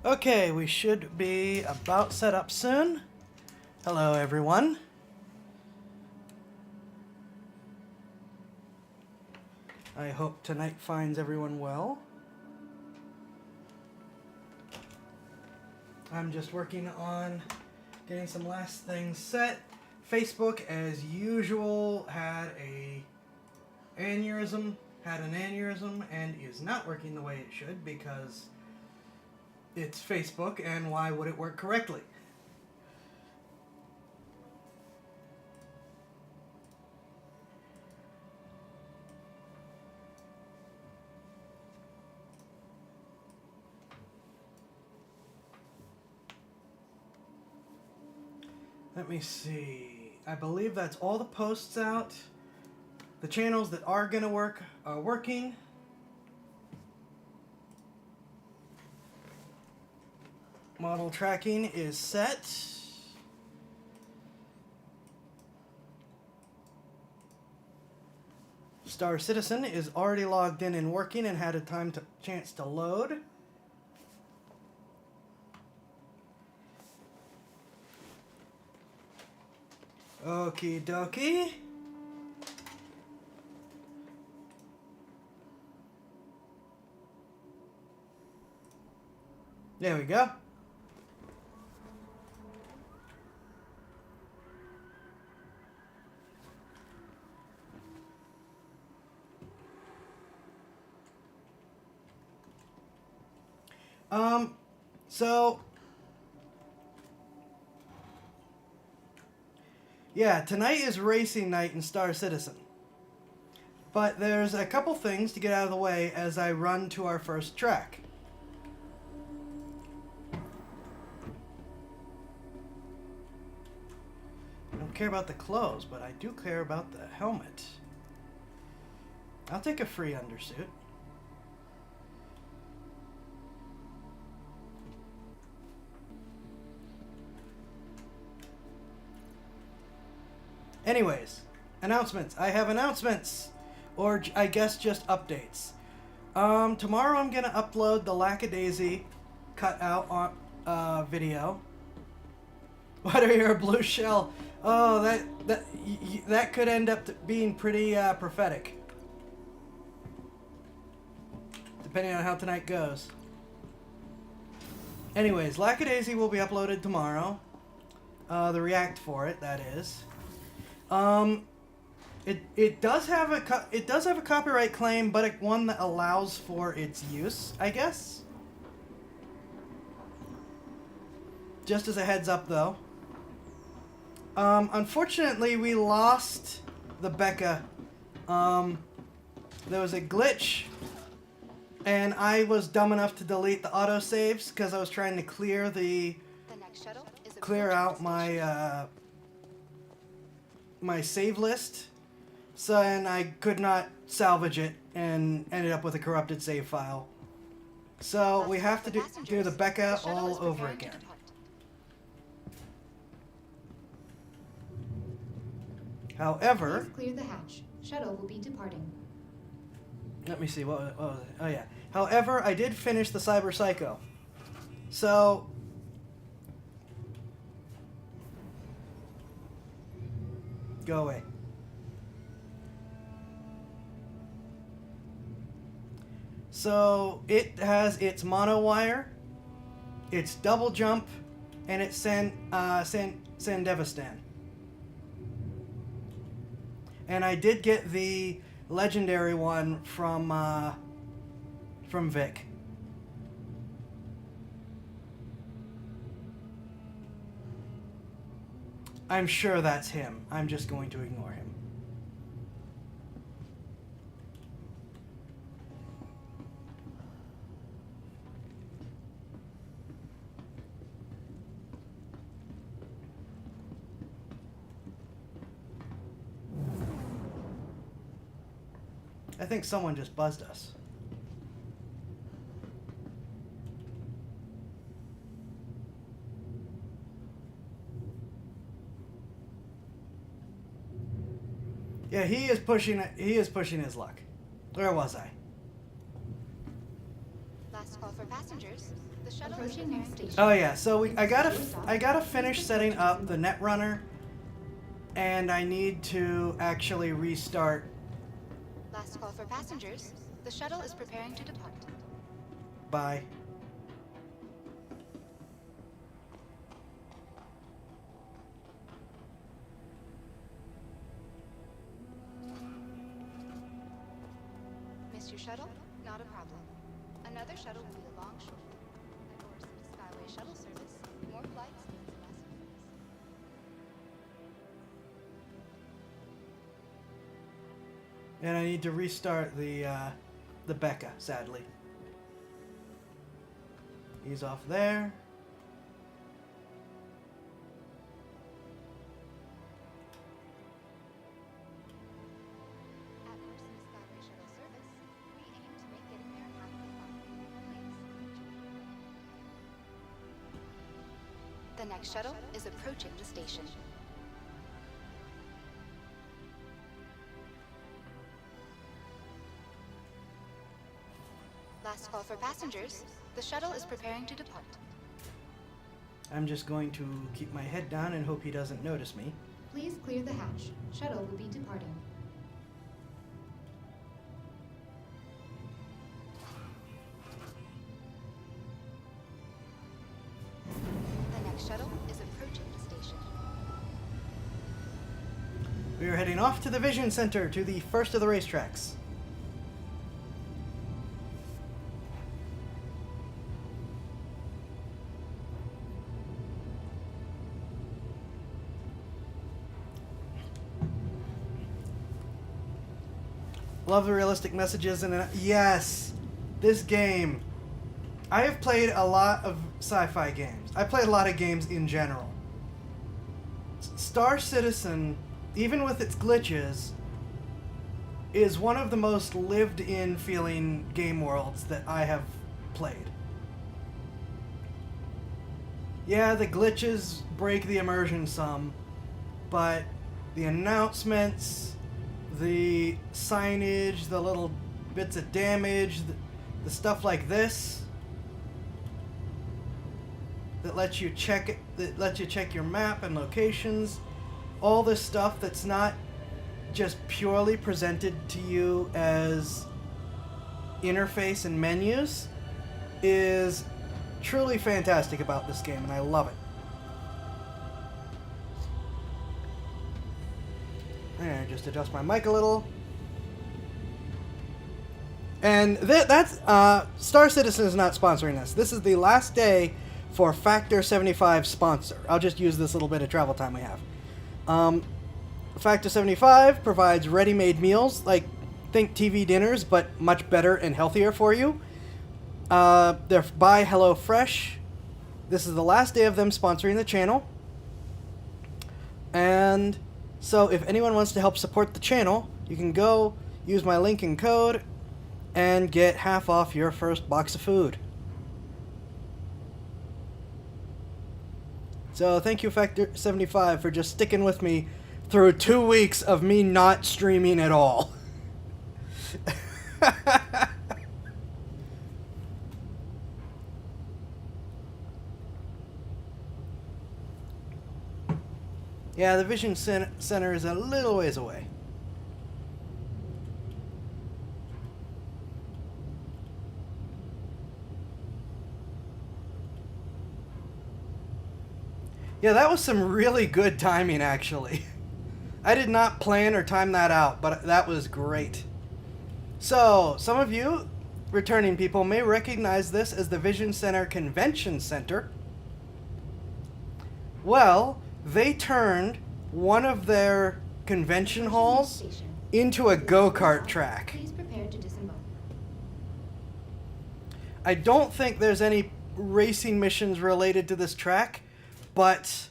Okay, we should be about set up soon. Hello, everyone. I hope tonight finds everyone well. I'm just working on getting some last things set. Facebook, as usual, had an aneurysm, and is not working the way it should because it's Facebook, and why would it work correctly? Let me see. I believe that's all the posts out. The channels that are going to work are working. Model tracking is set. Star Citizen is already logged in and working and had a chance to load. Okie dokie. There we go. So yeah, tonight is racing night in Star Citizen. But there's a couple things to get out of the way as I run to our first track. I don't care about the clothes, but I do care about the helmet. I'll take a free undersuit. Anyways, announcements. I have announcements. Or I guess just updates. Tomorrow I'm going to upload the Lackadaisy cutout on video. What are your blue shell? Oh, that could end up being pretty prophetic. Depending on how tonight goes. Anyways, Lackadaisy will be uploaded tomorrow. The React for it, that is. It does have a copyright claim, but one that allows for its use, I guess. Just as a heads up, though. Unfortunately, we lost the Becca. There was a glitch, and I was dumb enough to delete the autosaves because I was trying to clear out my my save list. So, and I could not salvage it and ended up with a corrupted save file. So we have to do the Becca all over again. However, please clear the hatch. Shuttle will be departing. Let me see, what was it? Oh yeah. However, I did finish the Cyber Psycho. So go away. So it has its mono wire, its double jump, and its Sandevistan. And I did get the legendary one from Vic. I'm sure that's him. I'm just going to ignore him. I think someone just buzzed us. Yeah, he is pushing his luck. Where was I? Last call for passengers. The shuttle is Approaching next preparing. station. Oh yeah, so I gotta finish setting up the Netrunner, and I need to actually restart. Last call for passengers. The shuttle is preparing to depart. Bye. Missed your shuttle? Not a problem. Another shuttle will be along shortly. At Orsay Skyway shuttle service. More flights means less fares. And I need to restart the Becca, sadly. He's off there. At Orsay Skyway shuttle service, we aim to make getting there happily fun. Please enjoy. The next shuttle is approaching the station. Last call for passengers. The shuttle is preparing to depart. I'm just going to keep my head down and hope he doesn't notice me. Please clear the hatch. Shuttle will be departing. The next shuttle is approaching the station. We are heading off to the Vision Center to the first of the racetracks. Love the realistic messages and yes, this game. I have played a lot of sci-fi games. I played a lot of games in general. Star Citizen, even with its glitches, is one of the most lived-in feeling game worlds that I have played. Yeah, the glitches break the immersion some, but the announcements, the signage, the little bits of damage, the stuff like this that lets you check it, that lets you check your map and locations, all this stuff that's not just purely presented to you as interface and menus is truly fantastic about this game, and I love it. There, just adjust my mic a little. And that's Star Citizen is not sponsoring this. This is the last day for Factor 75 sponsor. I'll just use this little bit of travel time we have. Factor 75 provides ready-made meals, like think TV dinners, but much better and healthier for you. They're by HelloFresh. This is the last day of them sponsoring the channel. And so if anyone wants to help support the channel, you can go use my link and code and get half off your first box of food. So thank you, Factor 75, for just sticking with me through 2 weeks of me not streaming at all. Yeah, the Vision Center is a little ways away. Yeah, that was some really good timing, actually. I did not plan or time that out, but that was great. So, some of you, returning people, may recognize this as the Vision Center Convention Center. Well, they turned one of their convention halls into a go-kart track. Please prepare to disembark. I don't think there's any racing missions related to this track, but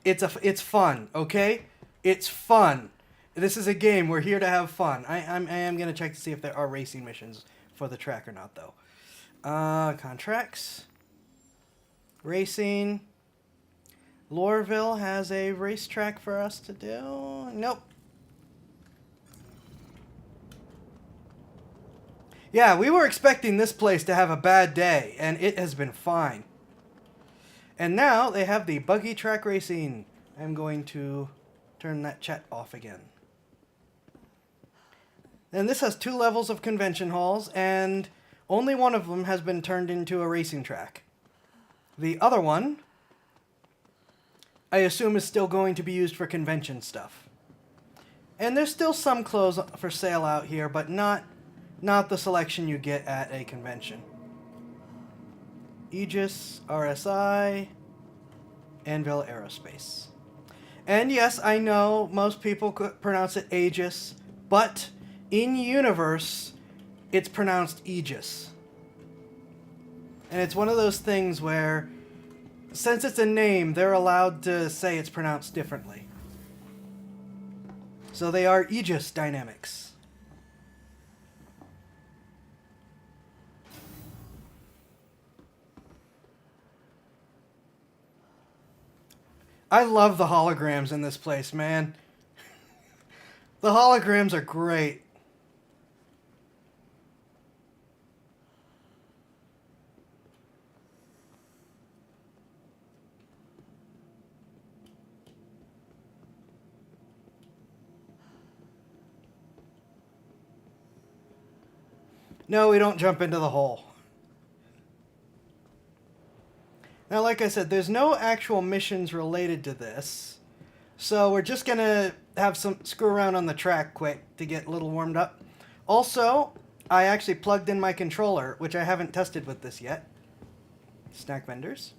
it's fun, okay? It's fun. This is a game. We're here to have fun. I am going to check to see if there are racing missions for the track or not, though. Contracts. Racing. Lorville has a racetrack for us to do. Nope. Yeah, we were expecting this place to have a bad day, and it has been fine. And now they have the buggy track racing. I'm going to turn that chat off again. And this has 2 levels of convention halls, and only one of them has been turned into a racing track. The other one, I assume, is still going to be used for convention stuff. And there's still some clothes for sale out here, but not the selection you get at a convention. Aegis, RSI, Anvil Aerospace. And yes, I know most people could pronounce it Aegis, but in universe, it's pronounced Aegis. And it's one of those things where, since it's a name, they're allowed to say it's pronounced differently. So they are Aegis Dynamics. I love the holograms in this place, man. The holograms are great. No, we don't jump into the hole. Now, like I said, there's no actual missions related to this. So we're just going to have some screw around on the track quick to get a little warmed up. Also, I actually plugged in my controller, which I haven't tested with this yet. Snack vendors.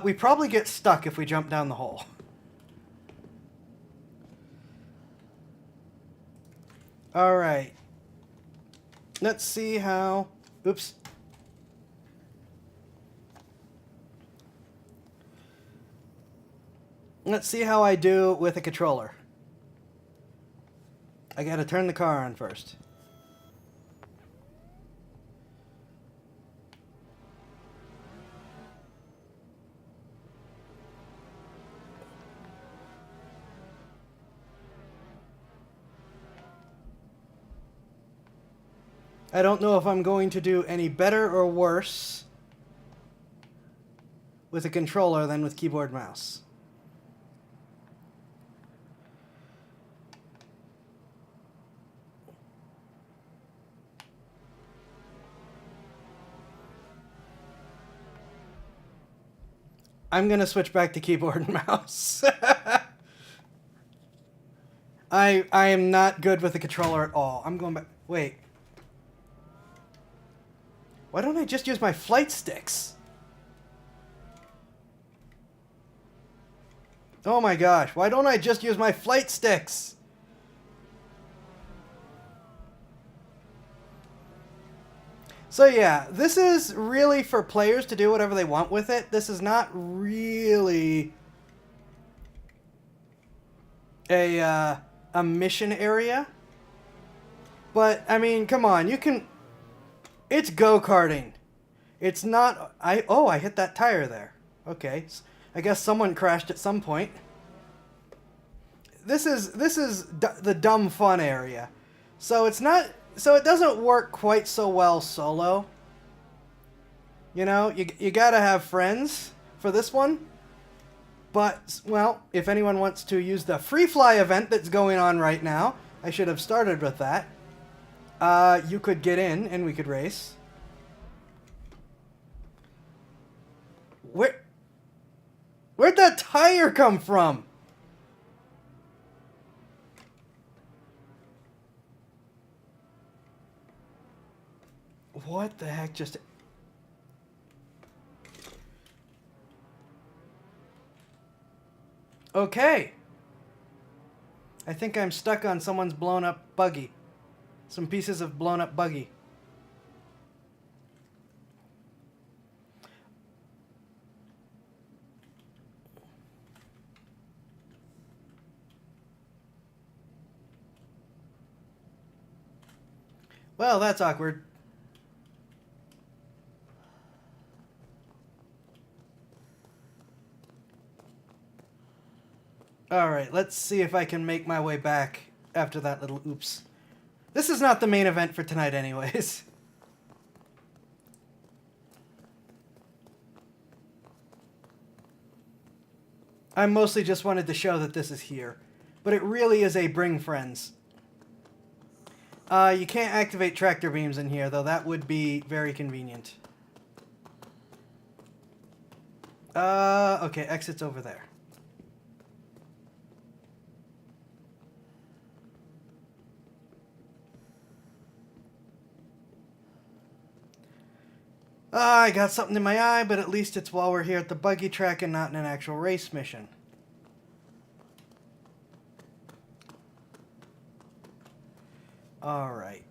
We probably get stuck if we jump down the hole. Alright. Let's see how... Oops. Let's see how I do with a controller. I gotta turn the car on first. I don't know if I'm going to do any better or worse with a controller than with keyboard mouse. I'm gonna switch back to keyboard and mouse. I am not good with the controller at all. I'm going back. Wait. Why don't I just use my flight sticks? Oh my gosh, why don't I just use my flight sticks? So yeah, this is really for players to do whatever they want with it. This is not really a mission area. But, I mean, come on, you can... It's go-karting. It's not... I hit that tire there. Okay, I guess someone crashed at some point. This is the dumb fun area. So it's not... So it doesn't work quite so well solo. You know, you gotta have friends for this one. But, well, if anyone wants to use the free fly event that's going on right now, I should have started with that. You could get in and we could race. Where'd that tire come from? What the heck just... Okay. I think I'm stuck on someone's blown up buggy. Some pieces of blown up buggy. Well, that's awkward. Alright, let's see if I can make my way back after that little oops. This is not the main event for tonight anyways. I mostly just wanted to show that this is here. But it really is a bring friends. You can't activate tractor beams in here, though. That would be very convenient. Okay, exit's over there. I got something in my eye, but at least it's while we're here at the buggy track and not in an actual race mission. Alright.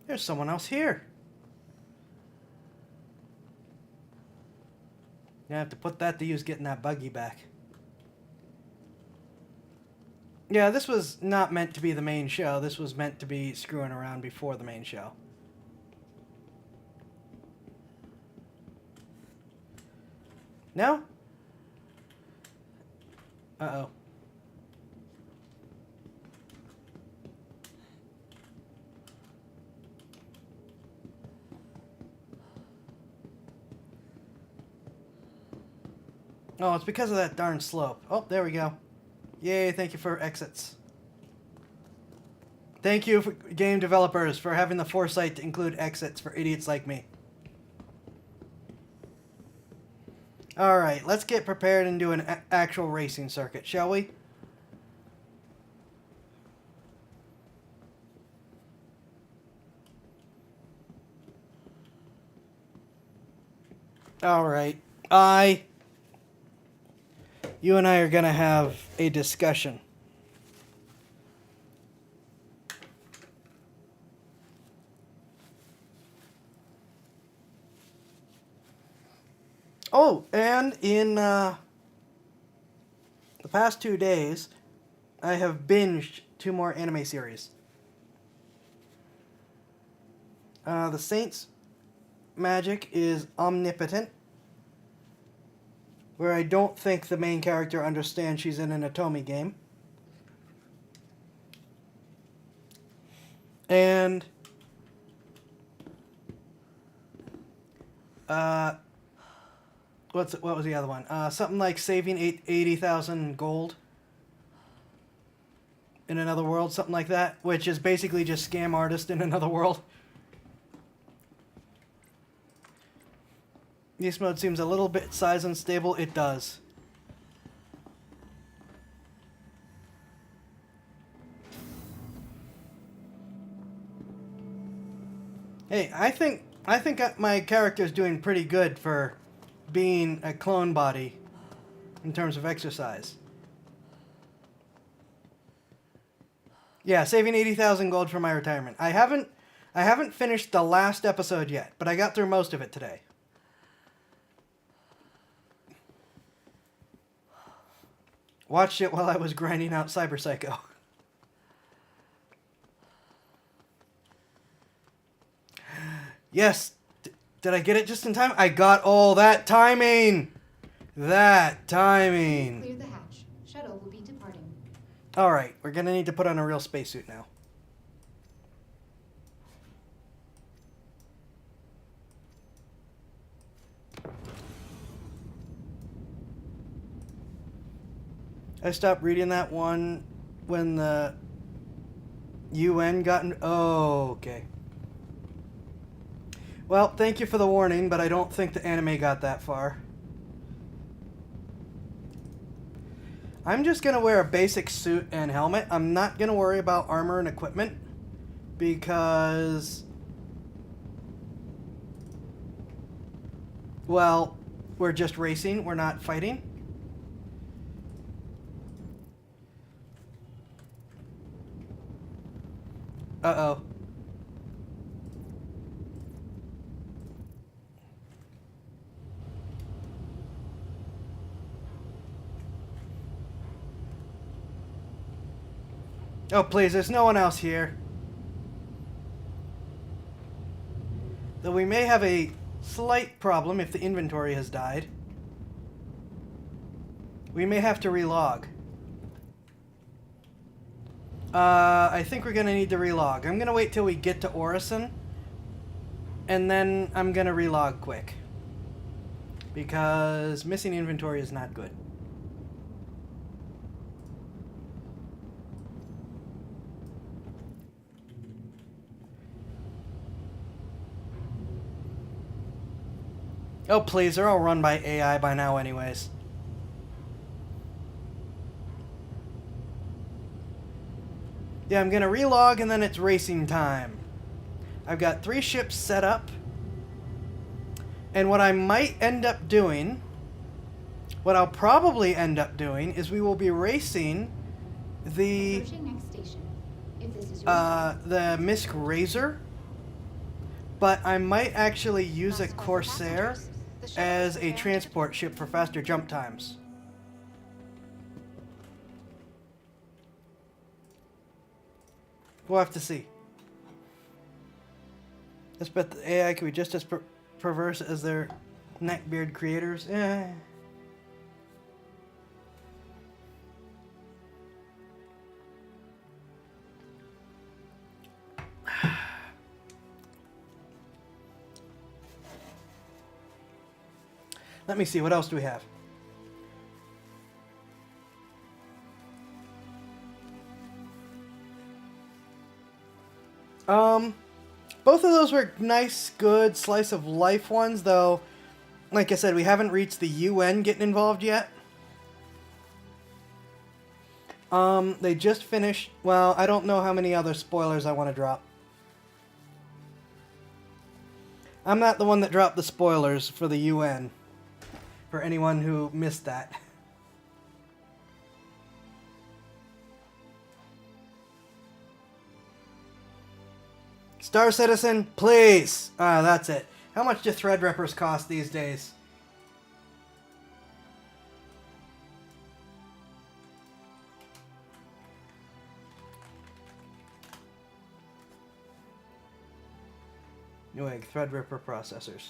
There's someone else here. Gonna have to put that to use getting that buggy back. Yeah, this was not meant to be the main show. This was meant to be screwing around before the main show. No? Uh-oh. Oh, it's because of that darn slope. Oh, there we go. Yay, thank you for exits. Thank you, game developers, for having the foresight to include exits for idiots like me. Alright, let's get prepared and do an actual racing circuit, shall we? Alright, you and I are gonna have a discussion. Oh, and in the past 2 days, I have binged 2 more anime series. The Saints magic is omnipotent, where I don't think the main character understands she's in an Otome game. And what was the other one? Something like saving 80,000 gold in another world, something like that, which is basically just scam artist in another world. This mode seems a little bit size unstable. It does. Hey, I think my character's doing pretty good for being a clone body in terms of exercise. Yeah, saving 80,000 gold for my retirement. I haven't finished the last episode yet, but I got through most of it today. Watched it while I was grinding out Cyber Psycho. Yes. Did I get it just in time? I got all that timing. That timing. Clear the hatch. Shuttle will be departing. Alright, we're gonna need to put on a real spacesuit now. I stopped reading that one when the UN got in. Oh, okay. Well, thank you for the warning, but I don't think the anime got that far. I'm just going to wear a basic suit and helmet. I'm not going to worry about armor and equipment because, well, we're just racing. We're not fighting. Uh-oh. Oh, please, there's no one else here. Though we may have a slight problem if the inventory has died. We may have to relog. I think we're gonna need to relog. I'm gonna wait till we get to Orison. And then I'm gonna relog quick. Because missing inventory is not good. Oh, please, they're all run by AI by now anyways. Yeah, I'm gonna relog and then it's racing time. I've got 3 ships set up. And what I might end up doing, what I'll probably end up doing, is we will be racing the Approaching next station. If this is your the Misk Razor. But I might actually use a Possible for Corsair passengers. The shuttle as is a preparing to transport depart. ship for faster jump times. We'll have to see. I bet the AI could be just as perverse as their neckbeard creators. Eh. Let me see, what else do we have? Both of those were nice, good, slice of life ones, though, like I said, we haven't reached the UN getting involved yet. They just finished, well, I don't know how many other spoilers I want to drop. I'm not the one that dropped the spoilers for the UN, for anyone who missed that. Star Citizen, please! Ah, that's it. How much do Threadrippers cost these days? Newegg, Threadripper processors.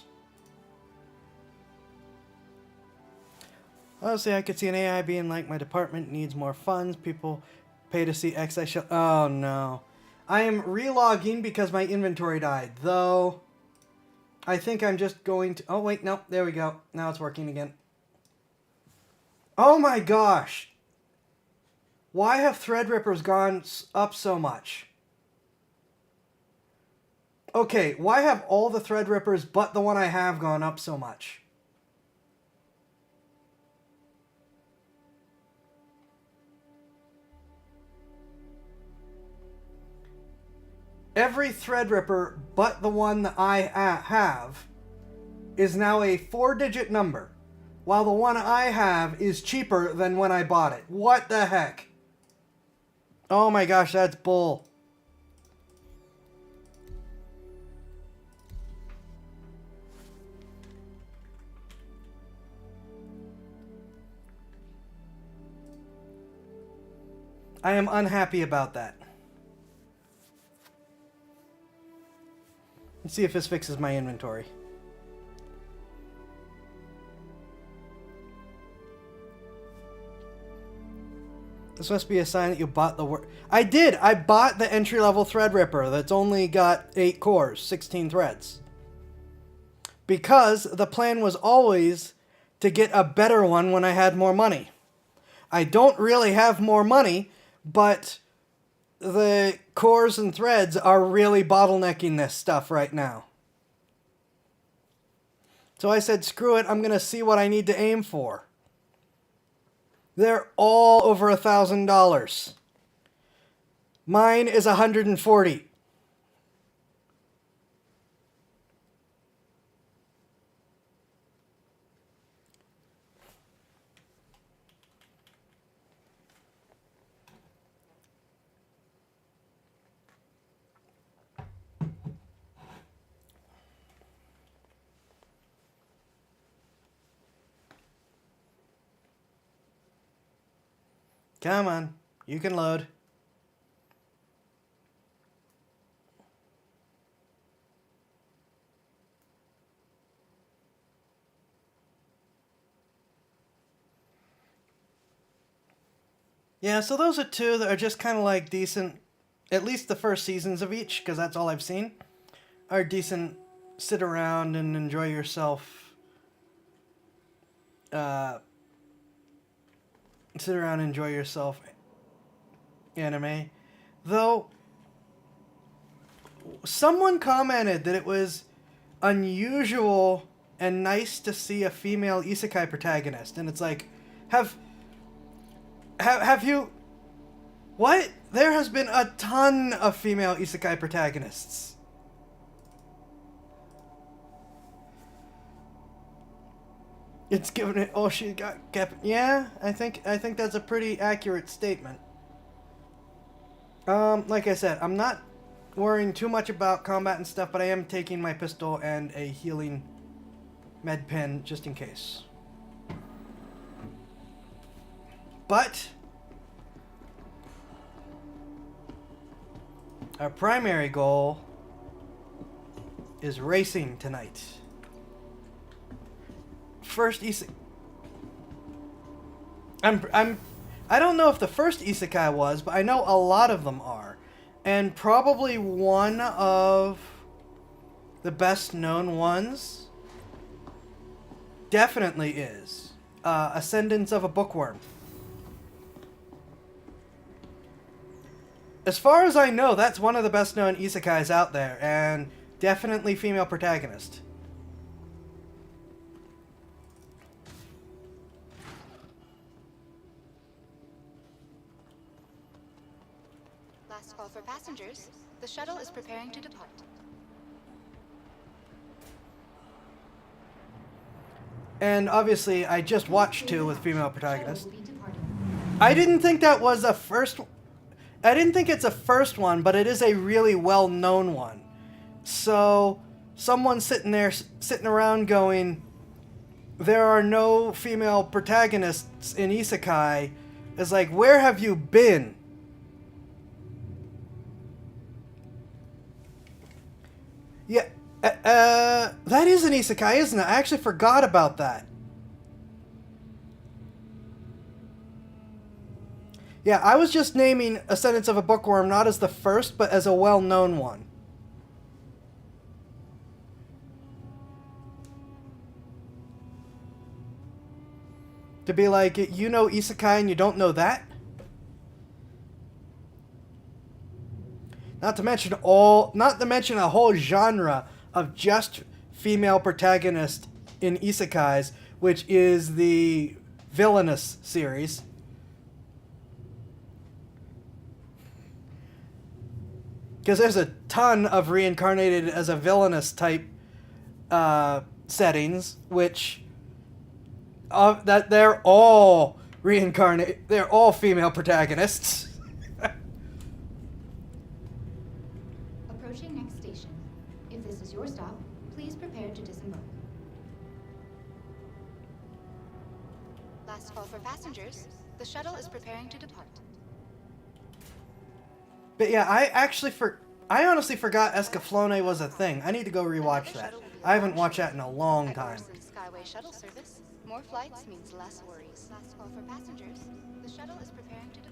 Honestly, I could see an AI being like, my department needs more funds, people pay to see X, I shall... Oh, no. I am relogging because my inventory died, though I think I'm just going to... Oh, wait, no, there we go. Now it's working again. Oh my gosh! Why have Threadrippers gone up so much? Okay, why have all the Threadrippers but the one I have gone up so much? Every Threadripper but the one that I have is now a 4-digit number, while the one I have is cheaper than when I bought it. What the heck? Oh my gosh, that's bull. I am unhappy about that. Let's see if this fixes my inventory. This must be a sign that you bought the I did! I bought the entry-level Threadripper that's only got 8 cores, 16 threads. Because the plan was always to get a better one when I had more money. I don't really have more money, but the cores and threads are really bottlenecking this stuff right now. So I said, screw it, I'm going to see what I need to aim for. They're all over $1,000. Mine is $140. Come on, you can load. Yeah, so those are two that are just kind of like decent, at least the first seasons of each, because that's all I've seen, are decent, sit around and enjoy yourself, sit around and enjoy yourself anime. Though, someone commented that it was unusual and nice to see a female isekai protagonist, and it's like, have you... What? There has been a ton of female isekai protagonists. It's given it... Oh, she got kept... Yeah, I think that's a pretty accurate statement. Like I said, I'm not worrying too much about combat and stuff, but I am taking my pistol and a healing med pen just in case. But our primary goal is racing tonight. First I don't know if the first isekai was, but I know a lot of them are. And probably one of the best known ones definitely is Ascendance of a Bookworm. As far as I know, that's one of the best known isekais out there, and definitely female protagonist. Last call for passengers. The shuttle is preparing to depart. And obviously, I just watched two with female protagonists. Shuttle will be departing. I didn't think that was a first... I didn't think it's a first one, but it is a really well-known one. So, someone sitting around going, there are no female protagonists in isekai, is like, where have you been? Yeah, that is an isekai, isn't it? I actually forgot about that. Yeah, I was just naming Ascendance of a Bookworm not as the first, but as a well-known one. To be like, you know isekai and you don't know that? Not to mention a whole genre of just female protagonist in isekais, which is the Villainous series. Because there's a ton of reincarnated as a villainous type settings, which that they're all reincarnated. They're all female protagonists. Approaching next station. If this is your stop, please prepare to disembark. Last call for passengers. The shuttle is preparing to depart. But yeah, I honestly forgot Escaflowne was a thing. I need to go rewatch that. I haven't watched that in a long time. At Orson Skyway shuttle service, more flights means less worries. Last call for passengers. The shuttle is preparing to depart.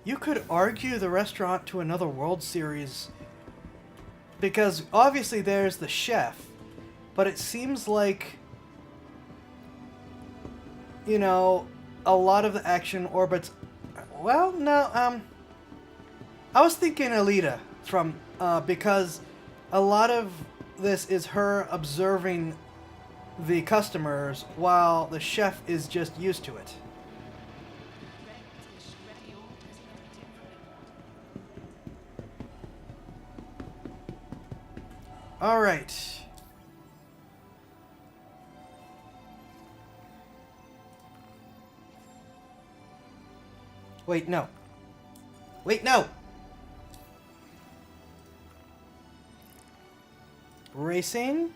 You could argue the restaurant to another World Series, because obviously there's the chef, but it seems like, you know, a lot of the action orbits... Well, no, I was thinking Alita from, because a lot of this is her observing the customers while the chef is just used to it. All right. Wait, no. Wait, no. Racing.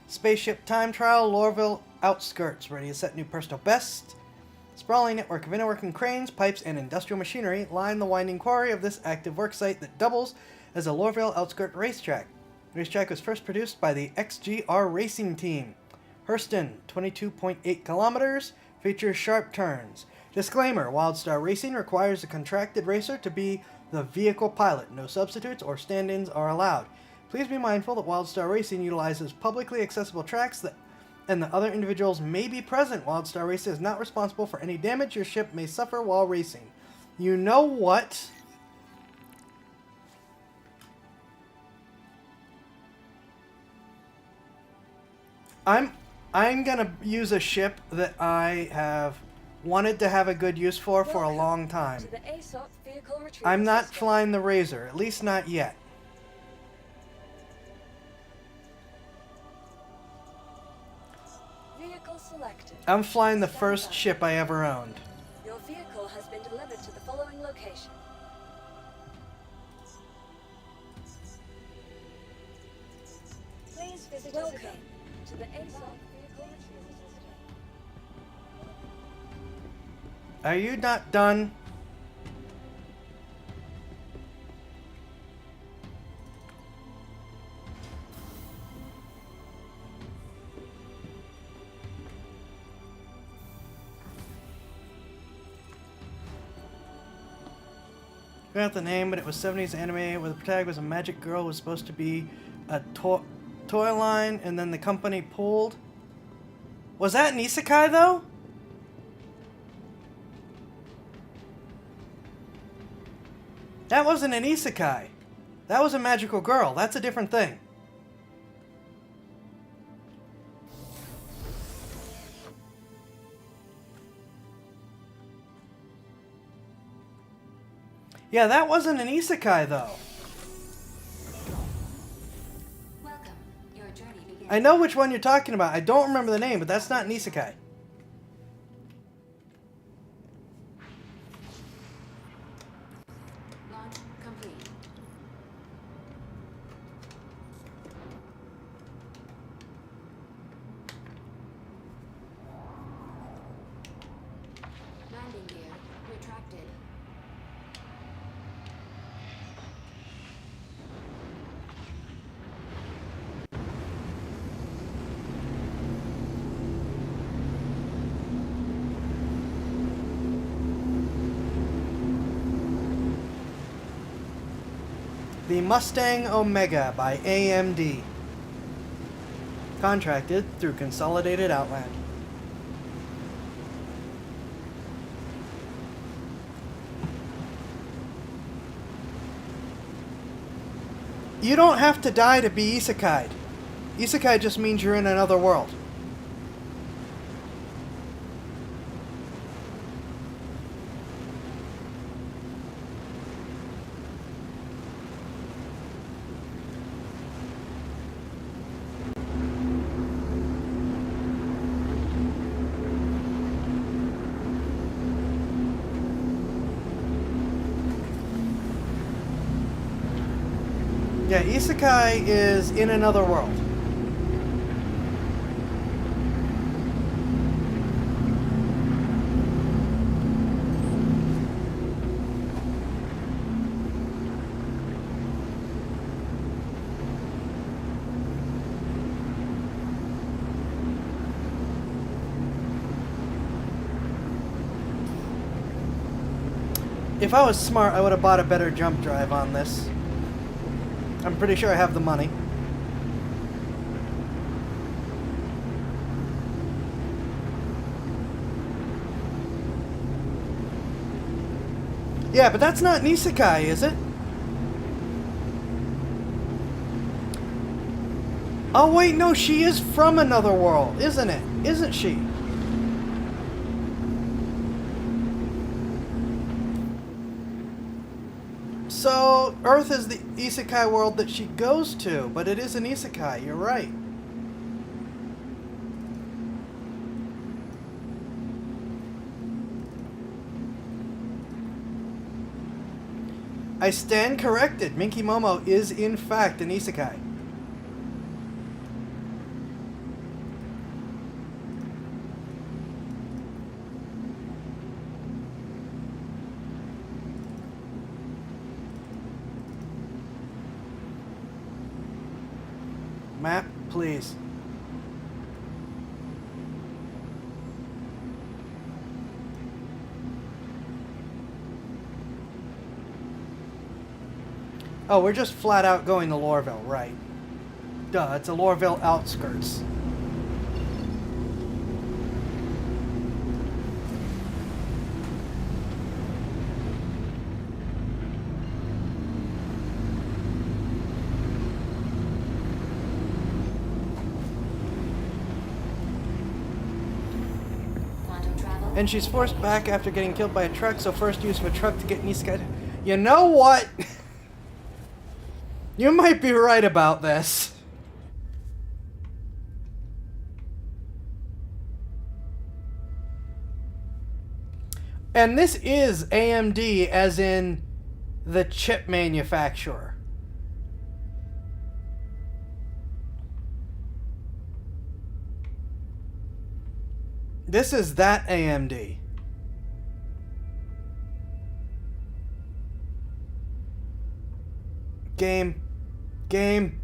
Spaceship time trial, Lorville outskirts, ready to set new personal best. Sprawling network of interworking cranes, pipes, and industrial machinery line the winding quarry of this active worksite that doubles as a Lorville outskirt racetrack. The racetrack was first produced by the XGR Racing Team. Hurston, 22.8 kilometers, features sharp turns. Disclaimer, WildStar Racing requires a contracted racer to be the vehicle pilot. No substitutes or stand-ins are allowed. Please be mindful that WildStar Racing utilizes publicly accessible tracks and the other individuals may be present. WildStar Racing is not responsible for any damage your ship may suffer while racing. You know what? I'm gonna use a ship that I have wanted to have a good use for a long time. To the ASOP vehicle retrieval I'm not system. flying the Razor, at least not yet. Vehicle selected. I'm flying the Stand first by. ship I ever owned. Your vehicle has been delivered to the following location. Please visit us again to the ASOP vehicle retrieval system. Are you not done? I forgot the name, but it was 70s anime where the protagonist was a magic girl who was supposed to be a toy line, and then the company pulled. Was that an isekai, though? That wasn't an isekai. That was a magical girl. That's a different thing. Yeah, that wasn't an isekai, though. Welcome. Your journey begins. I know which one you're talking about. I don't remember the name, but that's not an isekai. Launch complete. Landing gear retracted. The Mustang Omega by AMD. Contracted through Consolidated Outland. You don't have to die to be isekai'd. Isekai just means you're in another world. Yeah, isekai is in another world. If I was smart, I would have bought a better jump drive on this. I'm pretty sure I have the money. Yeah, but that's not an isekai, is it? Oh wait, no, she is from another world, isn't it? Isn't she? So, Earth is the isekai world that she goes to, but it is an isekai, you're right. I stand corrected. Minky Momo is in fact an isekai. Map, please. Oh, we're just flat out going to Lorville, right. Duh, it's a Lorville outskirts. Quantum travel. And she's forced back after getting killed by a truck, so first use of a truck to get Niska. You know what? You might be right about this. And this is AMD, as in the chip manufacturer. This is that AMD. Game. Game.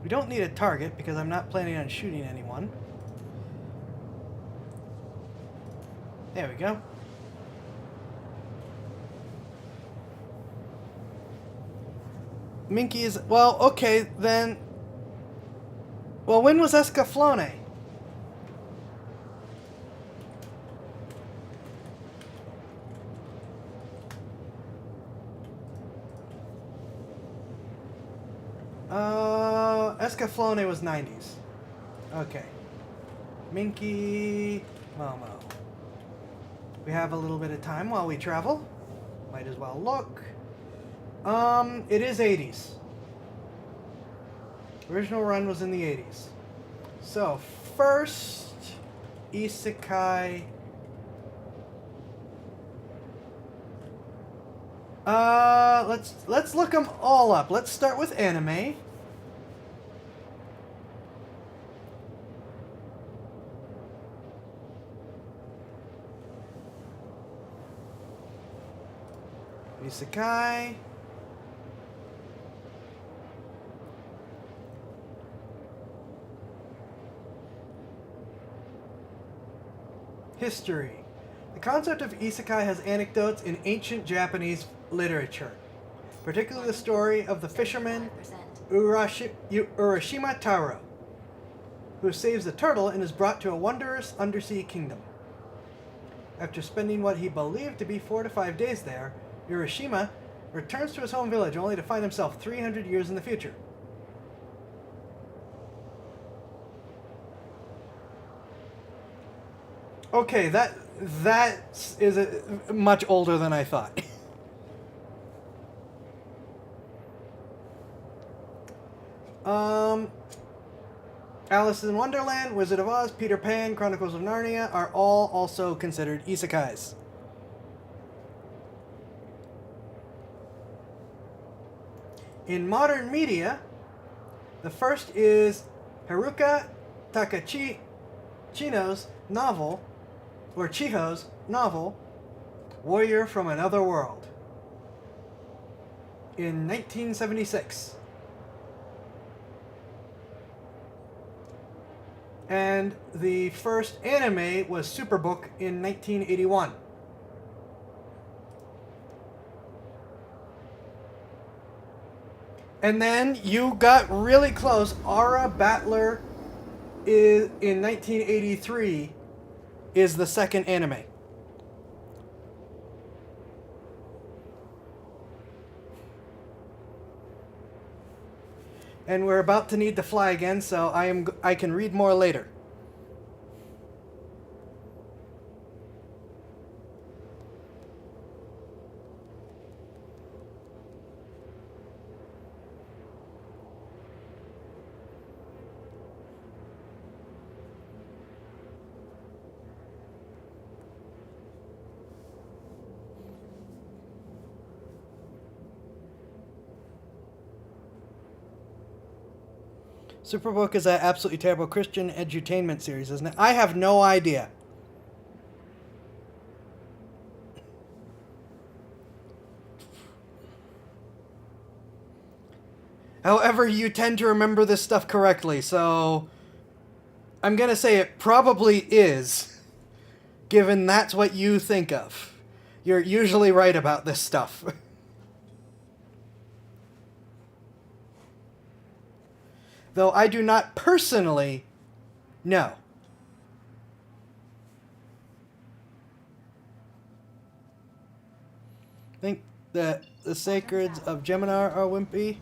We don't need a target because I'm not planning on shooting anyone. There we go. Minky is... Well, okay, then... Well, when was Escaflowne? Escaflowne was 90s. Okay. Minky... Momo. We have a little bit of time while we travel. Might as well look. It is 80s. Original run was in the 80s. So, first... Isekai... Let's look them all up. Let's start with anime. Isekai. History. The concept of isekai has anecdotes in ancient Japanese literature, particularly the story of the fisherman Urashima Taro, who saves a turtle and is brought to a wondrous undersea kingdom. After spending what he believed to be 4 to 5 days there, Urashima returns to his home village only to find himself 300 years in the future. Okay, that is much older than I thought. Alice in Wonderland, Wizard of Oz, Peter Pan, Chronicles of Narnia are all also considered isekais. In modern media, the first is Haruka Takachino's novel, or Chiho's novel, Warrior from Another World, in 1976. And the first anime was Superbook in 1981. And then you got really close. Aura Battler is in 1983 is the second anime. And we're about to need to fly again, so I can read more later. Superbook is that absolutely terrible Christian edutainment series, isn't it? I have no idea. However, you tend to remember this stuff correctly, so I'm going to say it probably is, given that's what you think of. You're usually right about this stuff. Though I do not personally know. I think that the Sacreds of Geminar are wimpy.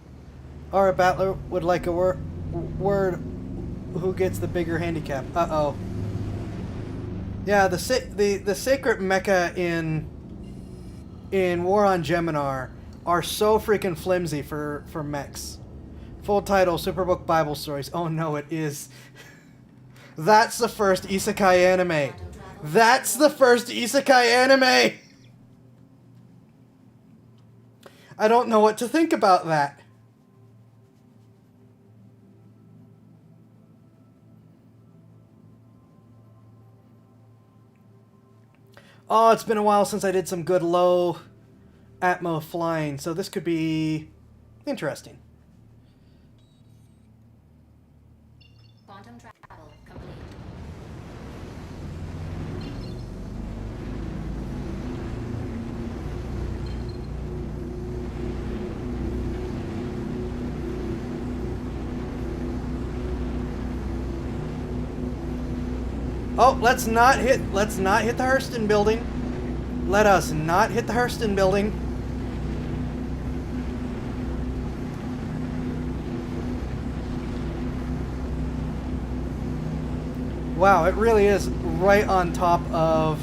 Or a battler would like a word who gets the bigger handicap. Uh-oh. Yeah, the sacred mecha in War on Geminar are so freaking flimsy for mechs. Full title, Superbook Bible Stories. Oh no, it is. That's the first isekai anime. That's the first isekai anime! I don't know what to think about that. Oh, it's been a while since I did some good low atmo flying, so this could be interesting. Quantum travel complete. Oh, let's not hit the Hurston building. Let us not hit the Hurston building. Wow, it really is right on top of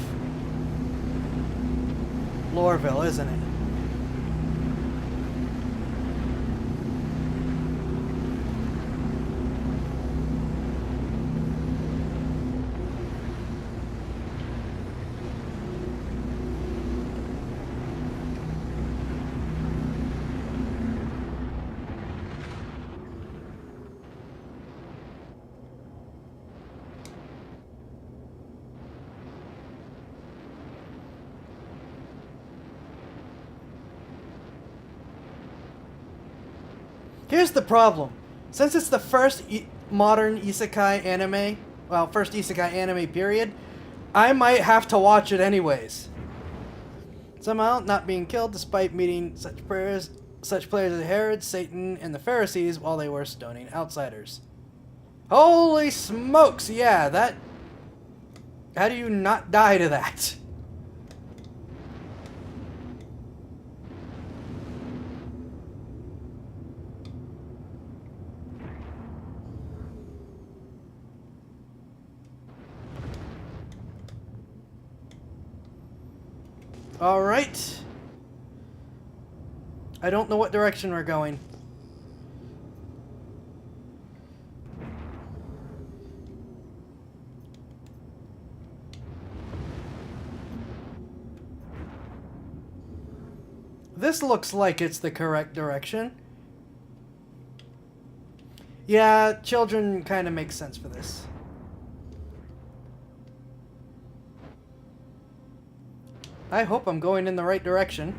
Lorville, isn't it? Here's the problem. Since it's the first modern isekai anime, well, first isekai anime period, I might have to watch it anyways. Somehow, not being killed despite meeting such players as Herod, Satan, and the Pharisees while they were stoning outsiders. Holy smokes, yeah, that... How do you not die to that? Alright. I don't know what direction we're going. This looks like it's the correct direction. Yeah, children kind of make sense for this. I hope I'm going in the right direction.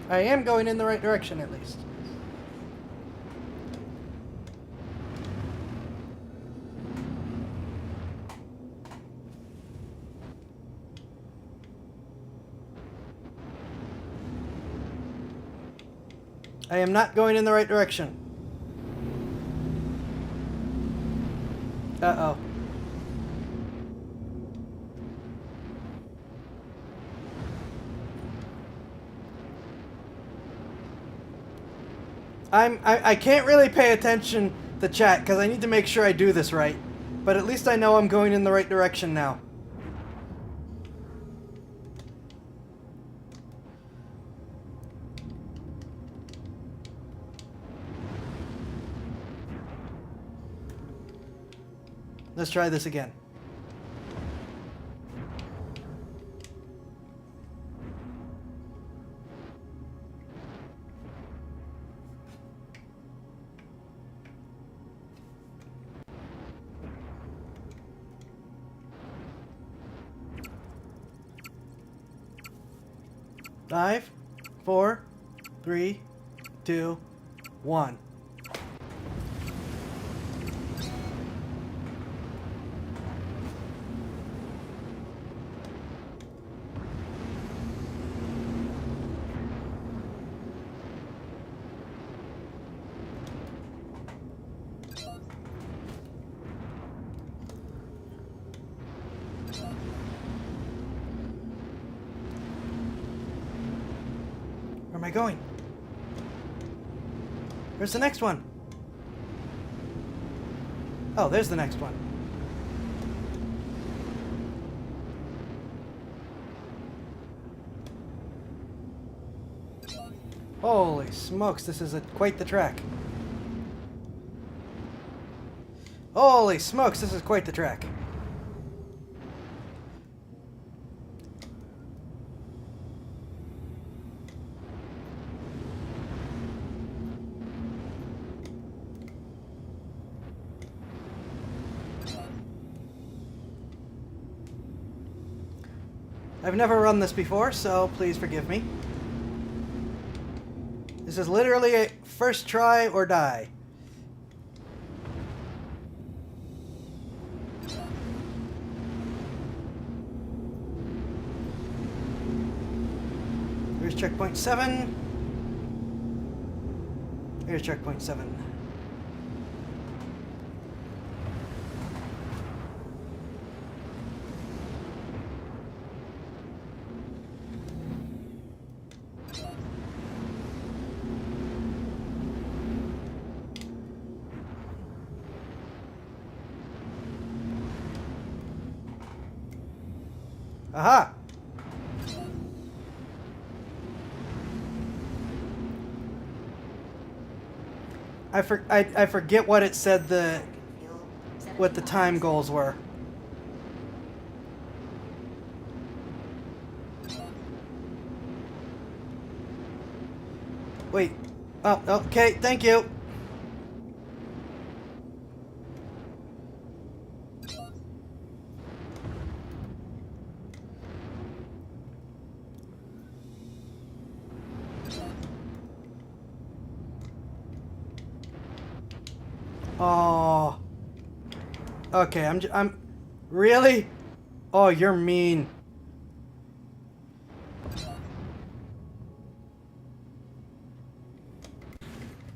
I am going in the right direction, at least. I am not going in the right direction. Uh-oh. I can't really pay attention to chat because I need to make sure I do this right. But at least I know I'm going in the right direction now. Let's try this again. Five, 4, 3, 2, 1. Where am I going? Where's the next one? Oh, there's the next one. Holy smokes, this is quite the track. Holy smokes, this is quite the track. I've never run this before, so please forgive me. This is literally a first try or die. Here's checkpoint 7. Here's checkpoint 7. Aha! I forget what it said what the time goals were. Wait. Oh, okay, thank you. Oh. Okay, I'm really? Oh, you're mean.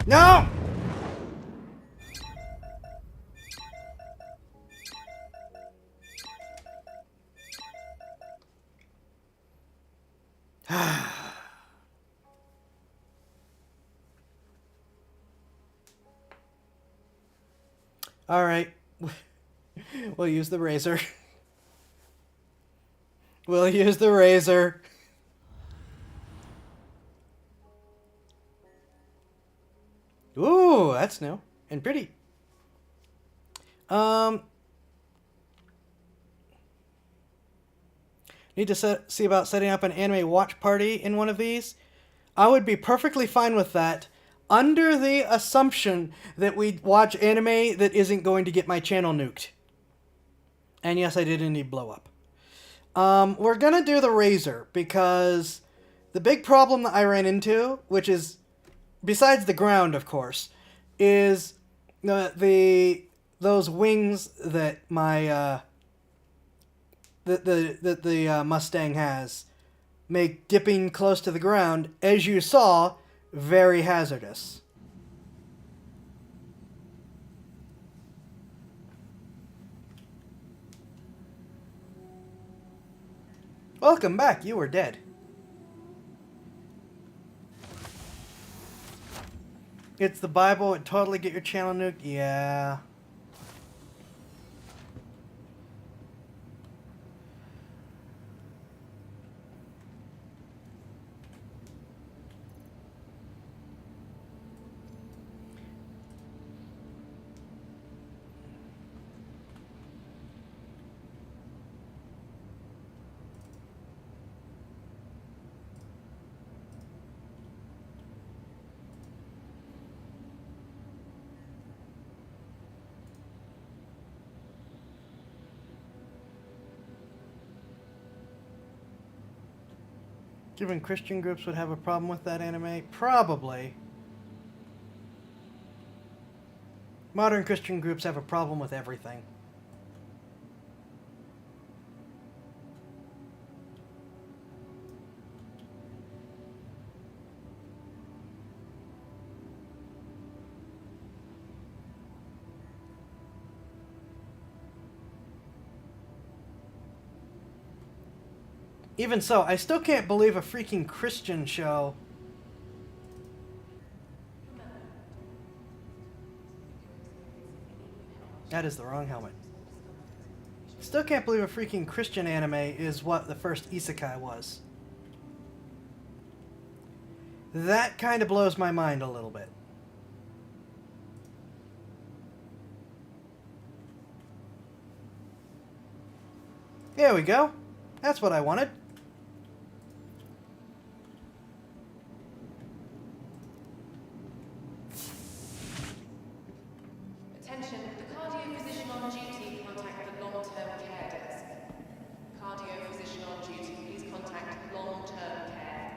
No! All right. We'll use the razor. We'll use the razor. Ooh, that's new and pretty. Need to see about setting up an anime watch party in one of these. I would be perfectly fine with that, under the assumption that we watch anime that isn't going to get my channel nuked. And yes, I did indeed blow up. We're gonna do the razor because the big problem that I ran into, which is besides the ground, of course, is those wings that my the Mustang has make dipping close to the ground, as you saw, very hazardous. Welcome back, you were dead. It's the Bible, it'd totally get your channel nuked, yeah. Given Christian groups would have a problem with that anime? Probably. Modern Christian groups have a problem with everything. Even so, I still can't believe a freaking Christian show. That is the wrong helmet. Still can't believe a freaking Christian anime is what the first isekai was. That kind of blows my mind a little bit. There we go. That's what I wanted. Attention, the cardio physician on duty, contact the long-term care desk. Cardio physician on duty, please contact long-term care.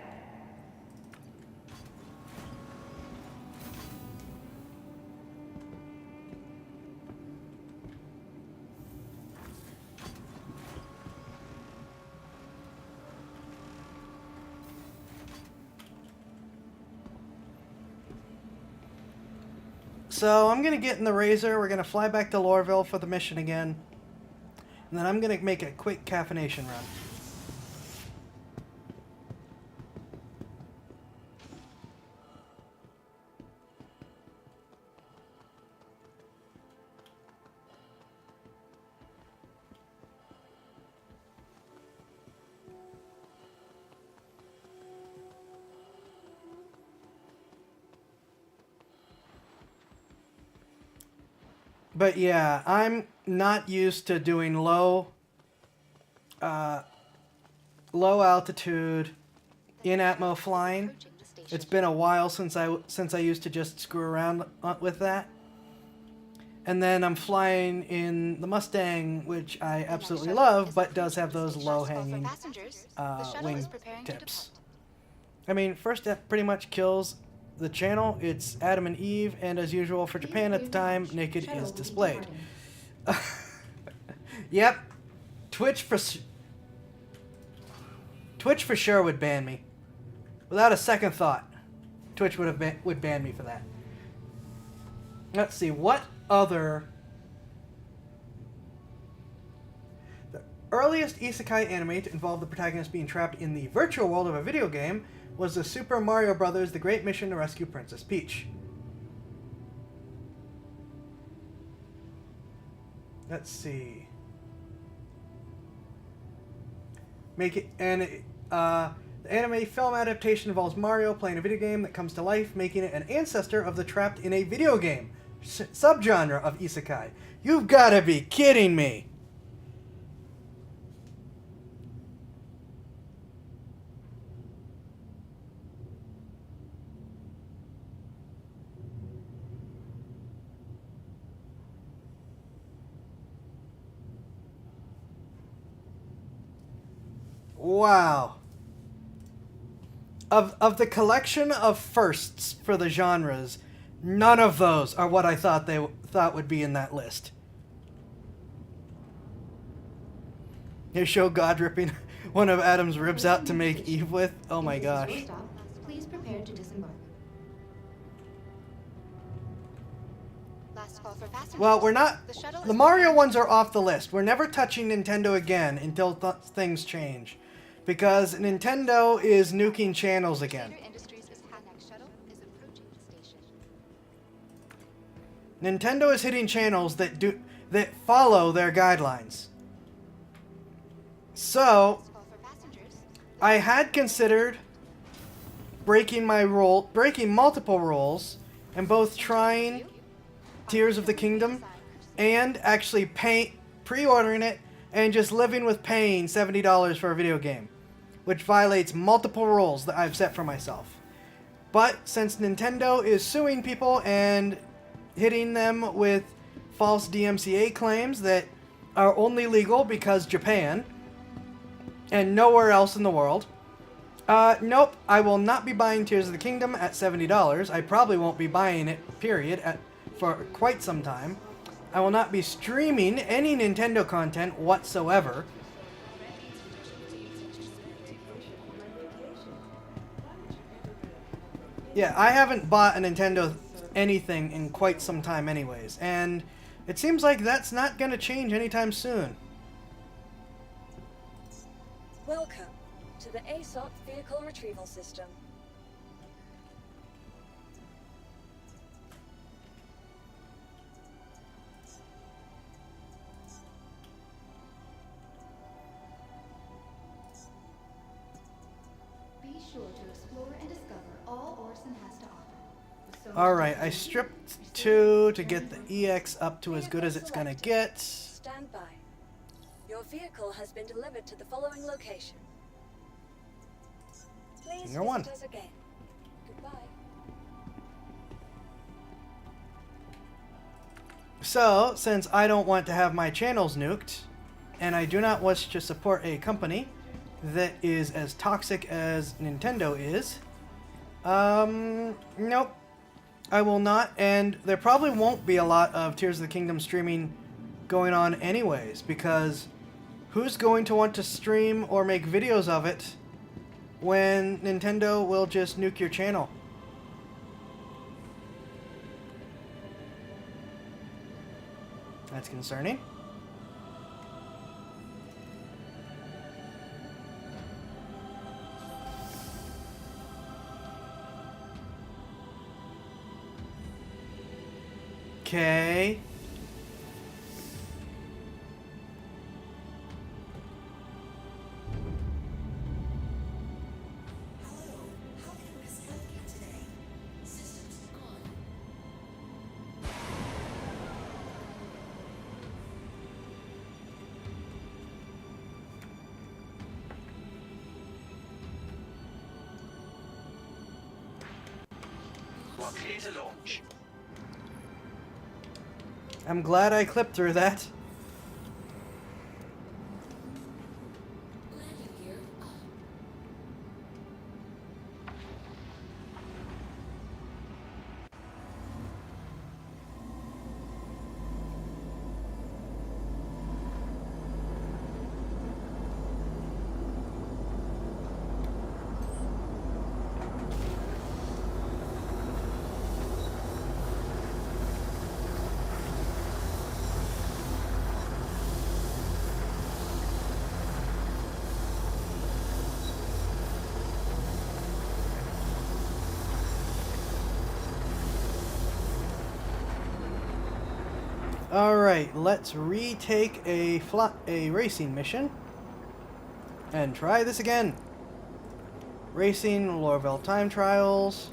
So I'm going to get in the Razor. We're going to fly back to Lorville for the mission again. And then I'm going to make a quick caffeination run. But yeah, I'm not used to doing low altitude in atmo flying. Approaching the station. It's been a while since I used to just screw around with that. And then I'm flying in the Mustang, which I absolutely love, but does have those low hanging wing tips. I mean, first step pretty much kills the channel. It's Adam and Eve, and as usual for Japan at the time, naked is displayed. Yep. Twitch for sure would ban me. Without a second thought. Twitch would ban me for that. Let's see, what other... The earliest isekai anime to involve the protagonist being trapped in the virtual world of a video game was the Super Mario Bros. The Great Mission to Rescue Princess Peach. Let's see. The anime film adaptation involves Mario playing a video game that comes to life, making it an ancestor of the trapped in a video game subgenre of isekai. You've got to be kidding me! Wow. Of the collection of firsts for the genres, none of those are what I thought thought would be in that list. They show God ripping one of Adam's ribs out to make Eve with. Oh my If this is gosh. your stop, please prepare to disembark. Last call for passengers. Well, we're not... The shuttle The is Mario preparing ones to are off the list. We're never touching Nintendo again until things change. Because Nintendo is nuking channels again. Crusader Industries' next shuttle is approaching the station. Nintendo is hitting channels that follow their guidelines. So, Last call for passengers. I had considered breaking multiple rules and both trying Tears of the Kingdom and actually pre-ordering it and just living with paying $70 for a video game, which violates multiple rules that I've set for myself. But since Nintendo is suing people and hitting them with false DMCA claims that are only legal because Japan and nowhere else in the world, Nope. I will not be buying Tears of the Kingdom at $70. I probably won't be buying it, period, for quite some time. I will not be streaming any Nintendo content whatsoever. Yeah, I haven't bought a Nintendo anything in quite some time anyways, and it seems like that's not going to change anytime soon. Welcome to the ASOP Vehicle Retrieval System. Be sure to explore and discover all Orson has to offer. With so much Alright, I information, stripped 2 to get the EX up to as good as it's going to get. Stand by. Your vehicle has been delivered to the following location. Please Finger one. visit us again. Goodbye. So, since I don't want to have my channels nuked, and I do not wish to support a company that is as toxic as Nintendo is, nope, I will not, and there probably won't be a lot of Tears of the Kingdom streaming going on anyways, because who's going to want to stream or make videos of it when Nintendo will just nuke your channel? That's concerning. Okay. Clear to launch. I'm glad I clipped through that. Alright, let's retake a racing mission and try this again. Racing Lorville time trials.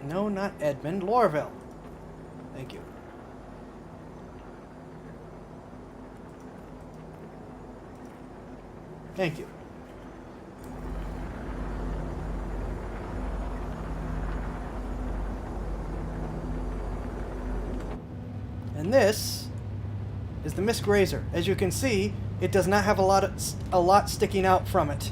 No, not Edmund, Lorville. Thank you. Thank you. And this is the Miss Grazer. As you can see, it does not have a lot sticking out from it.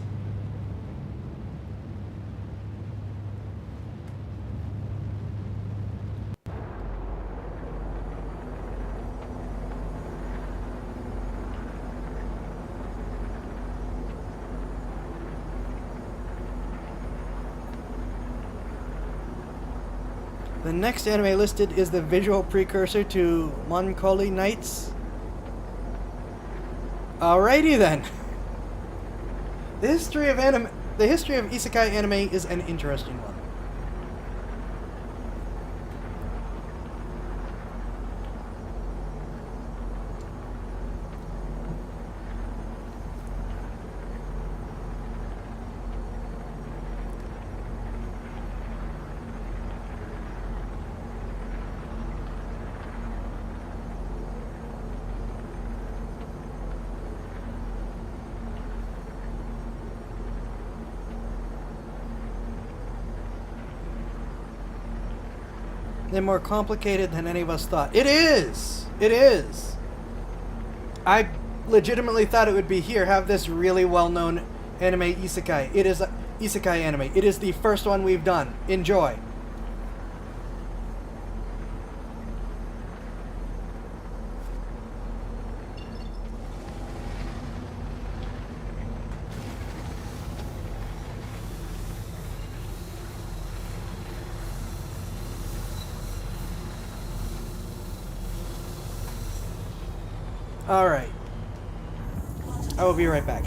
The next anime listed is the visual precursor to Melancholy Knights. Alrighty then. The history of isekai anime is an interesting one. and more complicated than any of us thought. It is! It is! I legitimately thought it would be here, have this really well-known anime isekai. It is a isekai anime. It is the first one we've done. Enjoy. Alright. I will be right back.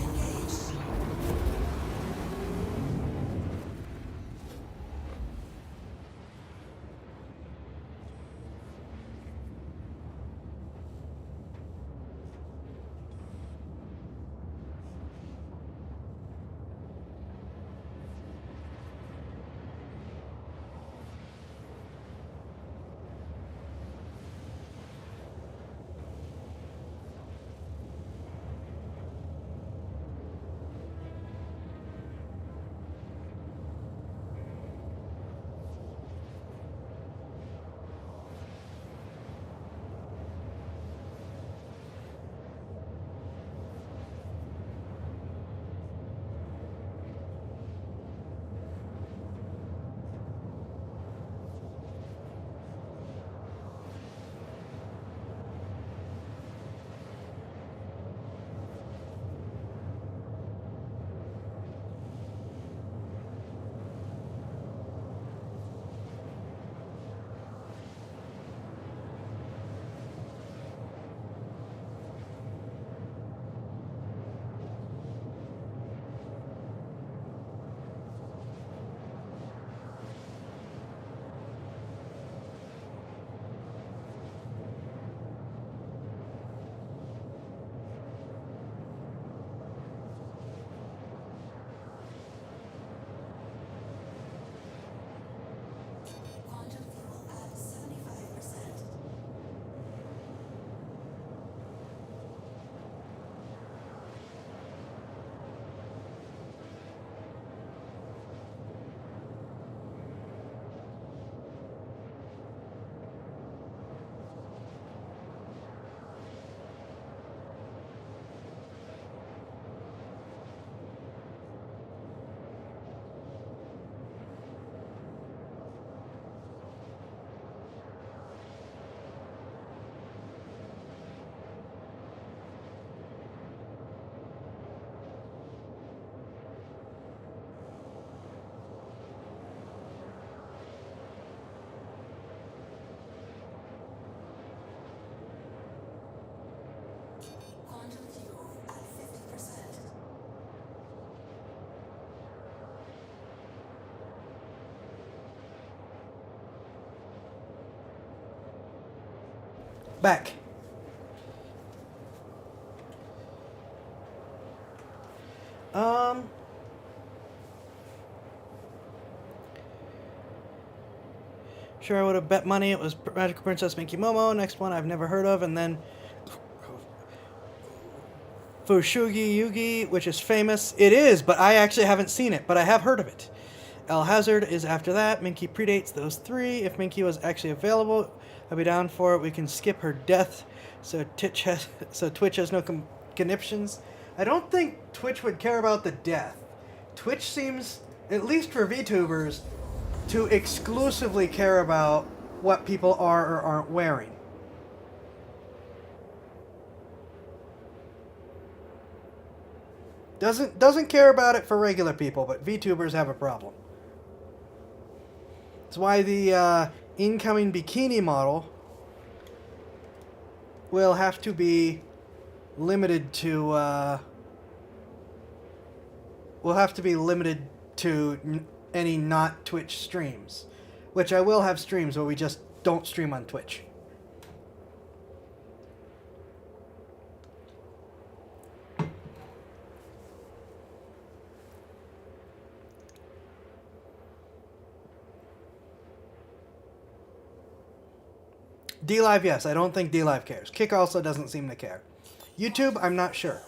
Back. Sure, I would have bet money it was Magical Princess Minky Momo. Next one I've never heard of, and then Fushugi Yugi, which is famous. It is, but I actually haven't seen it, but I have heard of it. El Hazard is after that. Minky predates those three. If Minky was actually available, I'd be down for it. We can skip her death, so Twitch has no conniptions. I don't think Twitch would care about the death. Twitch seems, at least for VTubers, to exclusively care about what people are or aren't wearing. Doesn't care about it for regular people, but VTubers have a problem. That's why the incoming bikini model will have to be limited to any not Twitch streams, which I will have streams where we just don't stream on Twitch. DLive, yes. I don't think DLive cares. Kick also doesn't seem to care. YouTube, I'm not sure.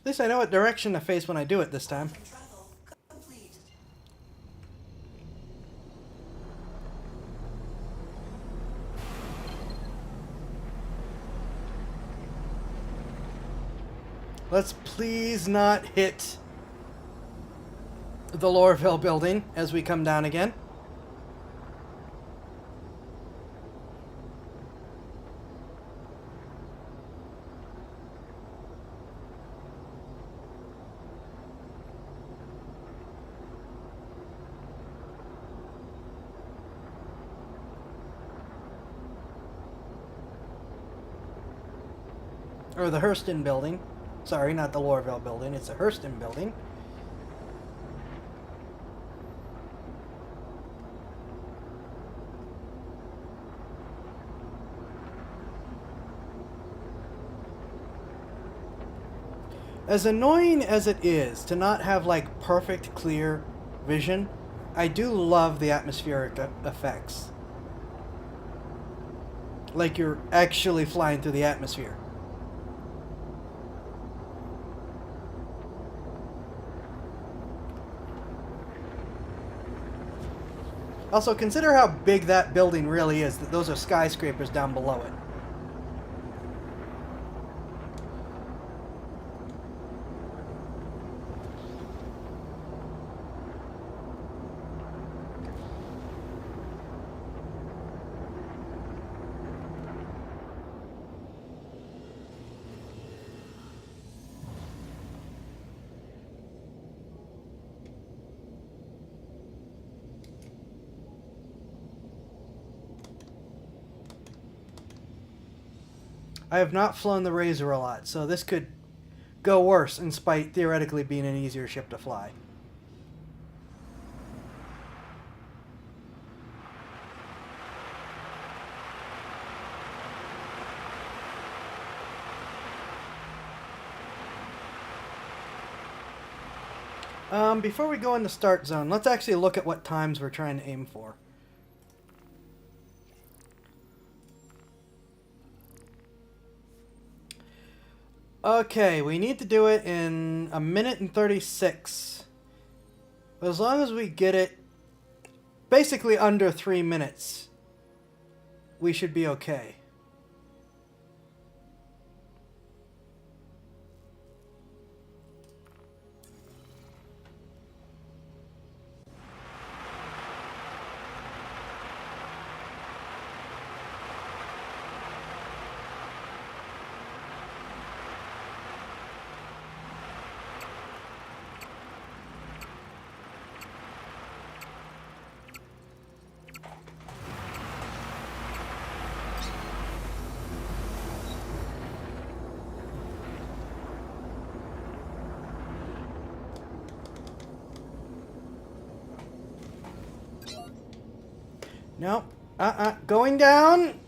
At least I know what direction to face when I do it this time. Travel complete. Let's please not hit the Lorville building as we come down again. Or the Hurston building. Sorry, not the Lorville building. It's the Hurston building. As annoying as it is to not have like perfect clear vision, I do love the atmospheric effects. Like you're actually flying through the atmosphere. Also, consider how big that building really is. That those are skyscrapers down below it. I have not flown the Razor a lot, so this could go worse in spite theoretically being an easier ship to fly. Before we go into start zone, let's actually look at what times we're trying to aim for. Okay, we need to do it in 1 minute and 36. But as long as we get it basically under 3 minutes, we should be okay. Nope. Going down.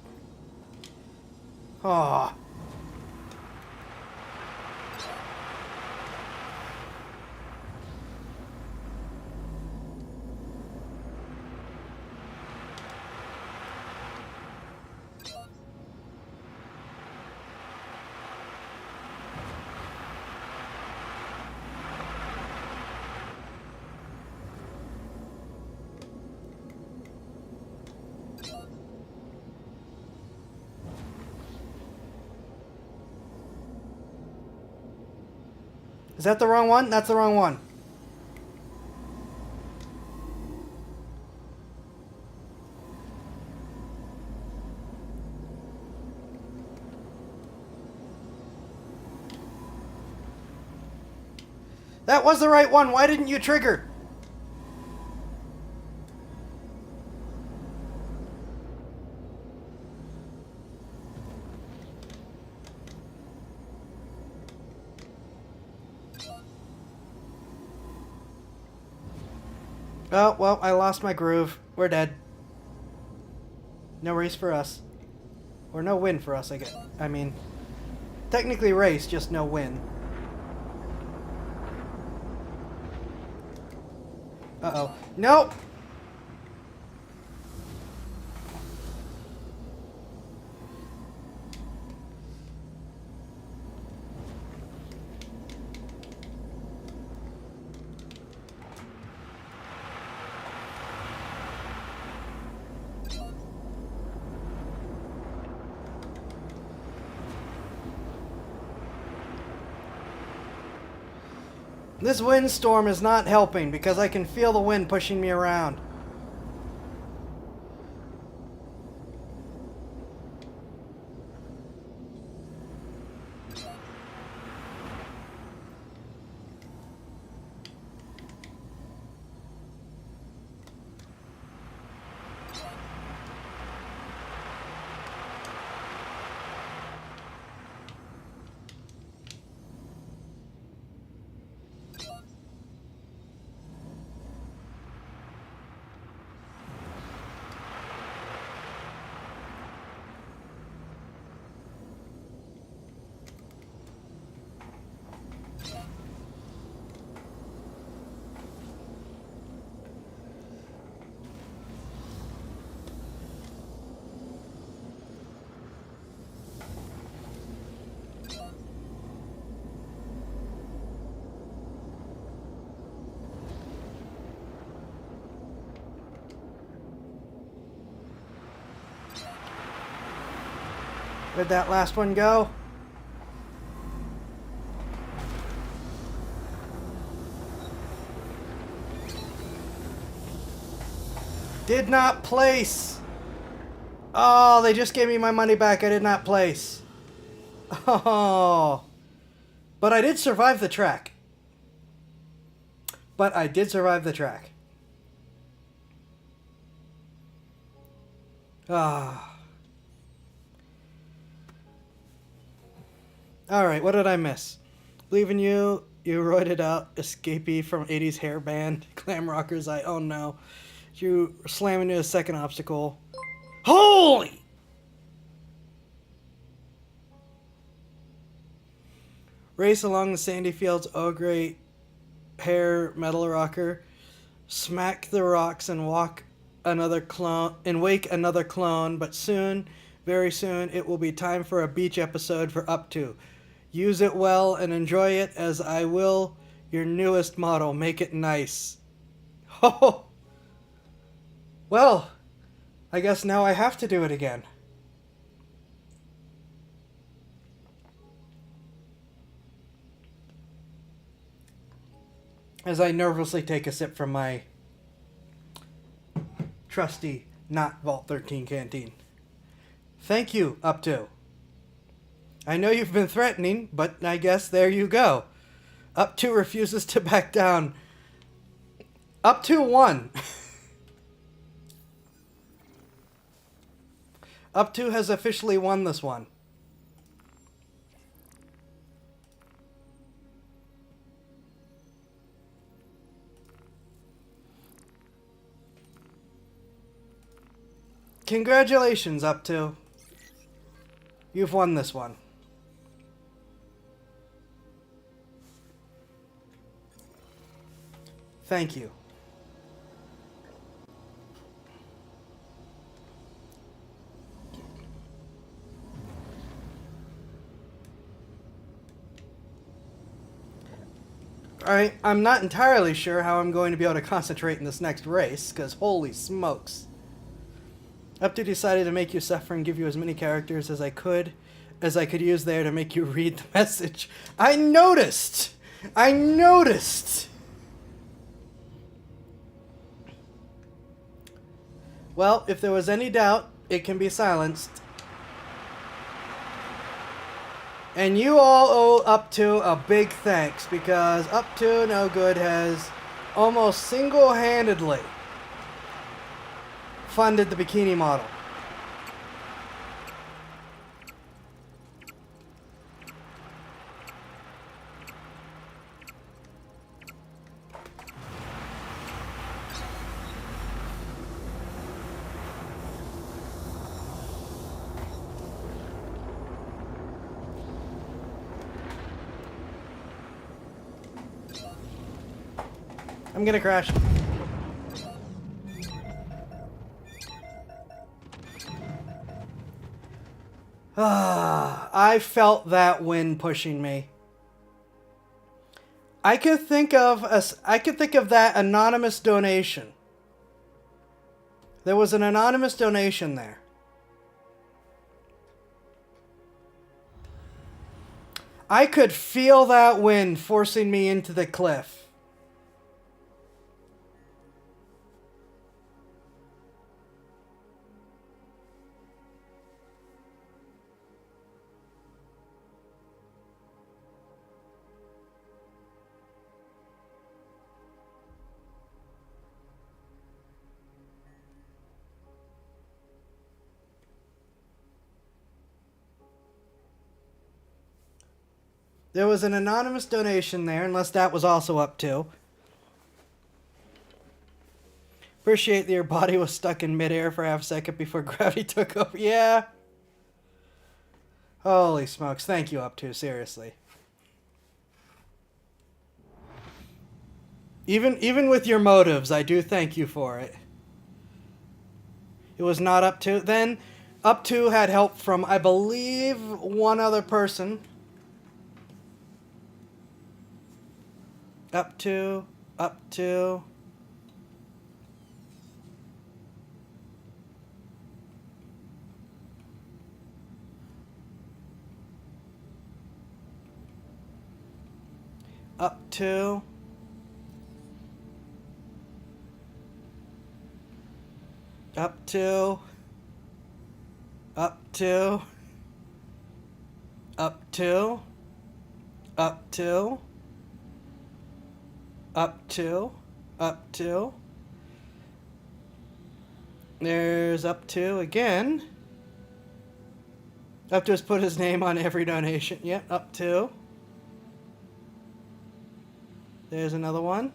Oh. Is that the wrong one? That's the wrong one. That was the right one. Why didn't you trigger? Oh, well, I lost my groove. We're dead. No race for us. Or no win for us, I guess. I mean, technically race, just no win. Uh-oh. Nope! This windstorm is not helping because I can feel the wind pushing me around. Where'd that last one go? Did not place. Oh, they just gave me my money back. I did not place. Oh. But I did survive the track. Ah. Alright, what did I miss? Believe in you, you roided out escapee from 80s hair band, glam rockers, oh no. You slam into a second obstacle. Holy! Race along the sandy fields, oh great hair metal rocker. Smack the rocks and wake another clone, but soon, very soon, it will be time for a beach episode for Up To. Use it well and enjoy it as I will your newest model. Make it nice. Oh! Well, I guess now I have to do it again. As I nervously take a sip from my trusty, not Vault 13 canteen. Thank you, Up To. I know you've been threatening, but I guess there you go. Up To refuses to back down. Up To won. Up To has officially won this one. Congratulations, Up To. You've won this one. Thank you. Alright, I'm not entirely sure how I'm going to be able to concentrate in this next race, because holy smokes. Up To decided to make you suffer and give you as many characters as I could use there to make you read the message. I noticed! Well, if there was any doubt, it can be silenced. And you all owe Up To a big thanks, because Up To No Good has almost single-handedly funded the bikini model. I'm gonna crash. I felt that wind pushing me. I could think of that anonymous donation. There was an anonymous donation there. I could feel that wind forcing me into the cliff. There was an anonymous donation there, unless that was also up to. Appreciate that your body was stuck in midair for half a second before gravity took over. Yeah. Holy smokes. Thank you, up to. Seriously. Even with your motives, I do thank you for it. It was not up to. Then, up to had help from, I believe, one other person. Up to. Up to. Up to. Up to. Up to. Up to. Up to. Up to. Up to. There's up to again. Up to has put his name on every donation. Yep, up to. There's another one.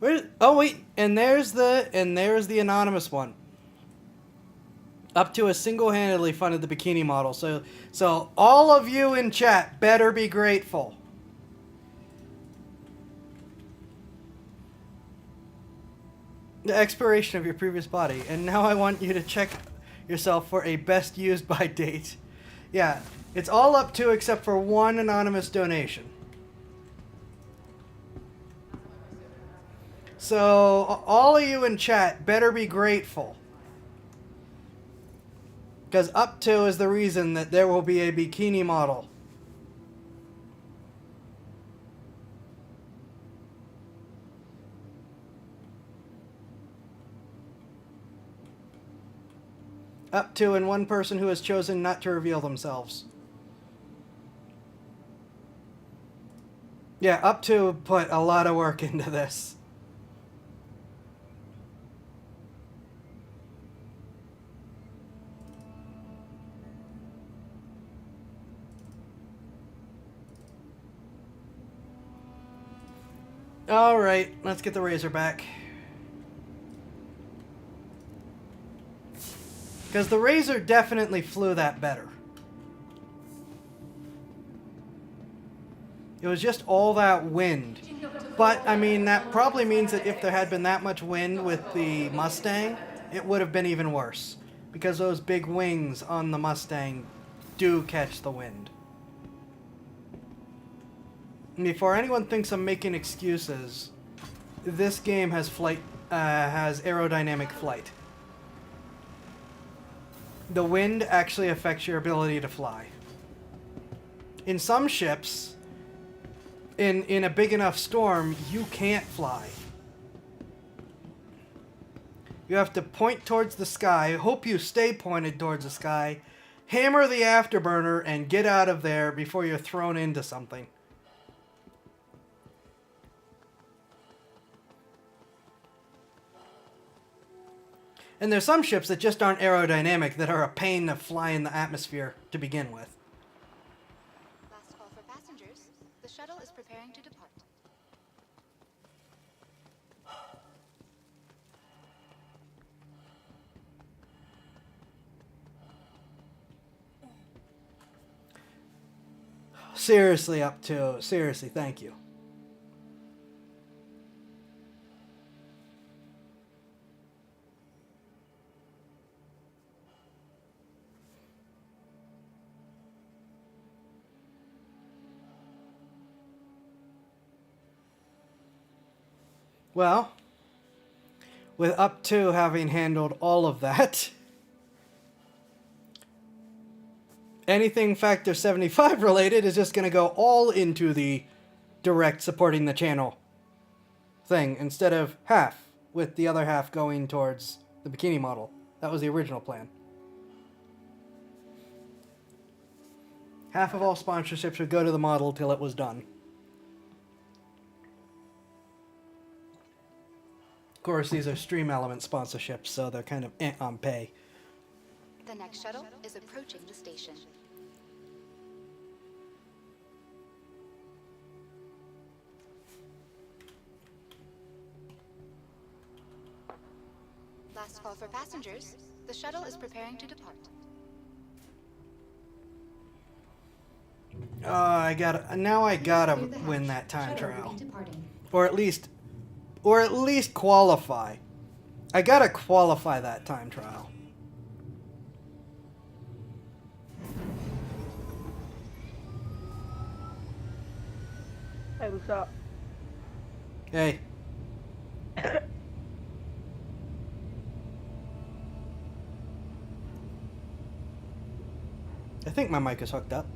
Where? Oh wait, and there's the anonymous one. Up to has single-handedly funded the bikini model. So all of you in chat better be grateful. The expiration of your previous body, and now I want you to check yourself for a best used by date. Yeah, it's all up to except for one anonymous donation. So, all of you in chat better be grateful. Because up to is the reason that there will be a bikini model. Up to and one person who has chosen not to reveal themselves. Yeah, up to put a lot of work into this. Alright, let's get the razor back. Because the razor definitely flew that better. It was just all that wind. But, I mean, that probably means that if there had been that much wind with the Mustang, it would have been even worse. Because those big wings on the Mustang do catch the wind. Before anyone thinks I'm making excuses, this game has has aerodynamic flight. The wind actually affects your ability to fly. In some ships, in a big enough storm, you can't fly. You have to point towards the sky, hope you stay pointed towards the sky, hammer the afterburner, and get out of there before you're thrown into something. And there's some ships that just aren't aerodynamic that are a pain to fly in the atmosphere to begin with. Last call for passengers. The shuttle is preparing to depart. Seriously, up to. Seriously, thank you. Well, with up to having handled all of that, anything Factor 75 related is just going to go all into the direct supporting the channel thing instead of half, with the other half going towards the bikini model. That was the original plan. Half of all sponsorships would go to the model till it was done. Of course, these are Stream Element sponsorships, so they're kind of on pay. The next shuttle is approaching the station. Last call for passengers. The shuttle is preparing to depart. I gotta win that time Shuttle will trial, be departing. or at least qualify. I gotta qualify that time trial. Hey, what's up? Hey. I think my mic is hooked up.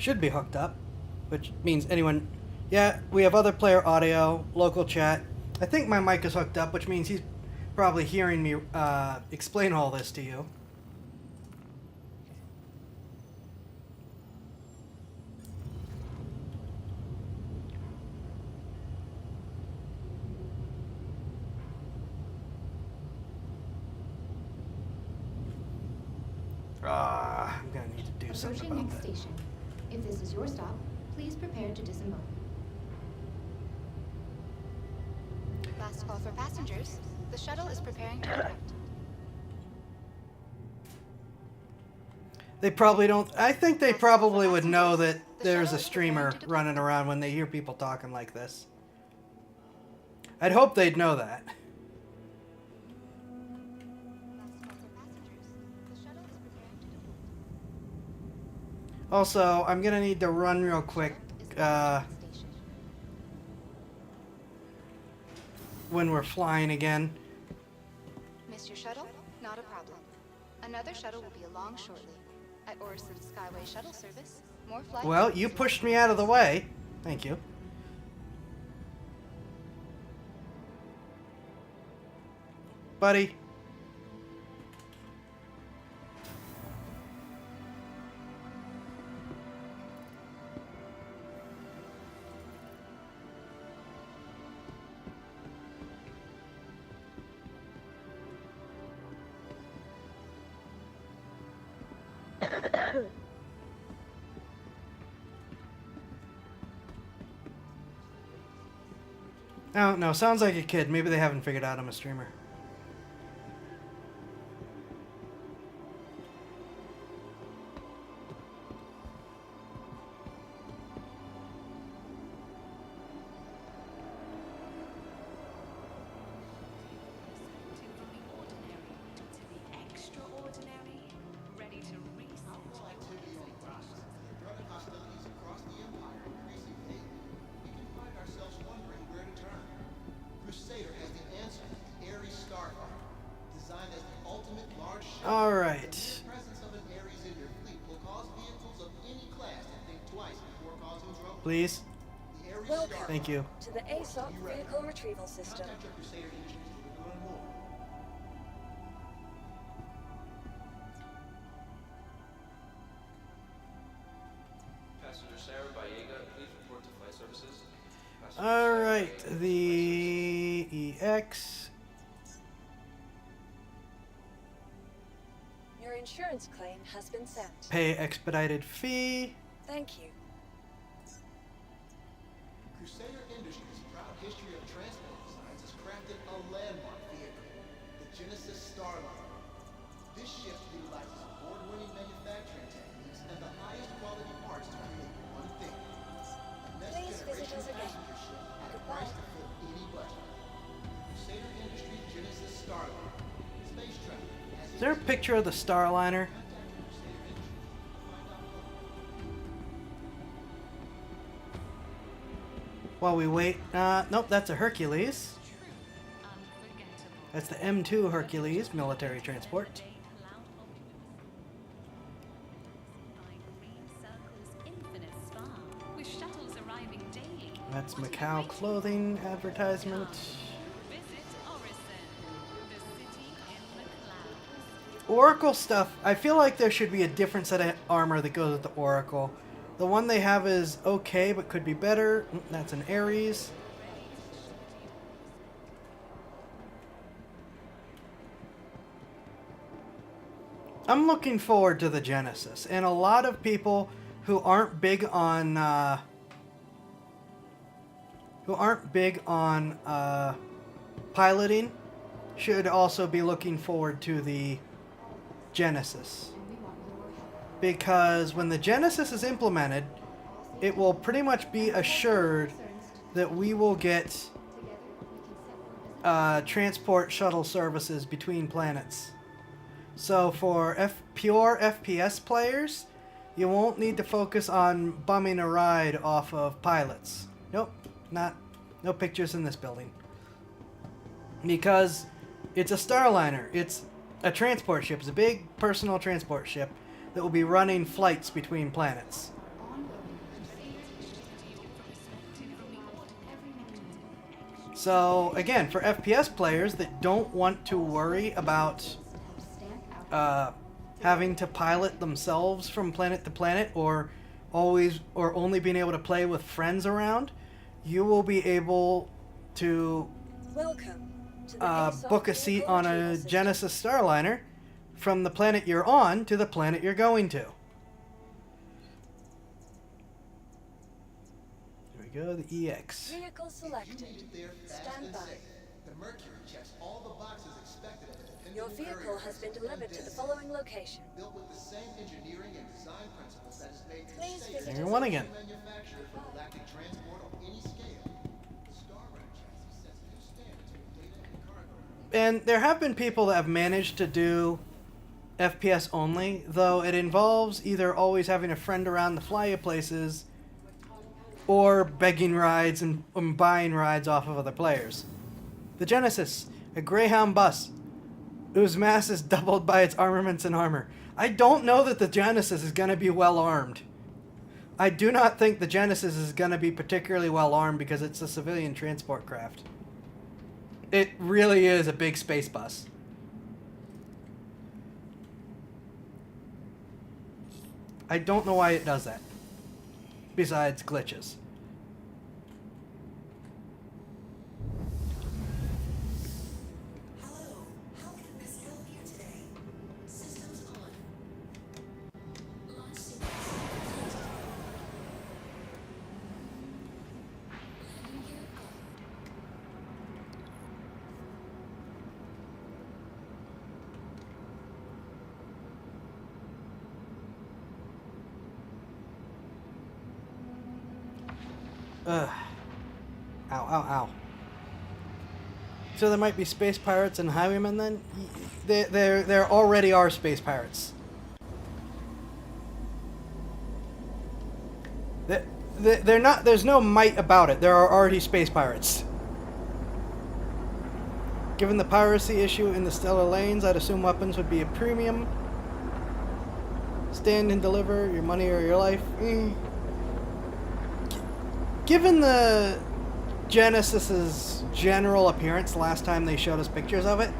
Should be hooked up, which means anyone... Yeah, we have other player audio, local chat. I think my mic is hooked up, which means he's probably hearing me explain all this to you. I'm gonna need to do something Approaching about next that. station. If this is your stop, please prepare to disembark. Last call for passengers. The shuttle is preparing to depart. They probably don't... I think they Last probably call for would know that passengers. The there's shuttle a is streamer preparing to depart. running around when they hear people talking like this. I'd hope they'd know that. Last call for passengers. The shuttle is preparing to depart. Also, I'm gonna need to run real quick Is approaching the station. when we're flying again. Missed your shuttle? Not a problem. Another shuttle will be along shortly. At Orison Skyway Shuttle Service, more flights... Well, you pushed me out of the way. Thank you. Buddy. I don't know. Sounds like a kid. Maybe they haven't figured out I'm a streamer. Crusader has the answer. Ares Starfighter, designed as the ultimate large ship. All right. The presence of an Ares in your fleet will cause vehicles of any class to think twice before causing trouble. Please. The Ares Welcome Starfighter. Thank you. to the ASOP vehicle retrieval system. Contact your Crusader Industries to learn more. Passenger Sarah Vallega, please report to flight services. Passenger All Sarah right. Vallega, flight The EX. Your insurance claim has been sent. Pay expedited fee. Thank you. Crusader Industries' proud history of transport designs has crafted a landmark vehicle, the Genesis Starliner. This ship utilizes award-winning manufacturing techniques and the highest quality parts to create one thing. A Please visit there a picture of the Starliner? While we wait, nope, that's a Hercules. That's the M2 Hercules military transport. That's Macau clothing advertisement. Oracle stuff. I feel like there should be a different set of armor that goes with the Oracle. The one they have is okay, but could be better. That's an Ares. I'm looking forward to the Genesis, and a lot of people who aren't big on piloting should also be looking forward to the Genesis, because when the Genesis is implemented, it will pretty much be assured that we will get transport shuttle services between planets. So for pure FPS players, you won't need to focus on bumming a ride off of pilots. Nope, no pictures in this building. Because it's a Starliner. It's a transport ship. It's a big personal transport ship that will be running flights between planets. So again, for FPS players that don't want to worry about having to pilot themselves from planet to planet, or only being able to play with friends around, you will be able to book a seat on a Genesis Starliner from the planet you're on to the planet you're going to. There we go, the EX. Vehicle selected. Stand by. The Mercury checks all the boxes expected of it. Your vehicle has been delivered to the following location. Built with the same engineering and design principles that has made Please safe visit There's one again. manufactured for galactic transport on any scale. The Starliner chassis sets new standards for data and cargo. And there have been people that have managed to do FPS only, though it involves either always having a friend around to fly you places, or begging rides and buying rides off of other players. The Genesis, a Greyhound bus, whose mass is doubled by its armaments and armor. I don't know that the Genesis is going to be well armed. I do not think the Genesis is going to be particularly well armed because it's a civilian transport craft. It really is a big space bus. I don't know why it does that, besides glitches. Ugh. Ow, ow, ow. So there might be space pirates and highwaymen then? There already are space pirates. They're not, there's no might about it. There are already space pirates. Given the piracy issue in the stellar lanes, I'd assume weapons would be a premium. Stand and deliver your money or your life. Given the Genesis's general appearance last time they showed us pictures of it,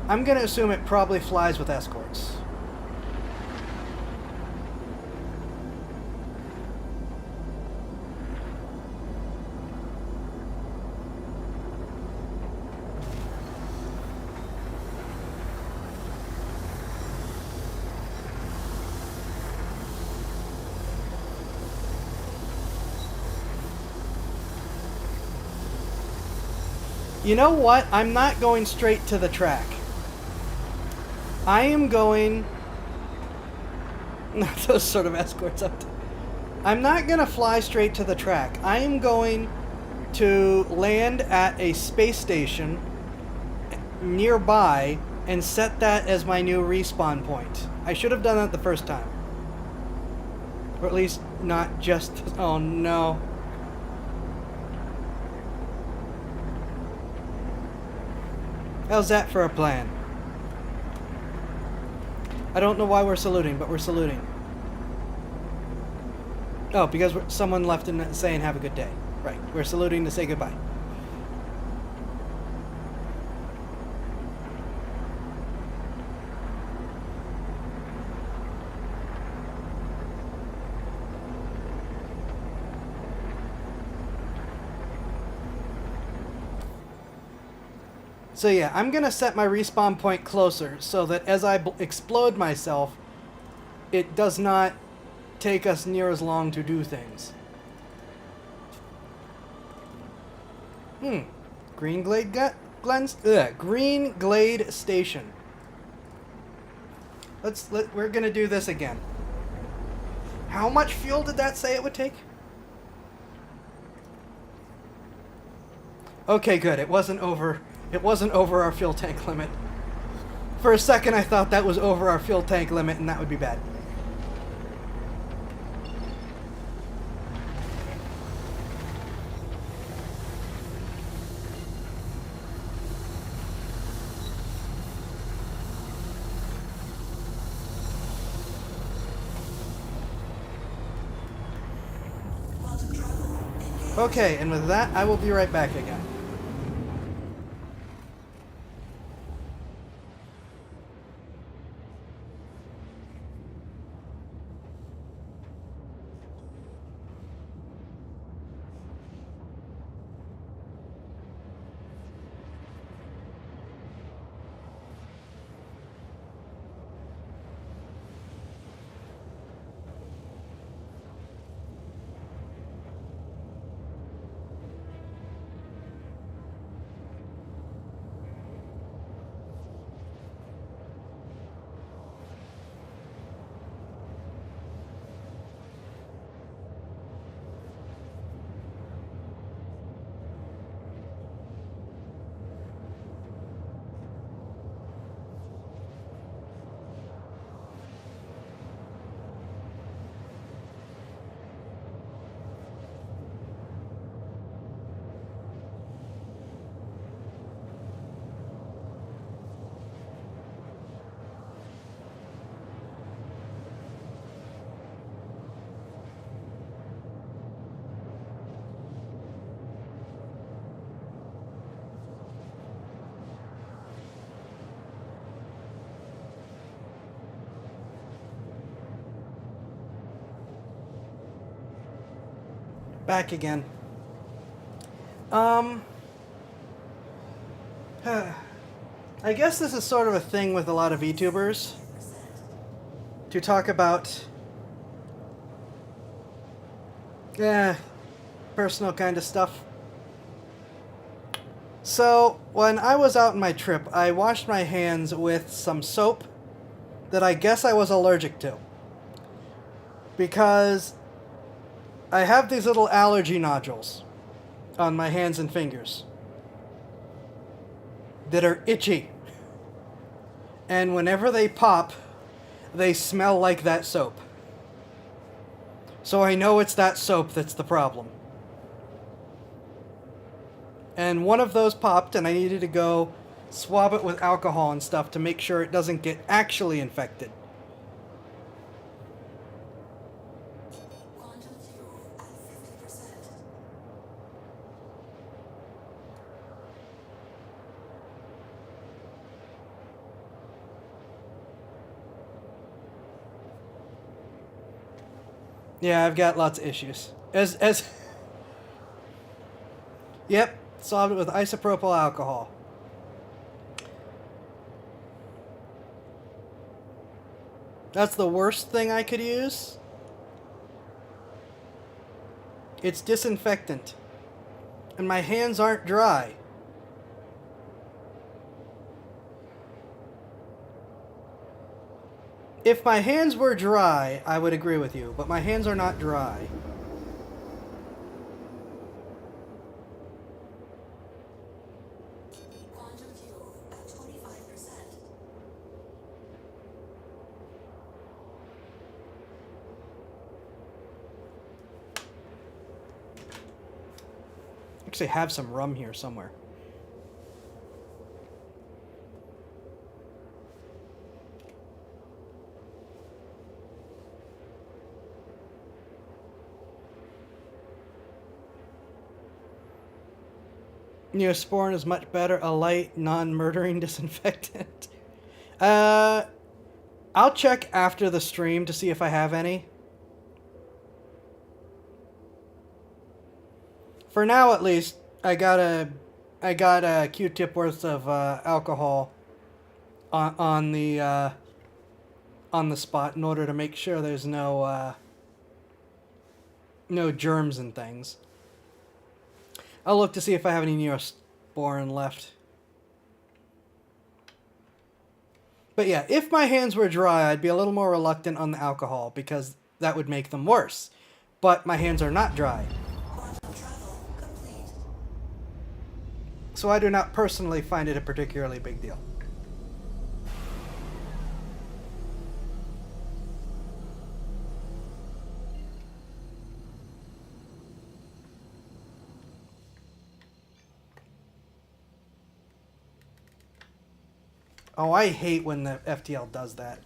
I'm going to assume it probably flies with escorts. You know what? I'm not going straight to the track. I am going... Not those sort of escorts up to... I'm not going to fly straight to the track. I am going to land at a space station nearby and set that as my new respawn point. I should have done that the first time. Or at least not just... Oh no. How's that for a plan? I don't know why we're saluting, but we're saluting. Oh, because someone left in saying have a good day. Right, we're saluting to say goodbye. So yeah, I'm gonna set my respawn point closer so that as I explode myself, it does not take us near as long to do things. Green Glade Green Glade Station. We're gonna do this again. How much fuel did that say it would take? Okay, good. It wasn't over our fuel tank limit. For a second I thought that was over our fuel tank limit and that would be bad. Okay, and with that, I will be right back again. Back again. I guess this is sort of a thing with a lot of VTubers to talk about personal kind of stuff. So, when I was out on my trip, I washed my hands with some soap that I guess I was allergic to. Because I have these little allergy nodules on my hands and fingers that are itchy. And whenever they pop, they smell like that soap. So I know it's that soap that's the problem. And one of those popped, and I needed to go swab it with alcohol and stuff to make sure it doesn't get actually infected. Yeah, I've got lots of issues. Yep, solved it with isopropyl alcohol. That's the worst thing I could use. It's disinfectant. And my hands aren't dry. If my hands were dry, I would agree with you, but my hands are not dry. Quantum fuel at 25%. actually have some rum here somewhere. Neosporin is much better. A light, non-murdering disinfectant. I'll check after the stream to see if I have any. For now, at least, I got a Q-tip worth of alcohol on the spot in order to make sure there's no germs and things. I'll look to see if I have any Neosporin left. But yeah, if my hands were dry, I'd be a little more reluctant on the alcohol because that would make them worse. But my hands are not dry. So I do not personally find it a particularly big deal. Oh, I hate when the FTL does that.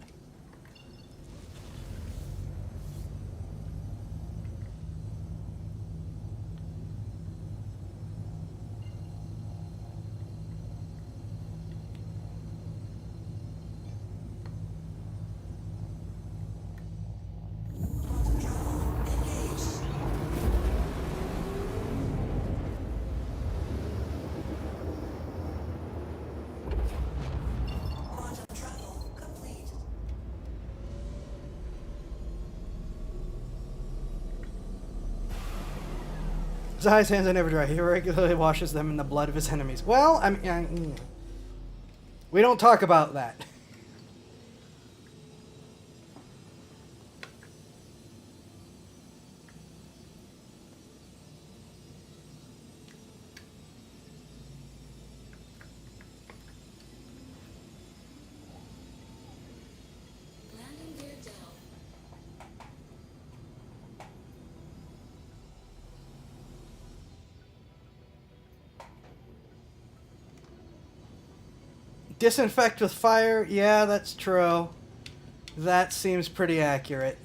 Zai's hands are never dry. He regularly washes them in the blood of his enemies. Well, I mean, we don't talk about that. Disinfect with fire? Yeah, that's true. That seems pretty accurate.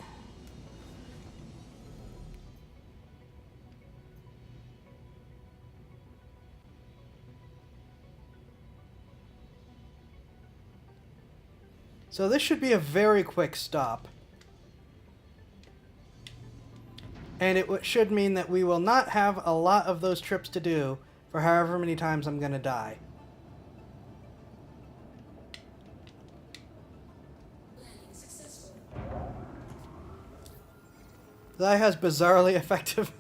So this should be a very quick stop. And it should mean that we will not have a lot of those trips to do for however many times I'm going to die. That has bizarrely effective...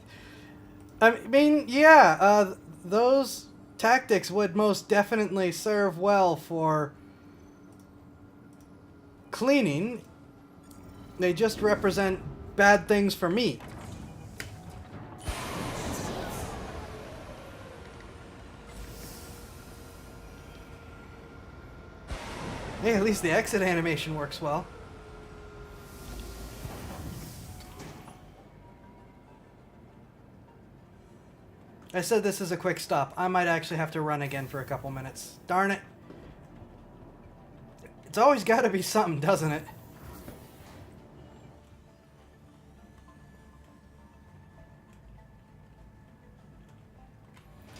I mean, yeah, those tactics would most definitely serve well for cleaning. They just represent bad things for me. Hey, at least the exit animation works well. I said this is a quick stop. I might actually have to run again for a couple minutes. Darn it. It's always got to be something, doesn't it?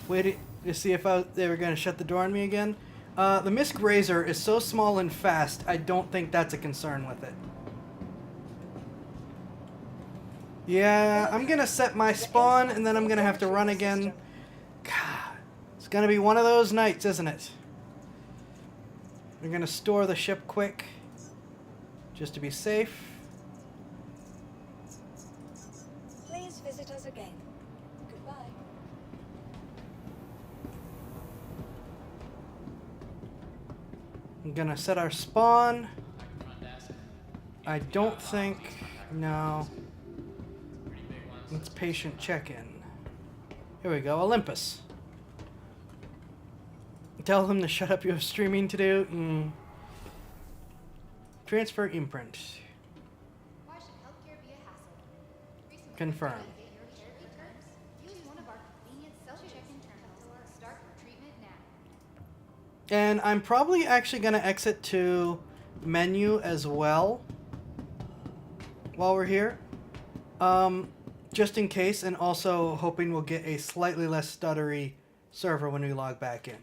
Wait to see if they were going to shut the door on me again. The Mist Razor is so small and fast, I don't think that's a concern with it. Yeah, I'm gonna set my spawn, and then I'm gonna have to run again. God, it's gonna be one of those nights, isn't it? We're gonna store the ship quick, just to be safe. Please visit us again. Goodbye. I'm gonna set our spawn. I don't think... no. Let's patient check-in. Here we go, Olympus. Tell them to shut up, you have streaming to do. Transfer imprint. Why should healthcare be a hassle? Recently, Confirm. to benefit your care terms, use one of our convenient self-check-in And I'm probably actually going to exit to menu as well while we're here. Just in case, and also hoping we'll get a slightly less stuttery server when we log back in.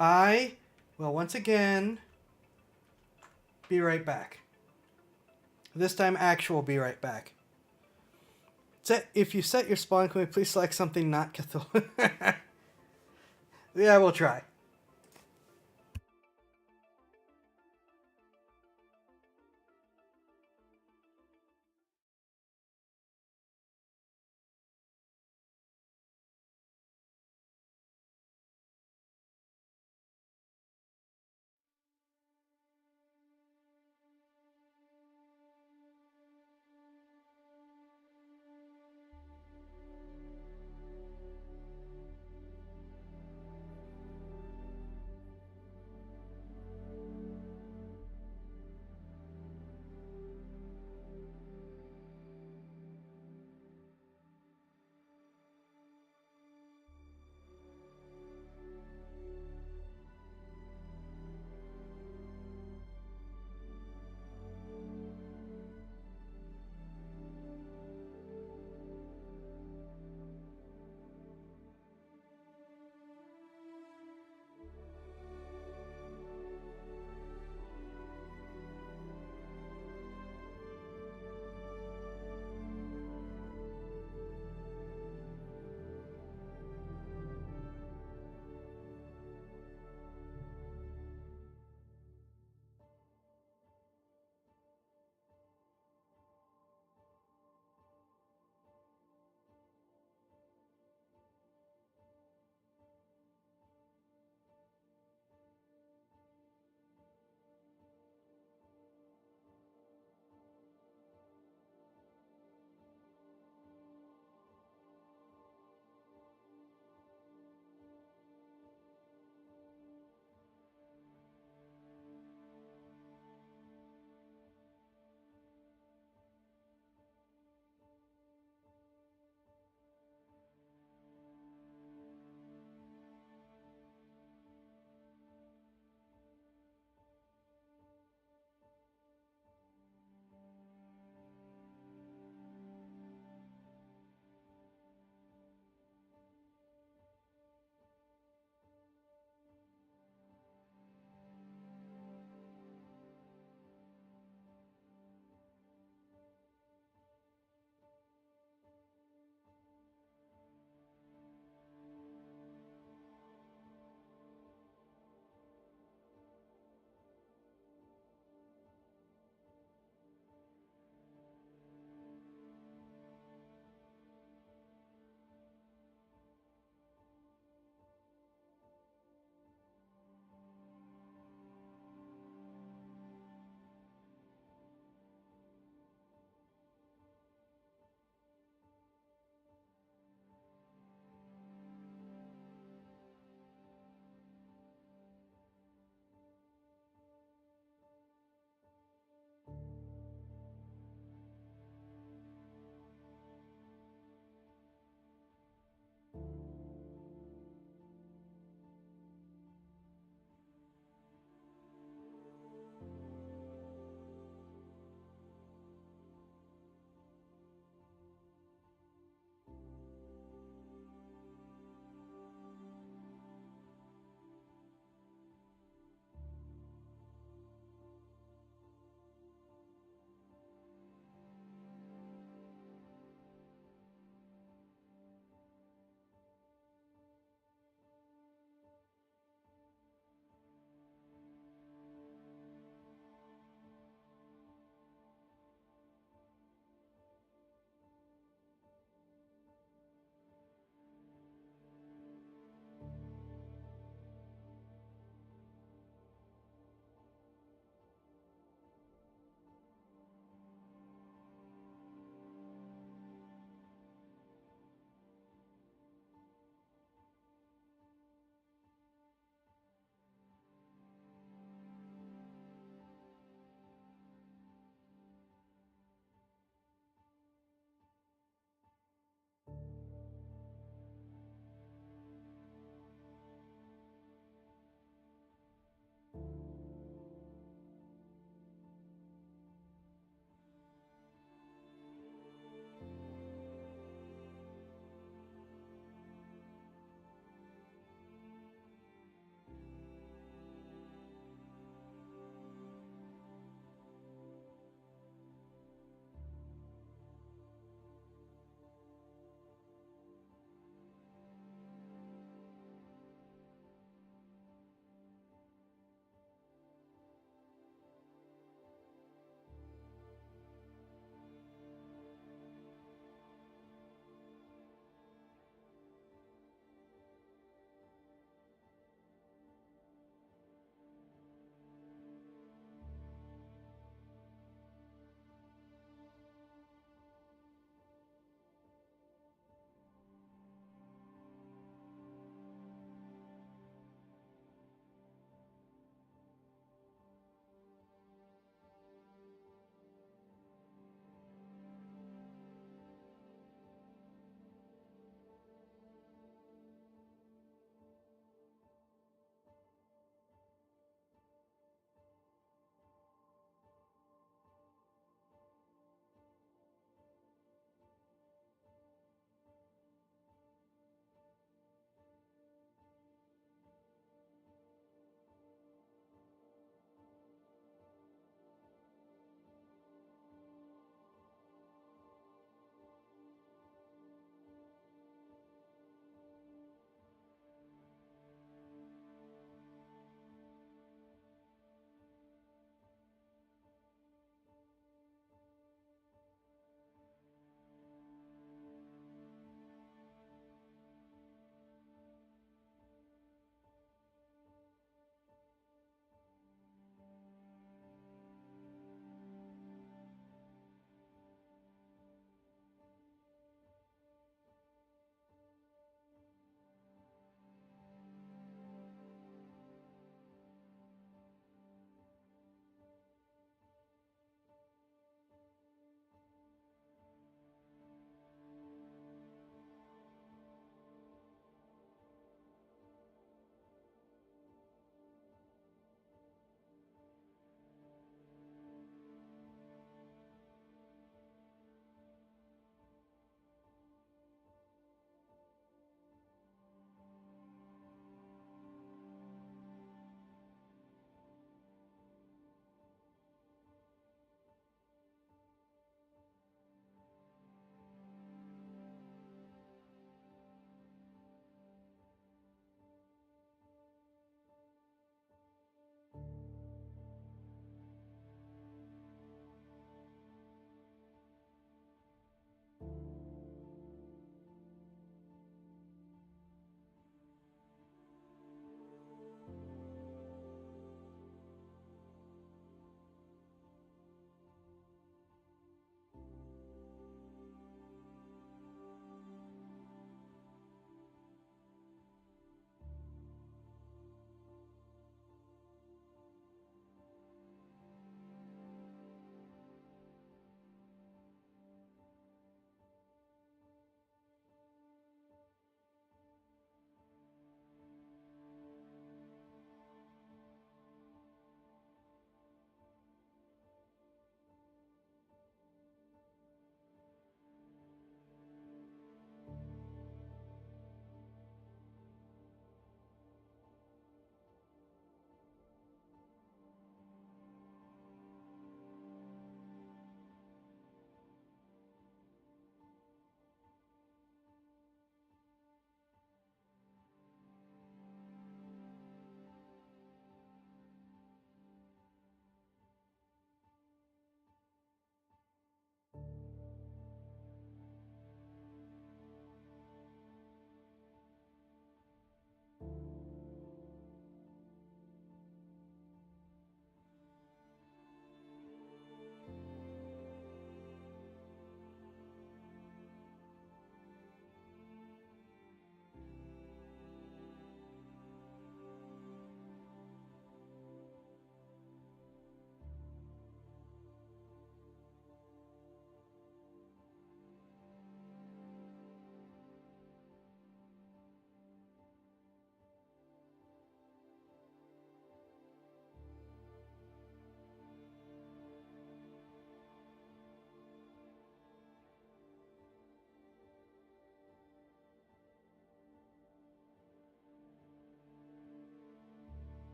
I will once again be right back. This time actual be right back. If you set your spawn, can we please select something not Cthulhu? Yeah, we'll try.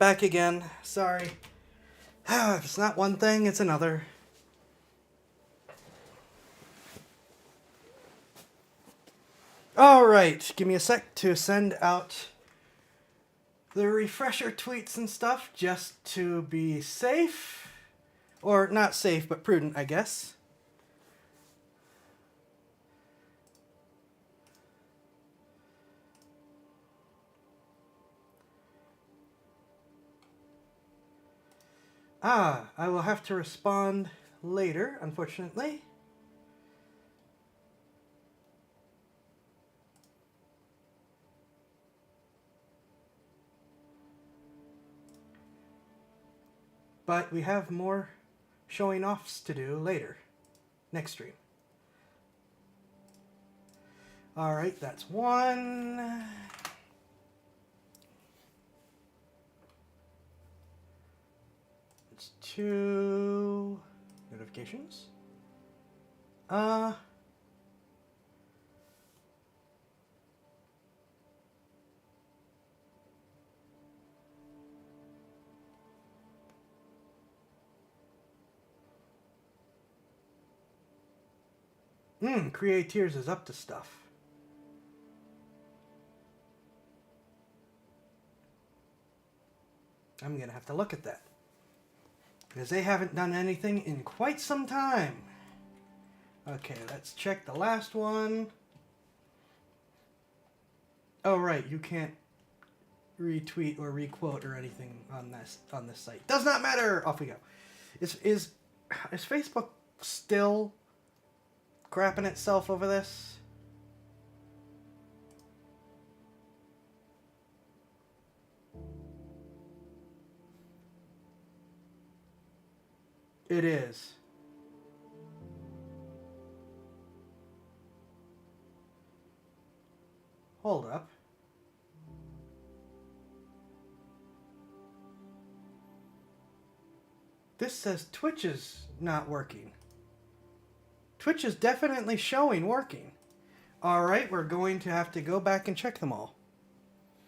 back again. Sorry. If it's not one thing, it's another. Alright, give me a sec to send out the refresher tweets and stuff just to be safe. Or not safe, but prudent, I guess. I will have to respond later, unfortunately. But we have more showing offs to do later, next stream. Alright, that's one. It's two notifications. Creators is up to stuff. I'm gonna have to look at that. Because they haven't done anything in quite some time. Okay, let's check the last one. Oh right, you can't retweet or requote or anything on this site. Does not matter. Off we go. Is Facebook still crapping itself over this? It is. Hold up. This says Twitch is not working. Twitch is definitely showing working. Alright, we're going to have to go back and check them all.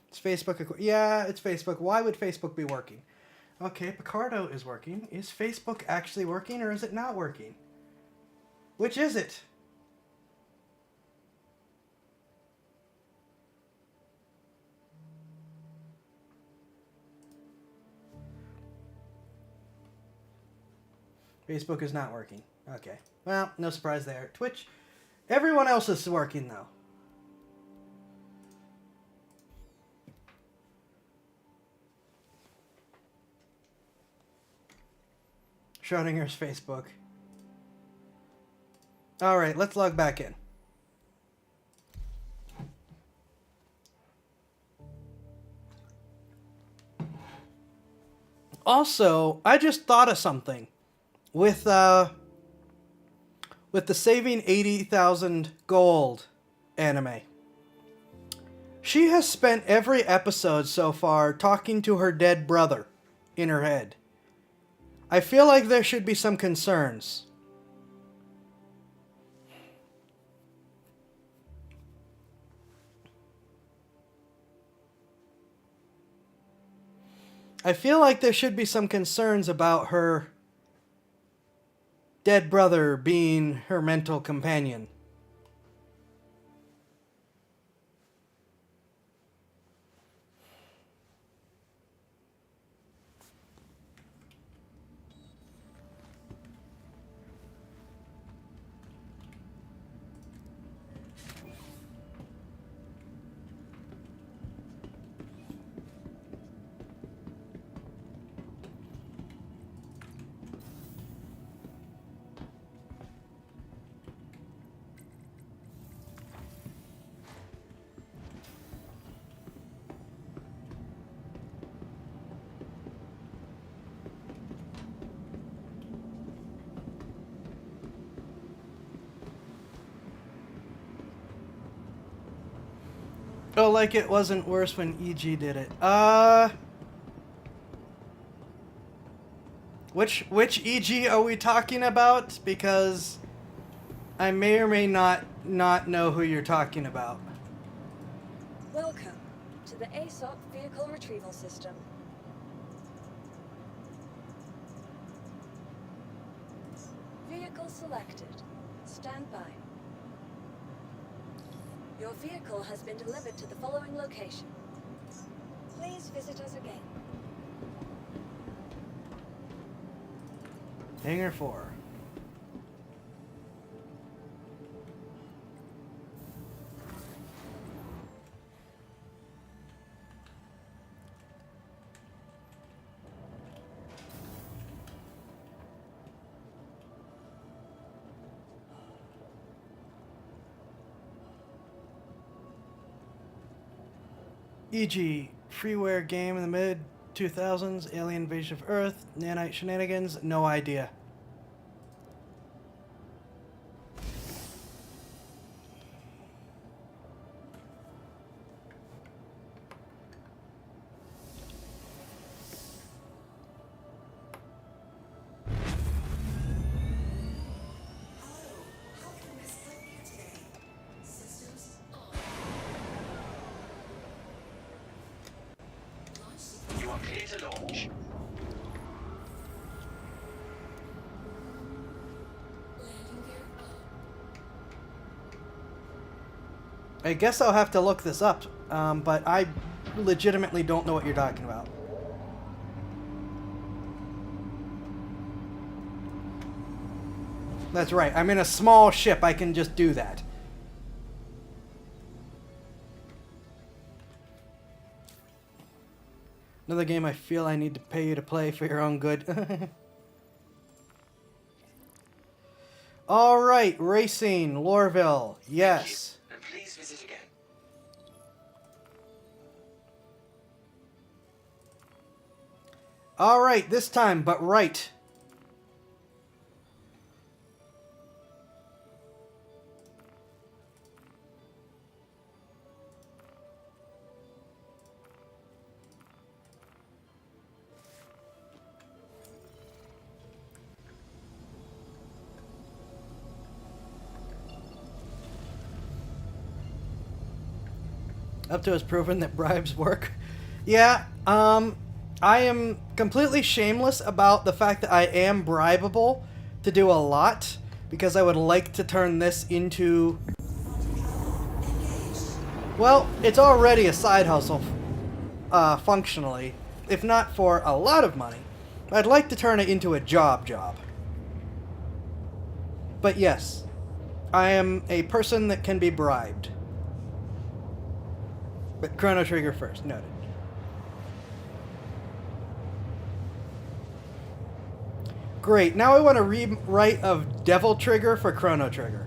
It's Facebook. Yeah, it's Facebook. Why would Facebook be working? Okay, Picardo is working. Is Facebook actually working or is it not working? Which is it? Facebook is not working. Okay. Well, no surprise there. Twitch, everyone else is working though. Schrodinger's Facebook. Alright, let's log back in. Also, I just thought of something. With the Saving 80,000 Gold anime. She has spent every episode so far talking to her dead brother in her head. I feel like there should be some concerns. I feel like there should be some concerns about her dead brother being her mental companion. Oh, like it wasn't worse when EG did it. Which EG are we talking about? Because I may or may not know who you're talking about. Welcome to the ASOP Vehicle Retrieval System. Vehicle selected. Stand by. Your vehicle has been delivered to the following location. Please visit us again. Hangar 4. E.g., freeware game in the mid 2000s, alien invasion of Earth, nanite shenanigans, no idea. You are clear to launch. I guess I'll have to look this up, but I legitimately don't know what you're talking about. That's right, I'm in a small ship, I can just do that. Another game I feel I need to pay you to play for your own good. Alright, racing, Lorville, yes. And please visit again. Alright, this time, but right. Up to has proven that bribes work. Yeah, I am completely shameless about the fact that I am bribable to do a lot, because I would like to turn this into... Well, it's already a side hustle, functionally, if not for a lot of money. I'd like to turn it into a job. But yes, I am a person that can be bribed. But Chrono Trigger first, noted. Great, now I want a rewrite of Devil Trigger for Chrono Trigger.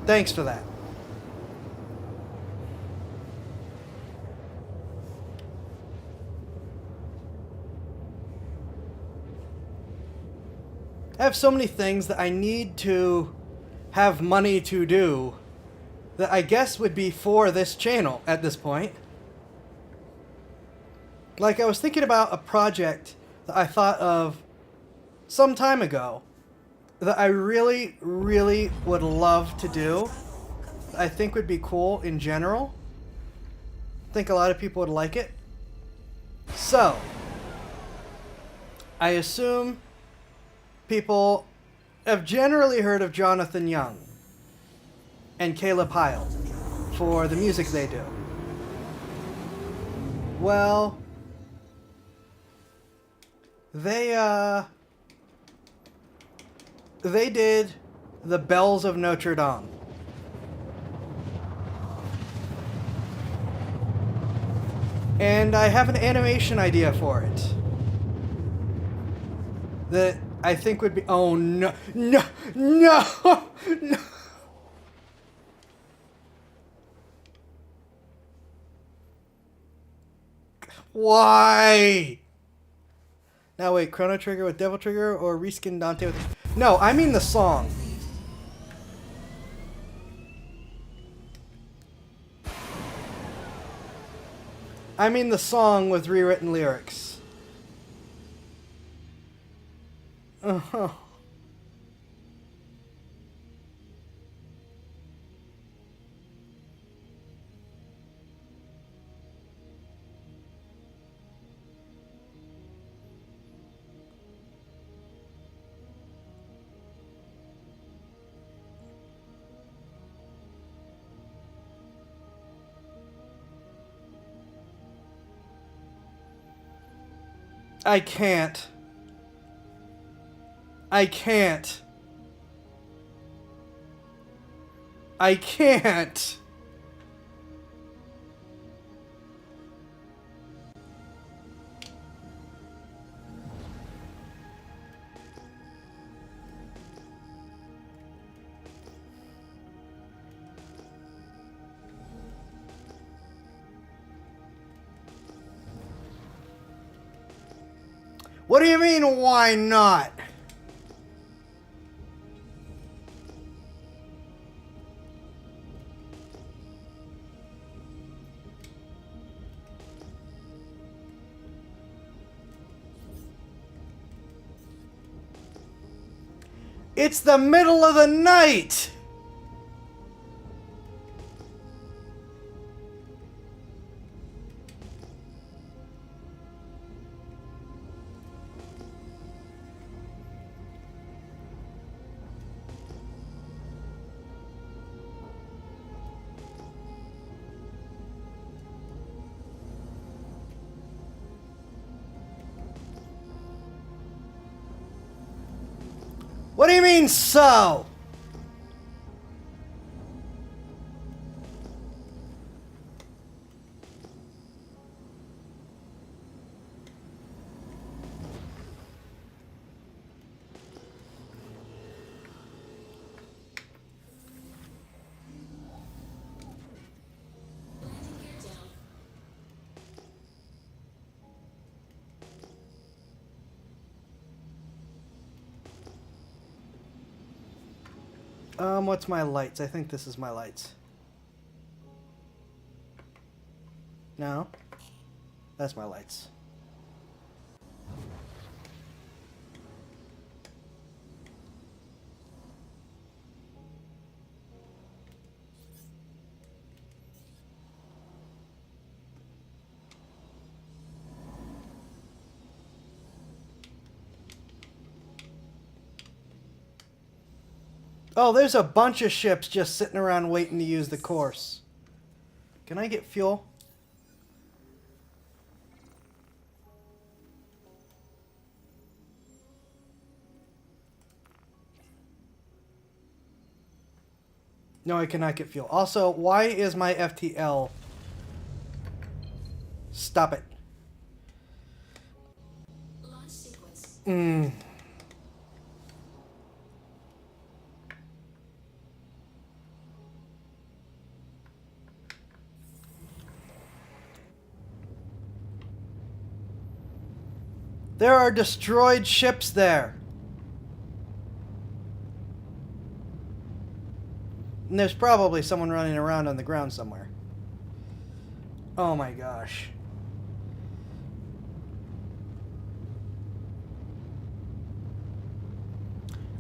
Thanks for that. I have so many things that I need to have money to do that I guess would be for this channel at this point. Like, I was thinking about a project that I thought of some time ago that I really, really would love to do. That I think would be cool in general. I think a lot of people would like it. So, I assume people have generally heard of Jonathan Young and Caleb Heil for the music they do. Well, they did The Bells of Notre Dame. And I have an animation idea for it that I think would be... Oh, no, no, no, no. Why? Now wait, Chrono Trigger with Devil Trigger or reskin Dante with... No, I mean the song. I mean the song with rewritten lyrics. Uh-huh. I can't. I can't. I can't. What do you mean, why not? It's the middle of the night! What do you mean, so? What's my lights? I think this is my lights. No? That's my lights. Oh, there's a bunch of ships just sitting around waiting to use the course. Can I get fuel? No, I cannot get fuel. Also, why is my FTL... Stop it. Launch sequence. There are destroyed ships there. And there's probably someone running around on the ground somewhere. Oh my gosh.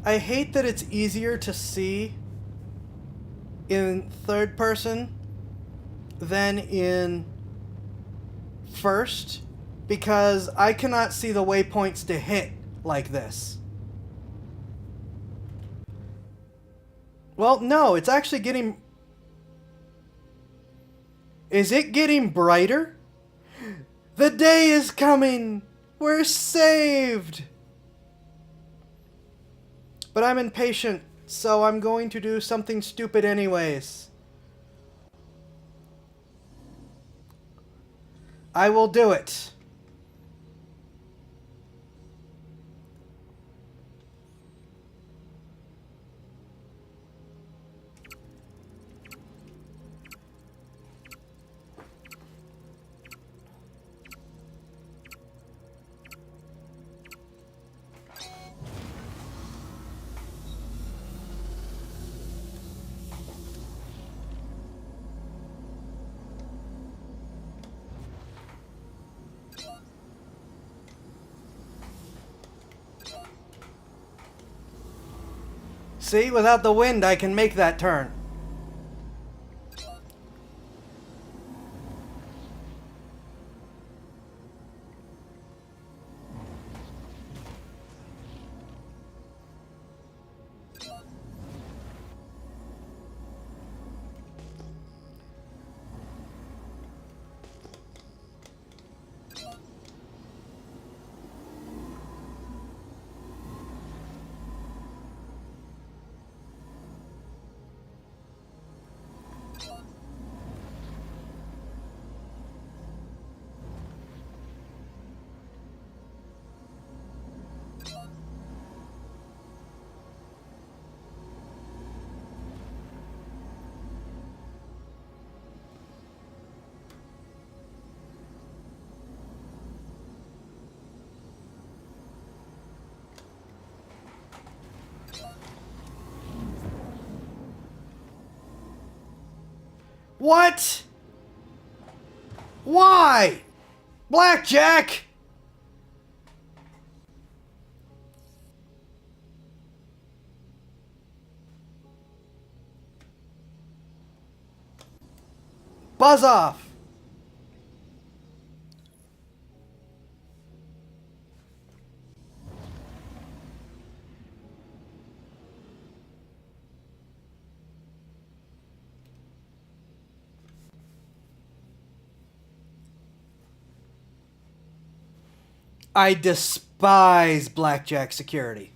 I hate that it's easier to see in third person than in first, because I cannot see the waypoints to hit like this. Well, no, it's actually getting... Is it getting brighter? The day is coming! We're saved! But I'm impatient, so I'm going to do something stupid anyways. I will do it. See, without the wind, I can make that turn. What? Why? Blackjack! Buzz off! I despise blackjack security.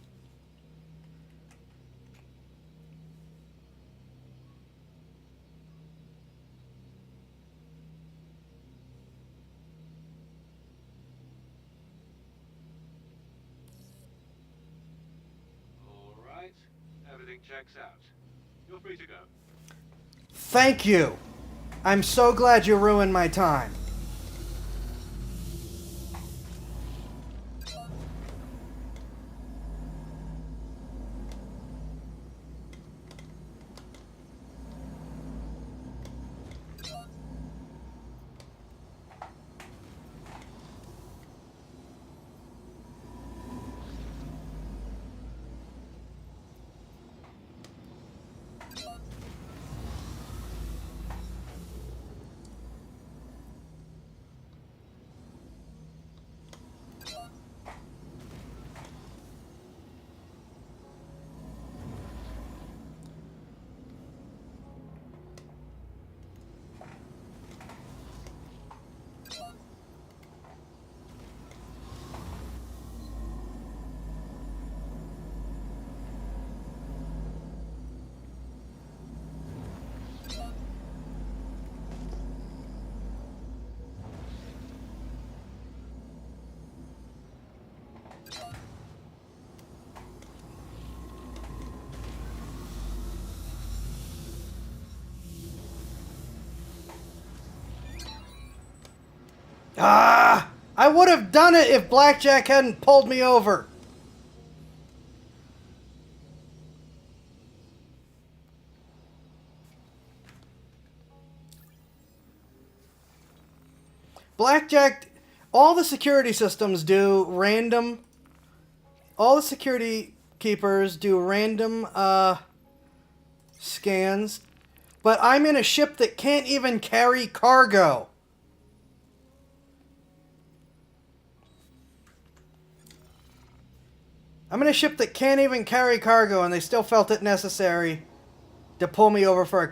All right. Everything checks out. You're free to go. Thank you. I'm so glad you ruined my time. Ah! I would have done it if Blackjack hadn't pulled me over. Blackjack, all the security systems do random, all the security keepers do random scans, but I'm in a ship that can't even carry cargo. I'm in a ship that can't even carry cargo, and they still felt it necessary to pull me over for a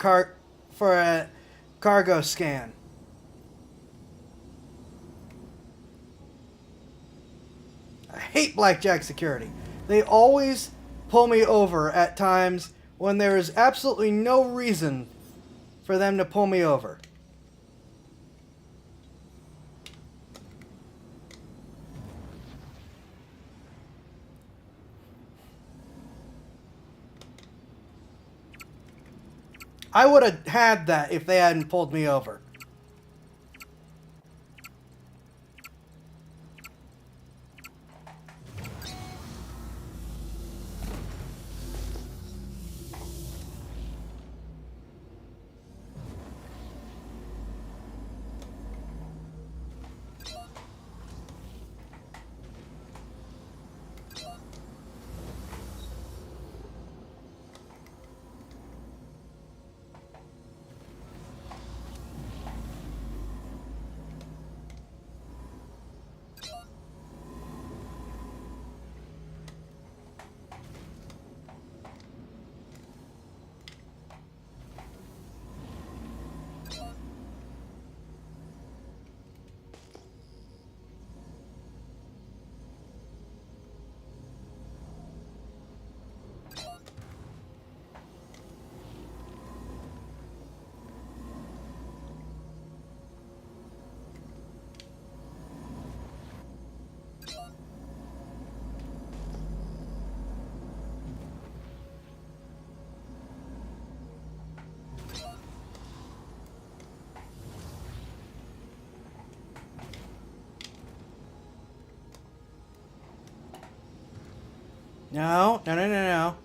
cargo scan. I hate Blackjack security. They always pull me over at times when there is absolutely no reason for them to pull me over. I would have had that if they hadn't pulled me over. No, no, no, no, no.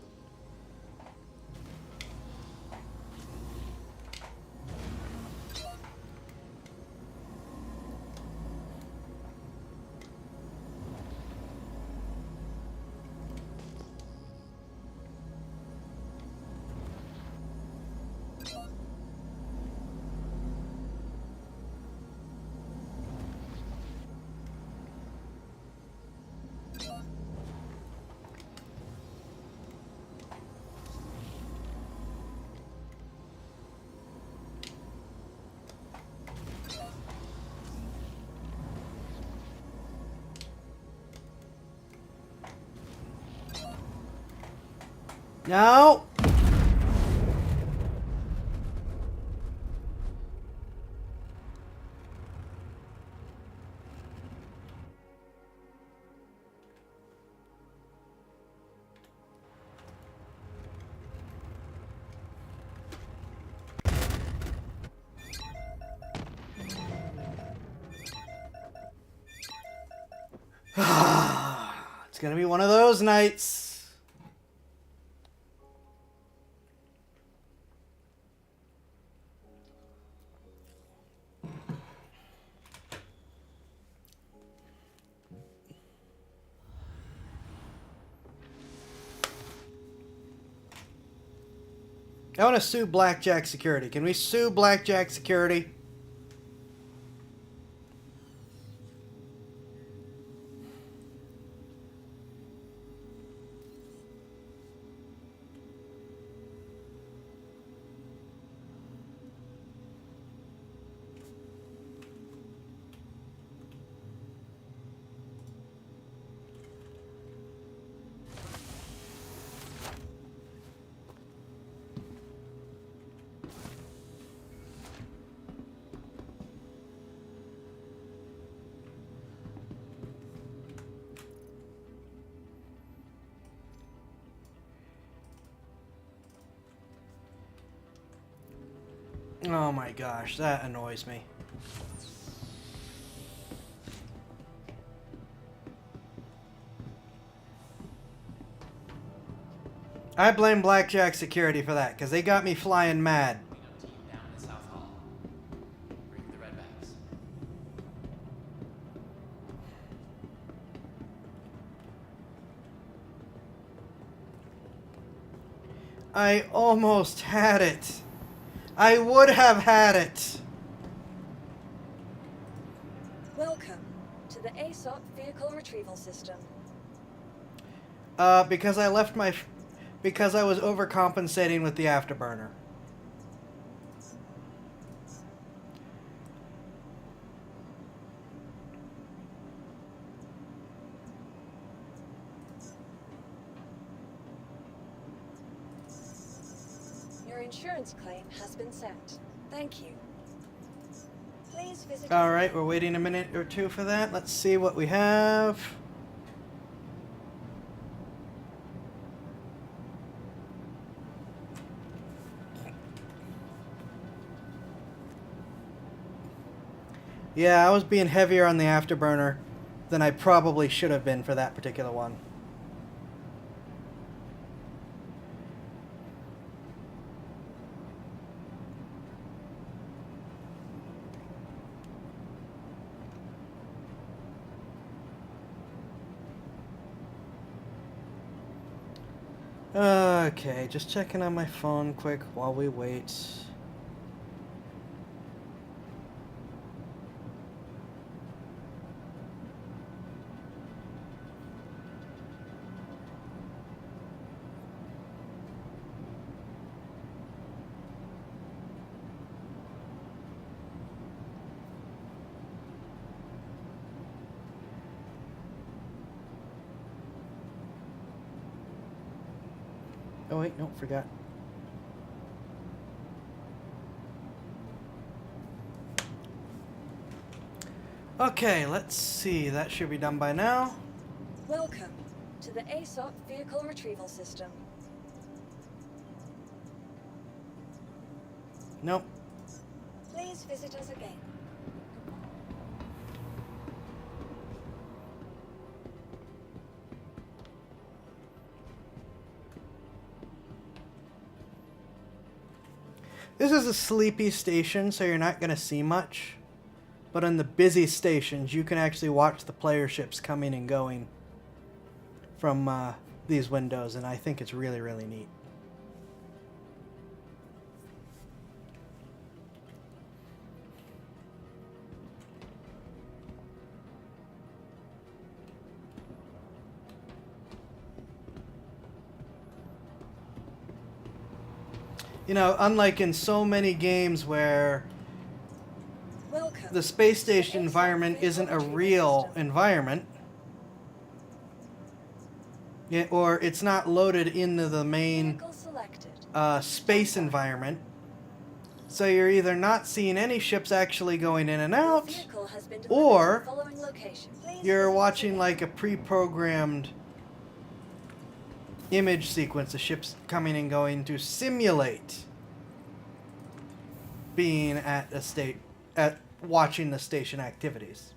No! It's gonna be one of those nights. I want to sue Blackjack Security. Can we sue Blackjack Security? Oh my gosh, that annoys me. I blame Blackjack Security for that, because they got me flying mad. Down in the South Hall. Bring the Redbacks. I almost had it. I would have had it. Welcome to the ASOP Vehicle Retrieval System. Because I left my... Because I was overcompensating with the afterburner. Your insurance claim has been sent. Thank you. Please visit. Alright, we're waiting a minute or two for that. Let's see what we have. Yeah, I was being heavier on the afterburner than I probably should have been for that particular one. Okay, just checking on my phone quick while we wait. Oh wait, no, forgot. Okay, let's see. That should be done by now. Welcome to the ASOP Vehicle Retrieval System. Nope. Please visit us again. This is a sleepy station, so you're not going to see much. But on the busy stations, you can actually watch the player ships coming and going from these windows, and I think it's really, really neat. You know, unlike in so many games where the space station environment isn't a real environment, or it's not loaded into the main Vehicle selected. space environment. So you're either not seeing any ships actually going in and out, Vehicle has been delivered or to the following location. Please you're visit watching us like a pre-programmed image sequence of ships coming and going to simulate being at watching the station activities.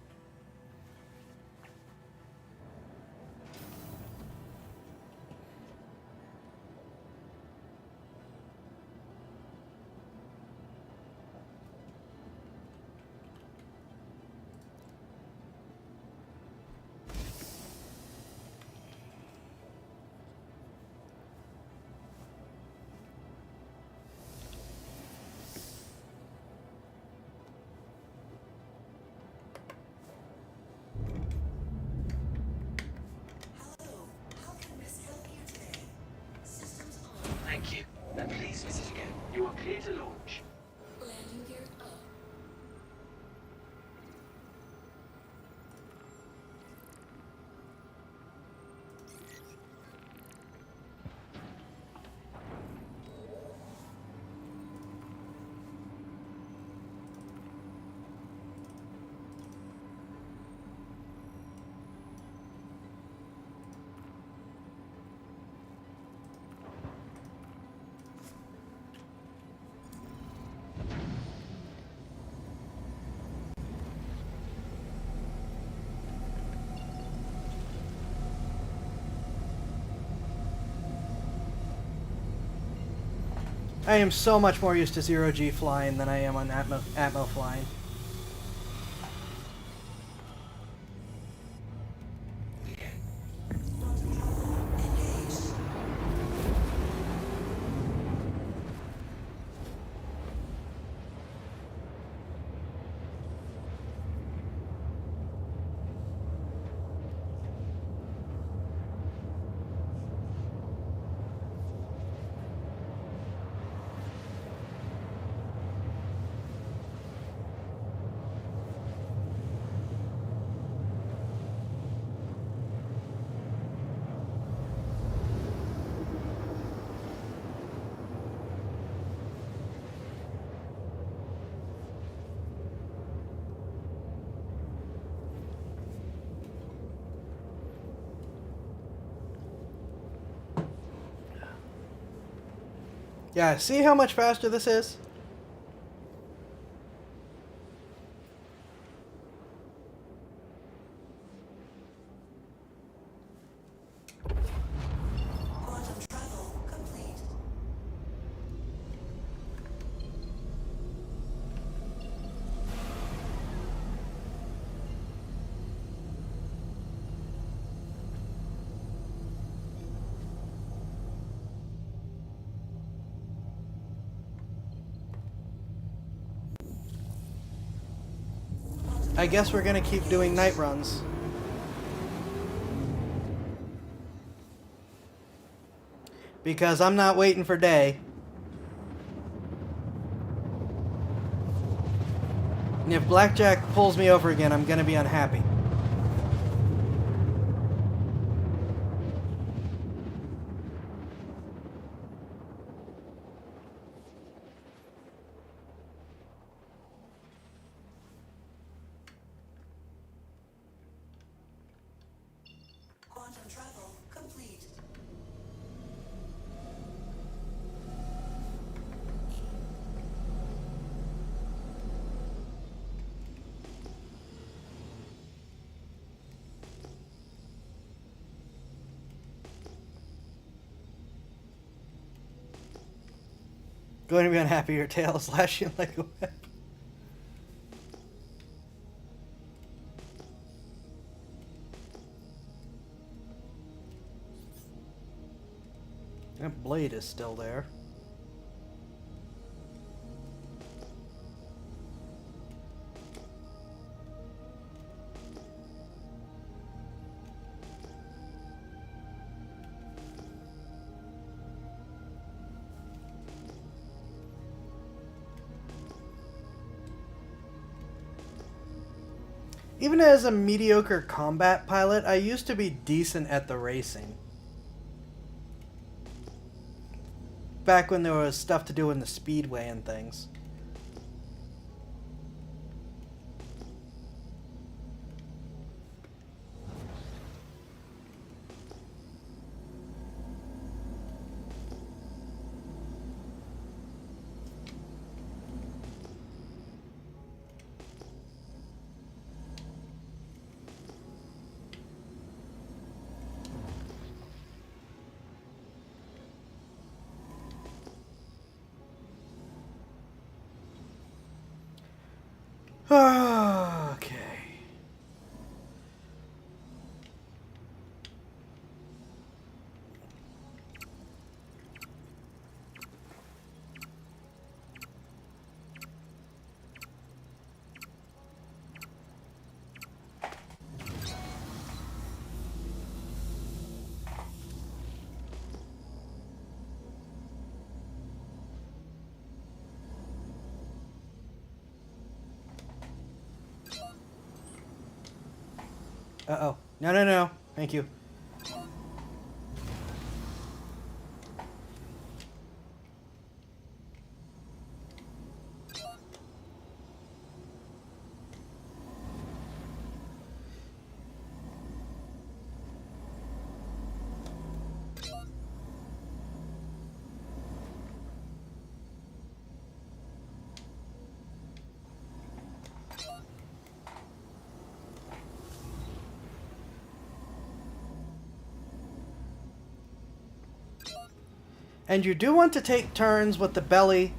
Thank you. Now please visit again. You are clear to launch. Landing gear up. I am so much more used to zero-G flying than I am on Atmo flying. Yeah, see how much faster this is? I guess we're gonna keep doing night runs. Because I'm not waiting for day. And if Blackjack pulls me over again, I'm gonna be unhappy. Going to be unhappy, your tail is lashing like a whip. That blade is still there. Even as a mediocre combat pilot, I used to be decent at the racing. back when there was stuff to do in the speedway and things. Okay. Uh-oh. No, no, no. Thank you. And you do want to take turns with the belly.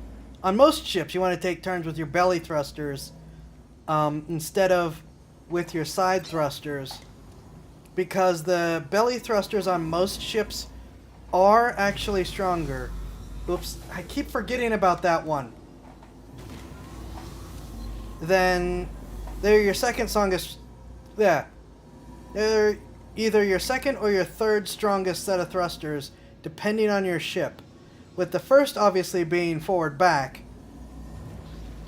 On most ships, you want to take turns with your belly thrusters instead of with your side thrusters. Because the belly thrusters on most ships are actually stronger. Oops, I keep forgetting about that one. Then they're your second strongest. Yeah. They're either your second or your third strongest set of thrusters, depending on your ship. With the first obviously being forward back,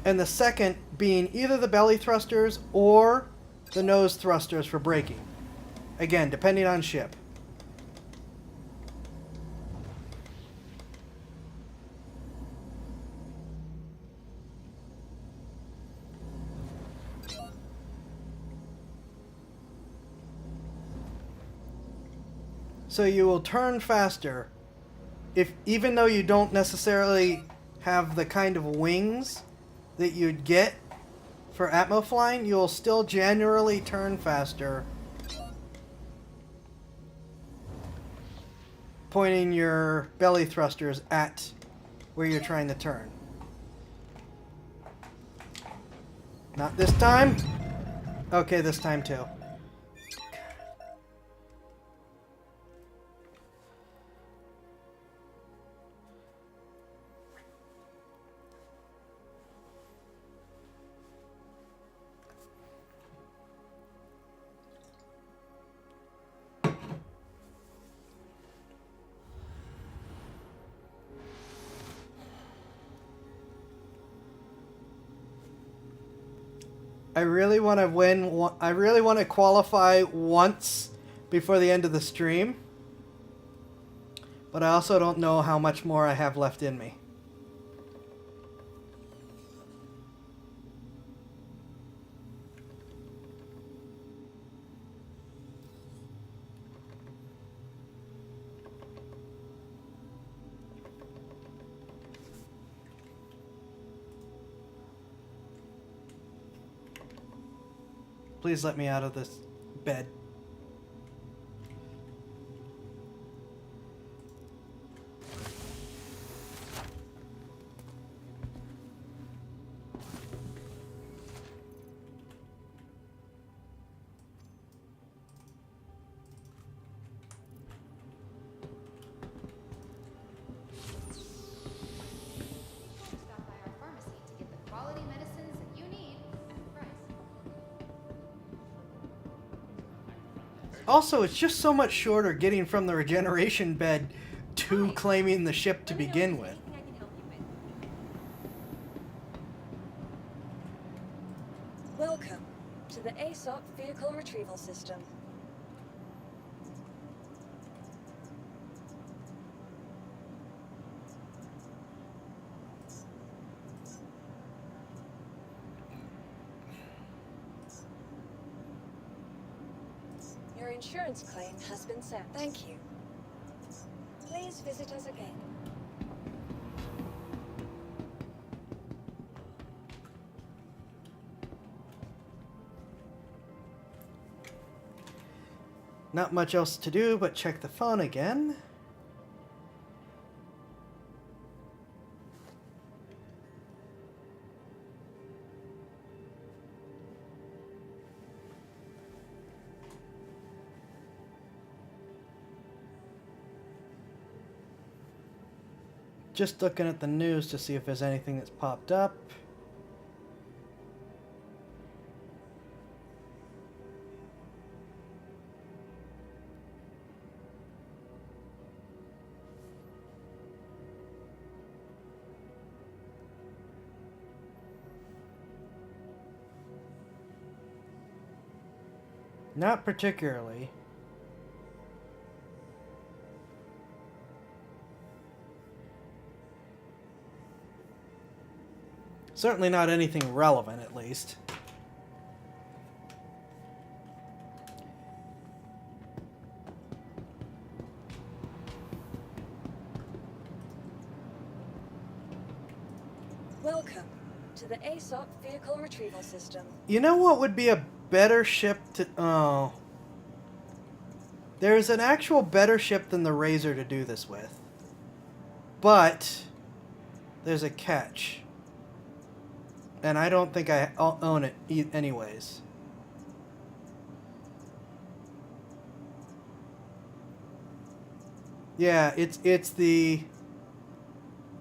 and the second being either the belly thrusters or the nose thrusters for braking. Again, depending on ship. So you will turn faster even though you don't necessarily have the kind of wings that you'd get for Atmo flying, you'll still generally turn faster, pointing your belly thrusters at where you're trying to turn. Not this time. Okay, this time too. I really want to win. I really want to qualify once before the end of the stream. But I also don't know how much more I have left in me. Please let me out of this bed. Stop by our pharmacy to get the quality medicines that you need at a price. Also, it's just so much shorter getting from the regeneration bed to claiming the ship to begin with. Welcome to the ASOP Vehicle Retrieval System. insurance claim has been sent. Thank you. Please visit us again. Not much else to do but check the phone again. Just looking at the news to see if there's anything that's popped up. Not particularly. Certainly not anything relevant, at least. Welcome to the ASOP Vehicle Retrieval System. You know what would be a better ship to... Oh. There's an actual better ship than the Razor to do this with. But there's a catch. And I don't think I own it anyways. Yeah, it's the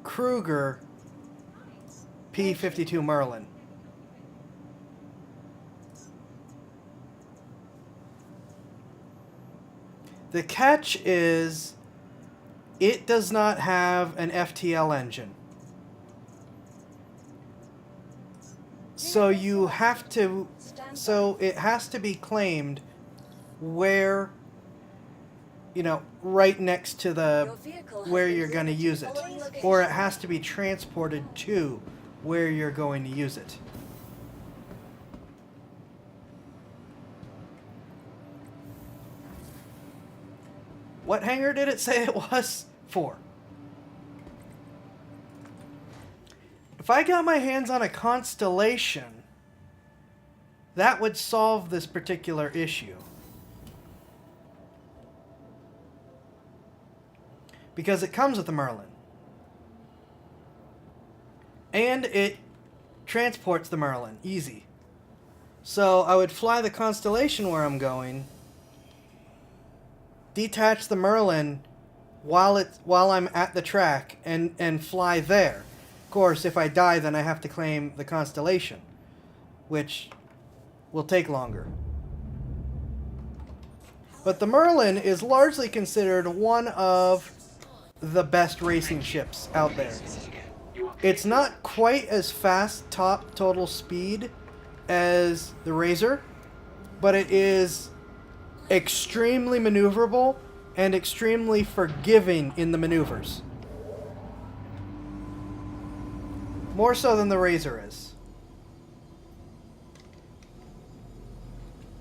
Kruger P-52 Merlin. The catch is it does not have an FTL engine. So you have to, so it has to be claimed where, you know, right next to the, where you're going to use it. Or it has to be transported to where you're going to use it. What hangar did it say it was? 4. If I got my hands on a Constellation, that would solve this particular issue. Because it comes with the Merlin. And it transports the Merlin. Easy. So I would fly the Constellation where I'm going, detach the Merlin while I'm at the track, and fly there. Of course, if I die, then I have to claim the Constellation, which will take longer. But the Merlin is largely considered one of the best racing ships out there. It's not quite as fast top total speed as the Razor, but it is extremely maneuverable and extremely forgiving in the maneuvers. More so than the Razor is.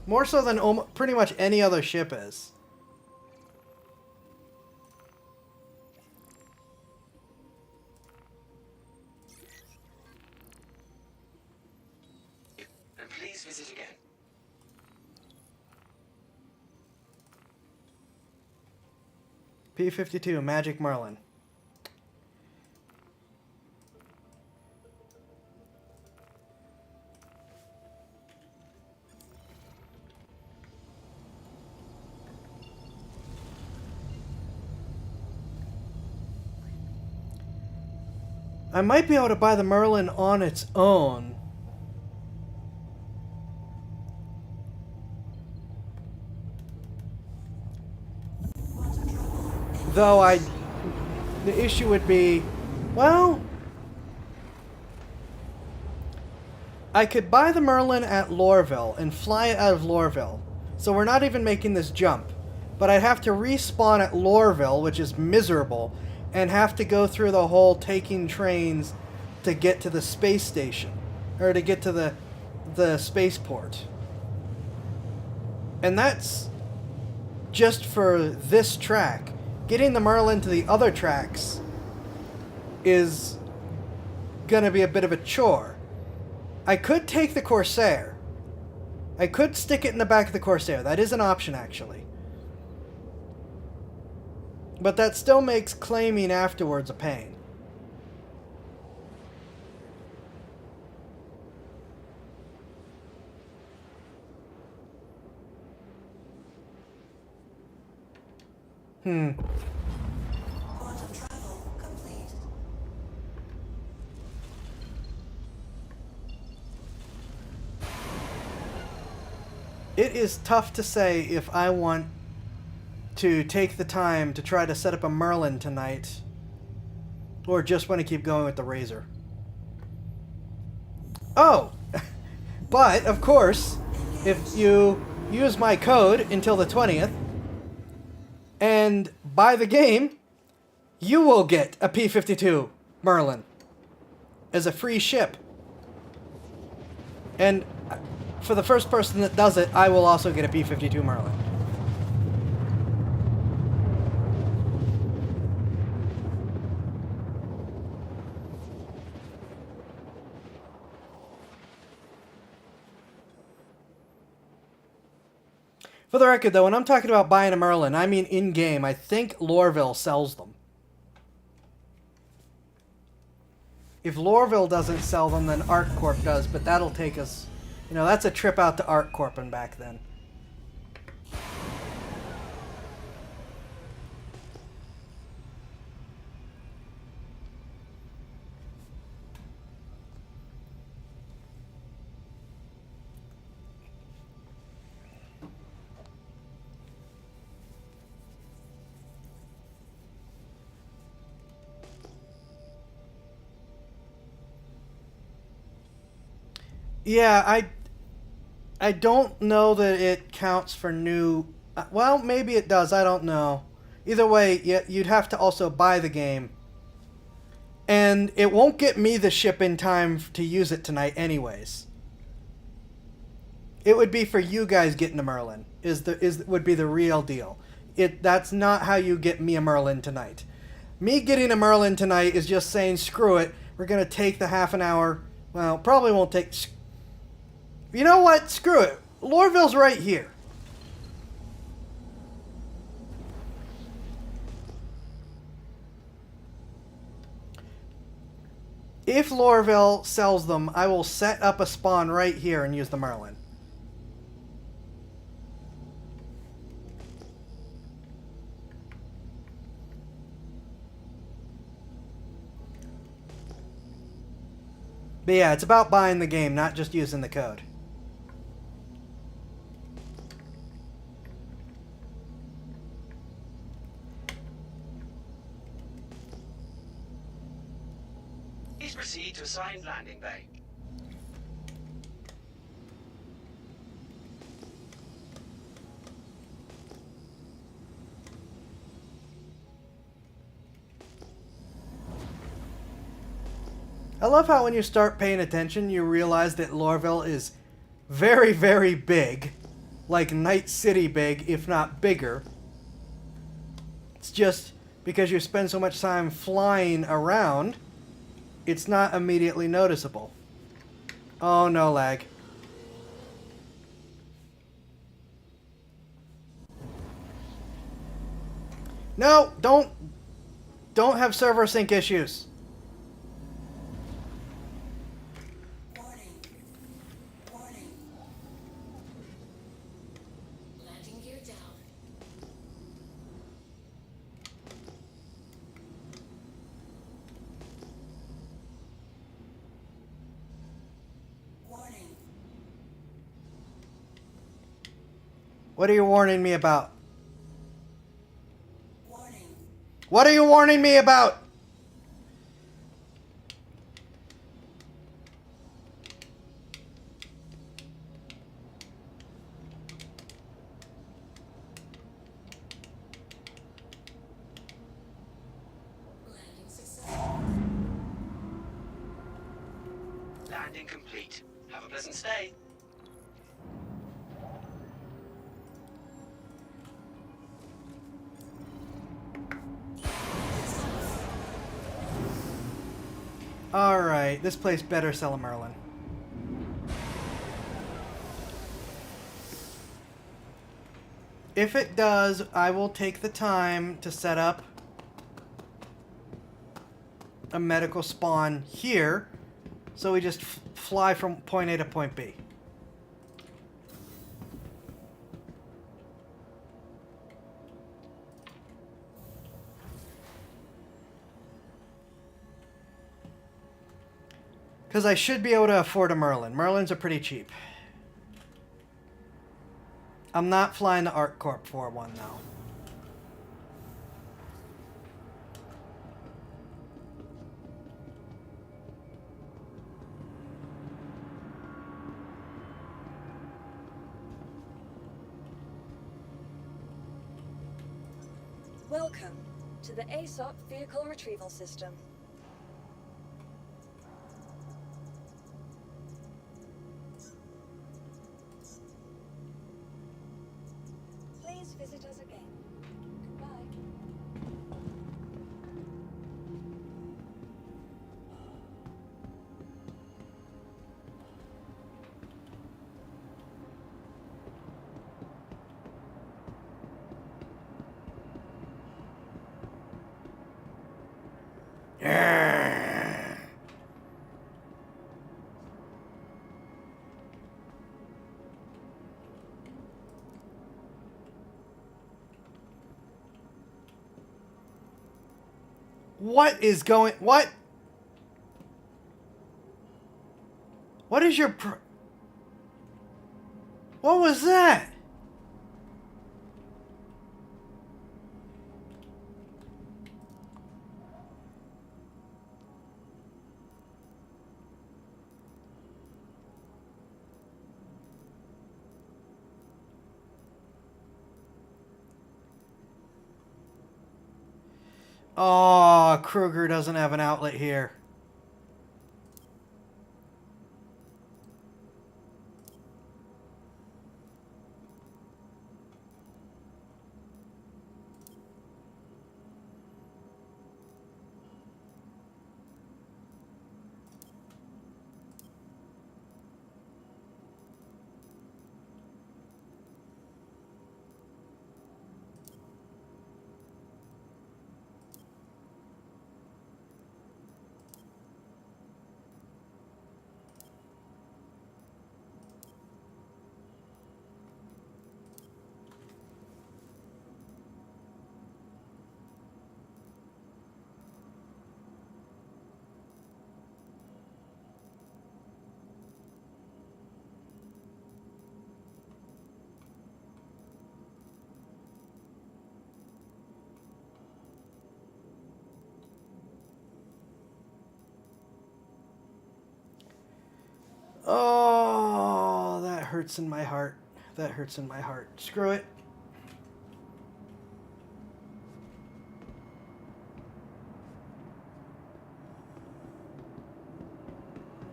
More so than pretty much any other ship is. And please visit again. P-52, Magic Merlin. I might be able to buy the Merlin on its own. Though the issue would be, well, I could buy the Merlin at Lorville and fly it out of Lorville. So we're not even making this jump. But I'd have to respawn at Lorville, which is miserable, and have to go through the whole taking trains to get to the space station, or to get to the spaceport. And that's just for this track. Getting the Merlin to the other tracks is gonna be a bit of a chore. I could take the Corsair. I could stick it in the back of the Corsair. That is an option, actually. But that still makes claiming afterwards a pain. Quantum travel complete. It is tough to say if I want to take the time to try to set up a Merlin tonight, or just want to keep going with the Razor. Oh! But, of course, if you use my code until the 20th, and buy the game, you will get a P-52 Merlin as a free ship. And for the first person that does it, I will also get a P-52 Merlin. For the record, though, when I'm talking about buying a Merlin, I mean in-game. I think Lorville sells them. If Lorville doesn't sell them, then ArtCorp does, but that'll take us... You know, that's a trip out to ArtCorp and back then. Yeah, I don't know that it counts for new... Well, maybe it does. I don't know. Either way, you'd have to also buy the game. And it won't get me the ship in time to use it tonight anyways. It would be for you guys getting a Merlin. Would be the real deal. That's not how you get me a Merlin tonight. Me getting a Merlin tonight is just saying, screw it. We're going to take the half an hour. Well, probably won't take... You know what? Screw it. Lorville's right here. If Lorville sells them, I will set up a spawn right here and use the Merlin. But yeah, it's about buying the game, not just using the code. Please proceed to assigned landing bay. I love how when you start paying attention, you realize that Lorville is very, very big. Like Night City big, if not bigger. It's just because you spend so much time flying around, it's not immediately noticeable. Oh, no lag. No, don't have server sync issues. Landing gear down. Warning. What are you warning me about? Warning. What are you warning me about? Landing successful. Landing complete. Have a pleasant stay. Alright, this place better sell a Merlin. If it does, I will take the time to set up a medical spawn here, so we just fly from point A to point B. Because I should be able to afford a Merlin. Merlins are pretty cheap. I'm not flying the ArcCorp for one, though. Welcome to the ASOP Vehicle Retrieval System. Please visit us again. Goodbye. What is going... What? What is your... What was that? Oh, Kruger doesn't have an outlet here. Oh, that hurts in my heart. That hurts in my heart. Screw it.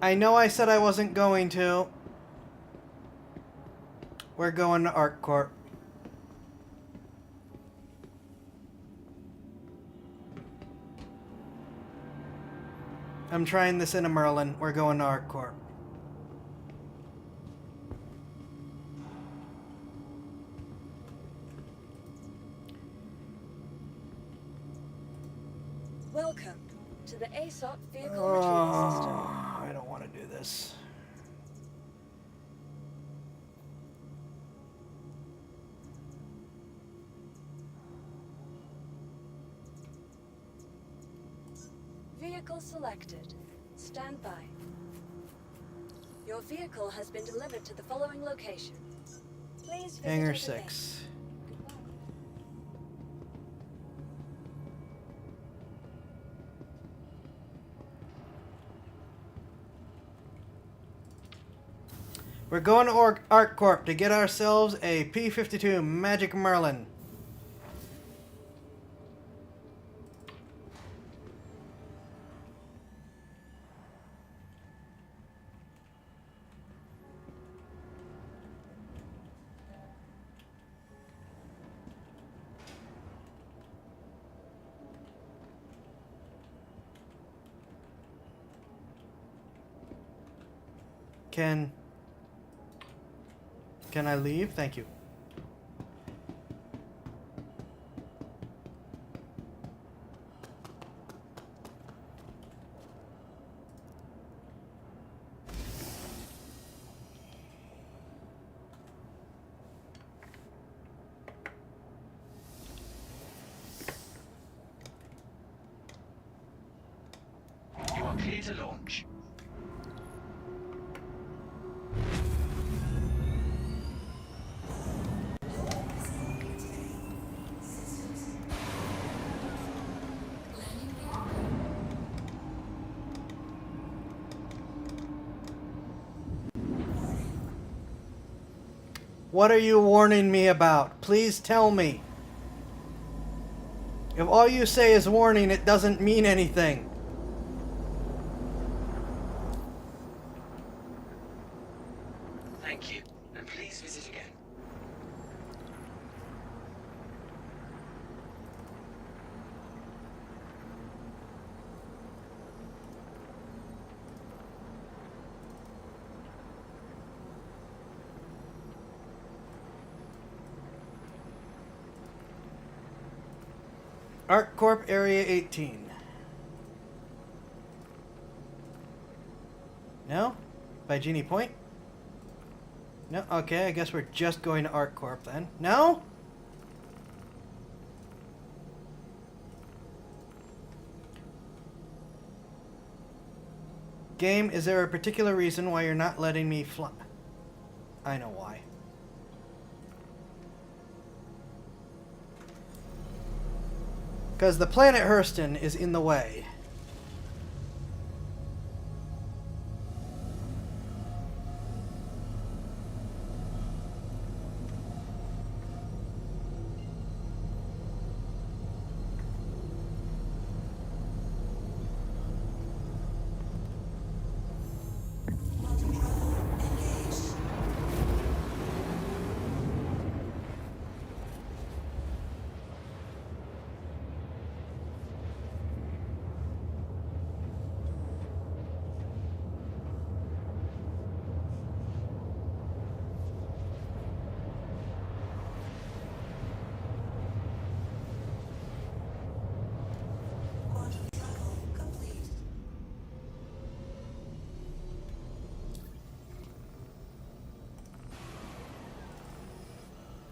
I know I said I wasn't going to. We're going to ArcCorp. I'm trying this in a Merlin. We're going to ArcCorp. Welcome to the ASOP Vehicle Retrieval System. I don't want to do this. Vehicle selected. Stand by. Your vehicle has been delivered to the following location. Please visit Hangar us again. 6. We're going to ArcCorp to get ourselves a P-52 Magic Merlin. Can I leave? Thank you. You are clear to launch. What are you warning me about? Please tell me. If all you say is warning, it doesn't mean anything. Thank you, and please visit again. ArcCorp Area 18. No? By Genie Point? No? Okay, I guess we're just going to ArcCorp then. No? Game, is there a particular reason why you're not letting me fly? I know why. Because the planet Hurston is in the way.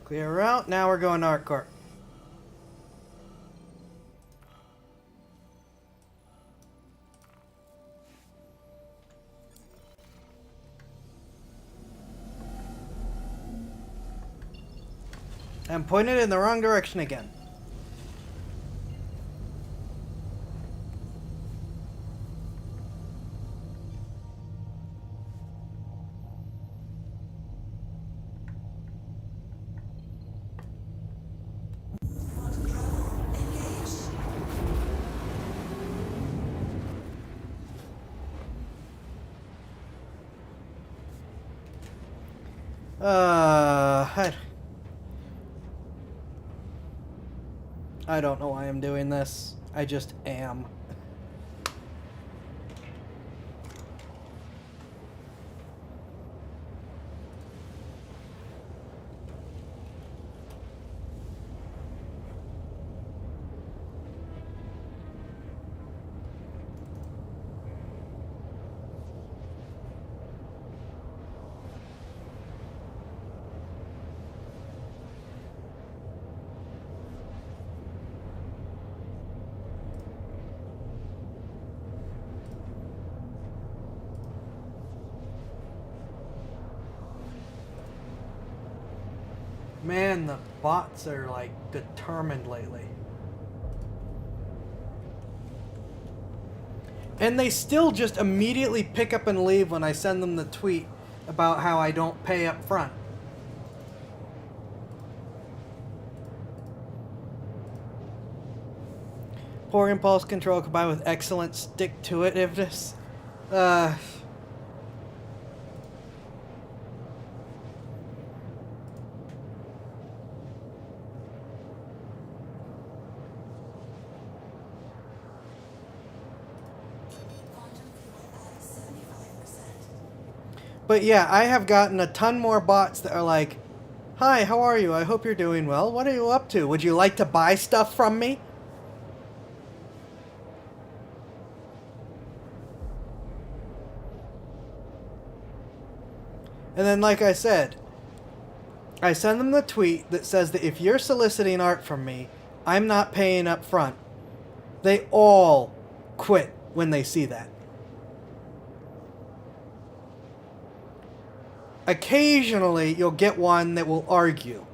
Clear route. Now we're going to ArcCorp. I'm pointed in the wrong direction again. I don't know why I'm doing this. I just am. Man, the bots are like determined lately. And they still just immediately pick up and leave when I send them the tweet about how I don't pay up front. Poor impulse control combined with excellent stick-to-itiveness. But yeah, I have gotten a ton more bots that are like, "Hi, how are you? I hope you're doing well. What are you up to? Would you like to buy stuff from me?" And then, like I said, I send them the tweet that says that if you're soliciting art from me, I'm not paying up front. They all quit when they see that. Occasionally, you'll get one that will argue.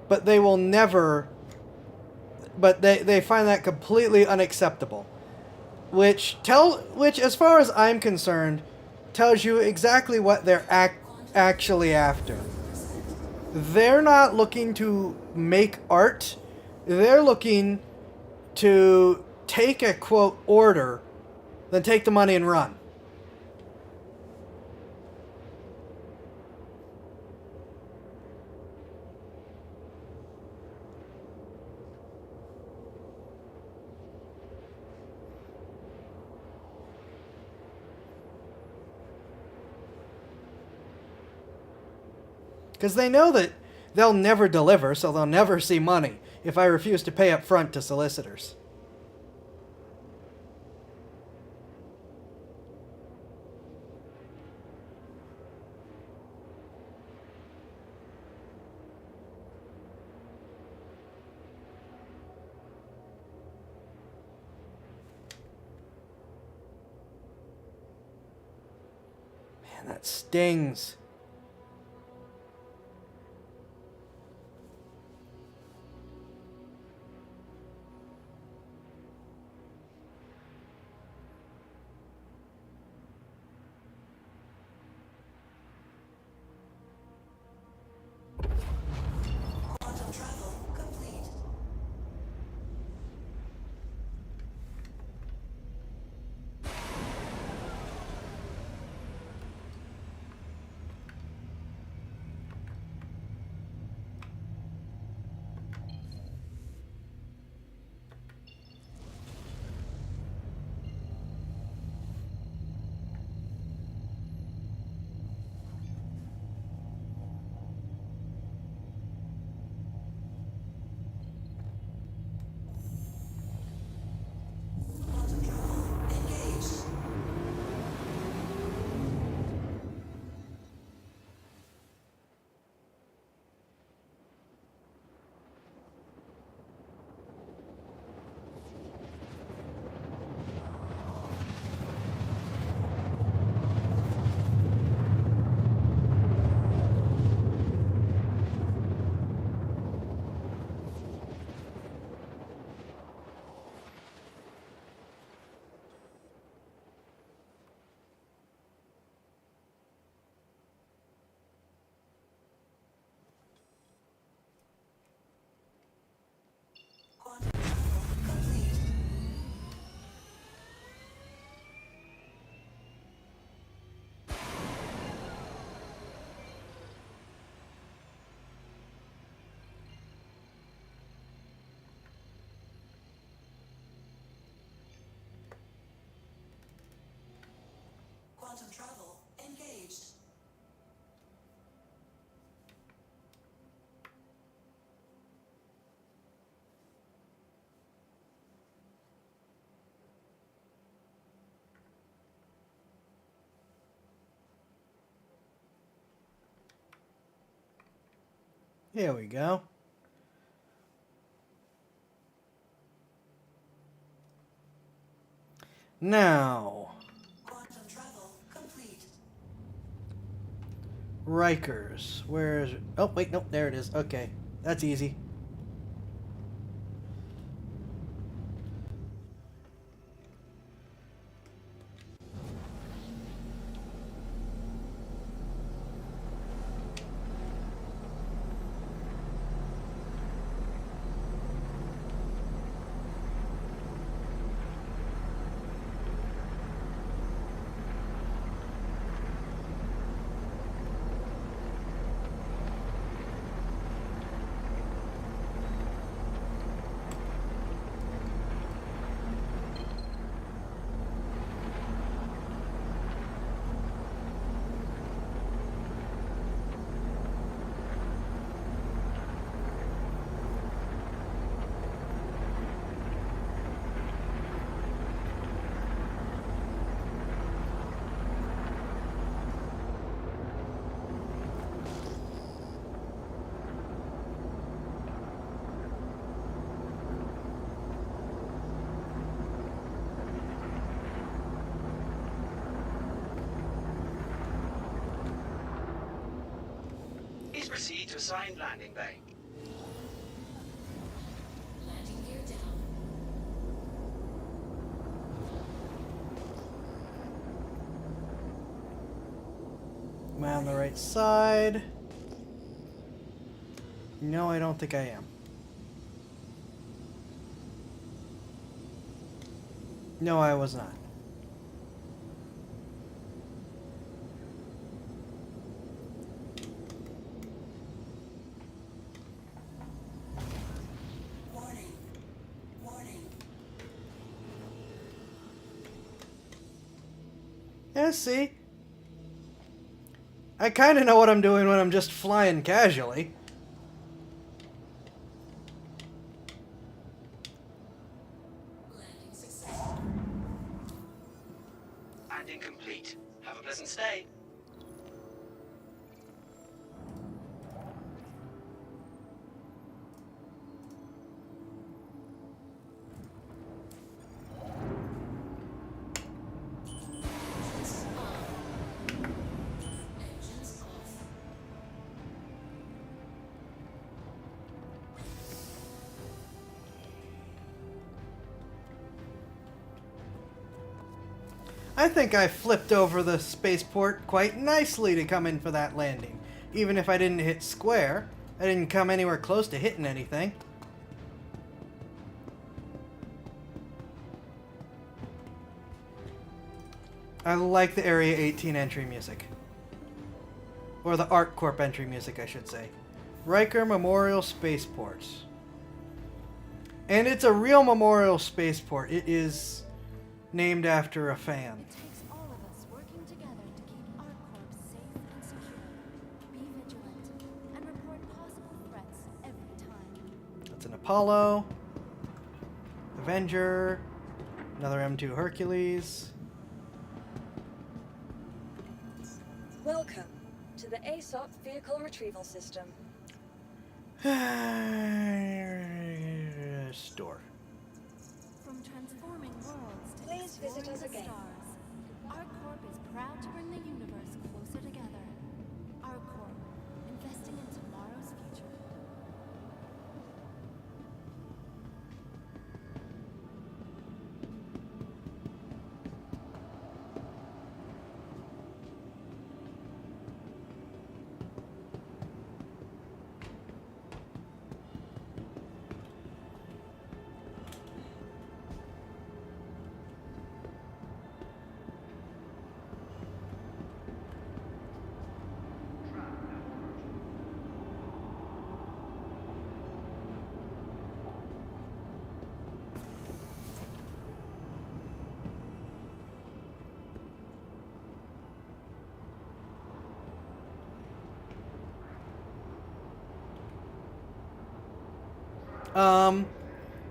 But they will never... But they find that completely unacceptable. Which, as far as I'm concerned, tells you exactly what they're actually after. They're not looking to make art. They're looking to take a, quote, order, then take the money and run. Because they know that they'll never deliver, so they'll never see money if I refuse to pay up front to solicitors. Man, that stings. Quantum travel complete. Quantum travel engaged. Quantum travel complete. Quantum travel engaged. Here we go. Now, Quantum travel complete. Rikers. Where is it? Oh, wait, nope, there it is. Okay, that's easy. Please proceed to assigned landing bay. Landing gear down. Am I on the right side? No, I don't think I am. No, I was not. Warning. Warning. Yeah, see? I kind of know what I'm doing when I'm just flying casually. Landing successful. Landing complete. Have a pleasant stay. Engines off. I think I flipped over the spaceport quite nicely to come in for that landing. Even if I didn't hit square, I didn't come anywhere close to hitting anything. I like the Area 18 entry music. Or the ArcCorp entry music, I should say. Riker Memorial Spaceport. And it's a real memorial spaceport. It is named after a fan. It takes all of us working together to keep ArcCorp safe and secure. Be vigilant and report possible threats every time. That's an Apollo. Avenger. Another M2 Hercules. Welcome to the ASOP Vehicle Retrieval System. Store. From transforming worlds to Please visit exploring us the again. stars, ArcCorp is proud to bring the universe closer together. ArcCorp, investing in tomorrow's future.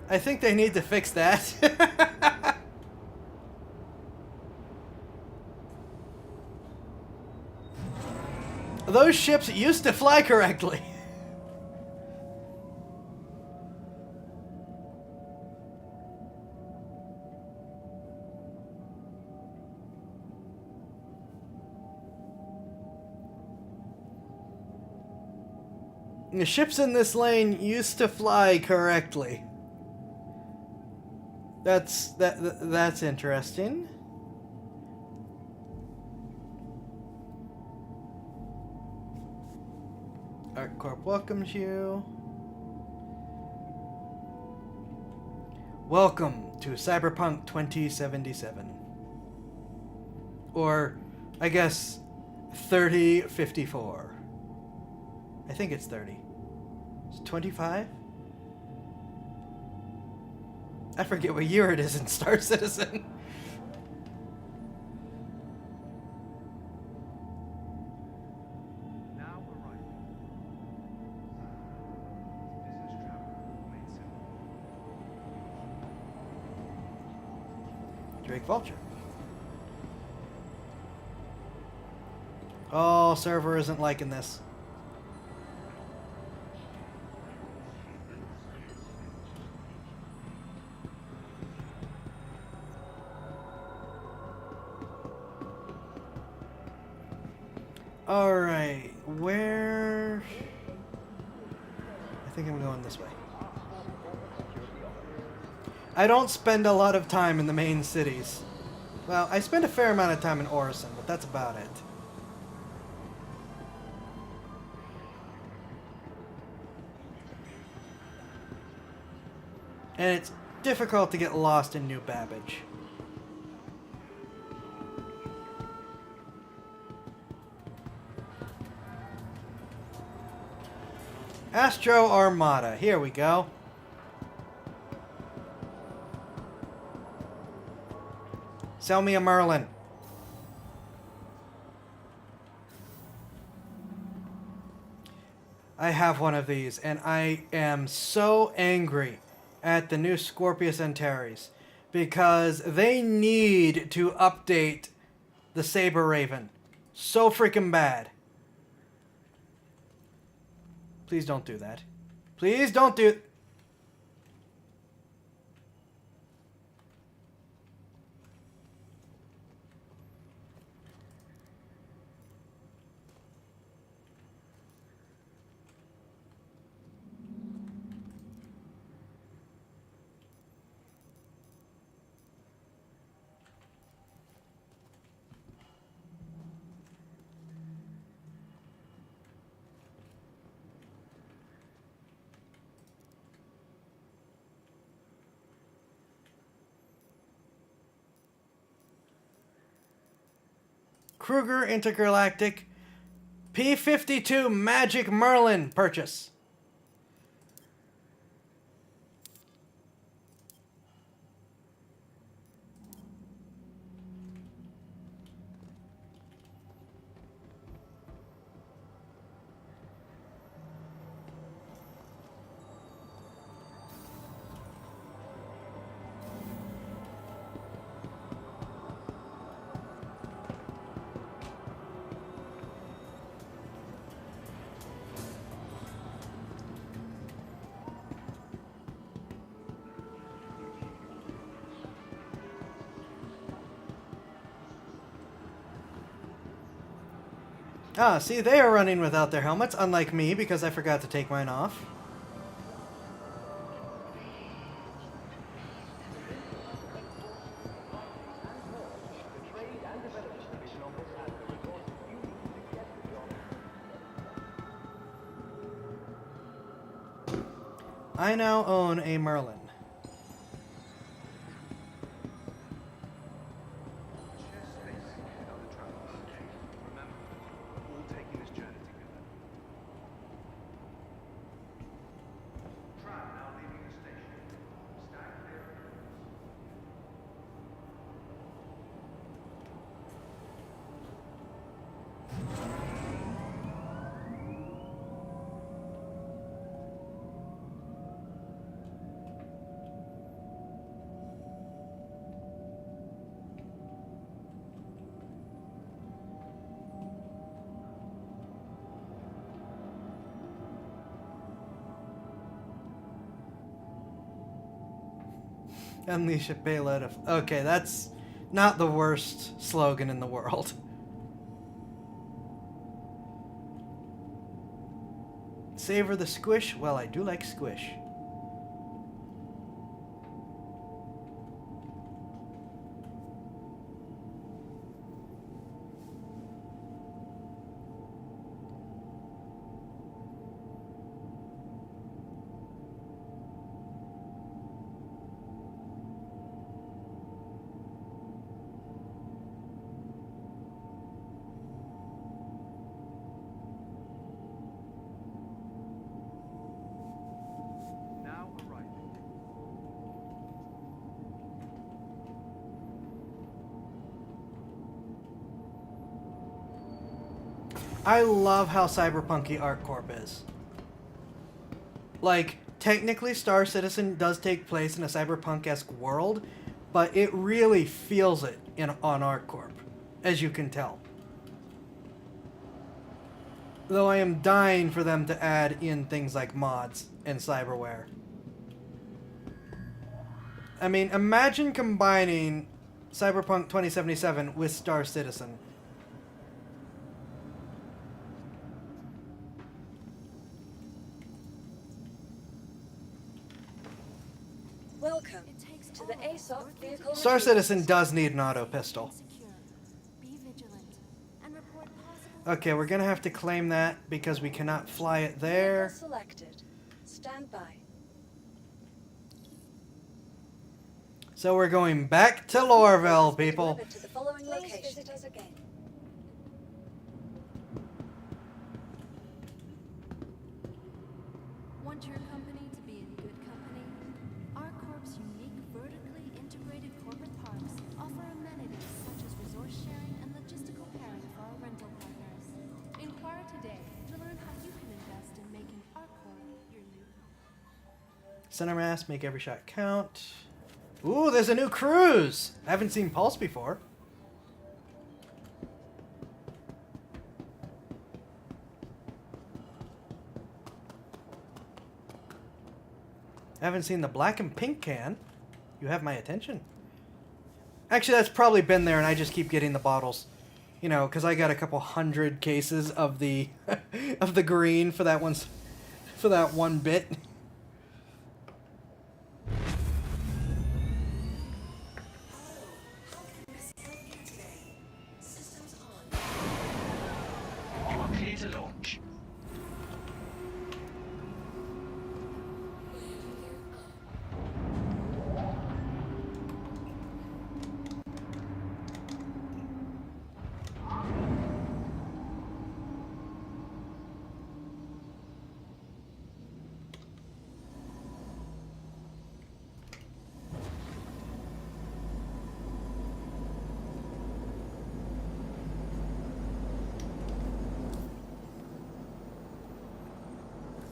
I think they need to fix that. Those ships used to fly correctly. The ships in this lane used to fly correctly. That's interesting. ArcCorp welcomes you. Welcome to Cyberpunk 2077. Or, I guess, 3054. I think it's 30. It's 25? I forget what year it is in Star Citizen. Now arriving. Business travel made simple. Drake Vulture. Oh, server isn't liking this. Alright, where... think I'm going this way. I don't spend a lot of time in the main cities. Well, I spend a fair amount of time in Orison, but that's about it. And it's difficult to get lost in New Babbage. Astro Armada. Here we go. Sell me a Merlin. I have one of these, and I am so angry at the new Scorpius Antares because they need to update the Saber Raven. So freaking bad. Please don't do that. Please don't do... Kruger Intergalactic P-52 Magic Merlin purchase. Ah, see, they are running without their helmets, unlike me, because I forgot to take mine off. I now own a Merlin. Unleash a payload of... Okay, that's not the worst slogan in the world. Savor the squish? Well, I do like squish. I love how cyberpunky ArcCorp is. Like, technically Star Citizen does take place in a cyberpunk-esque world, but it really feels it on ArcCorp, as you can tell. Though I am dying for them to add in things like mods and cyberware. I mean, imagine combining Cyberpunk 2077 with Star Citizen. Star Citizen does need an auto pistol. Secure. Be vigilant and report possible. Okay, we're gonna have to claim that because we cannot fly it there. Vehicle selected. Stand by. So we're going back to Lorville, people. Delivered to the following location. Please visit us again. Want your company to be in good company? ArcCorp's unique vertically integrated corporate parks offer amenities such as resource sharing and logistical pairing for our rental partners. Inquire today to learn how you can invest in making ArcCorp your new home. Center mass, make every shot count. Ooh, there's a new cruise! I haven't seen Pulse before. I haven't seen the black and pink can. You have my attention. Actually, that's probably been there and I just keep getting the bottles. You know, because I got a couple hundred cases of the of the green for that one bit. You are clear to launch.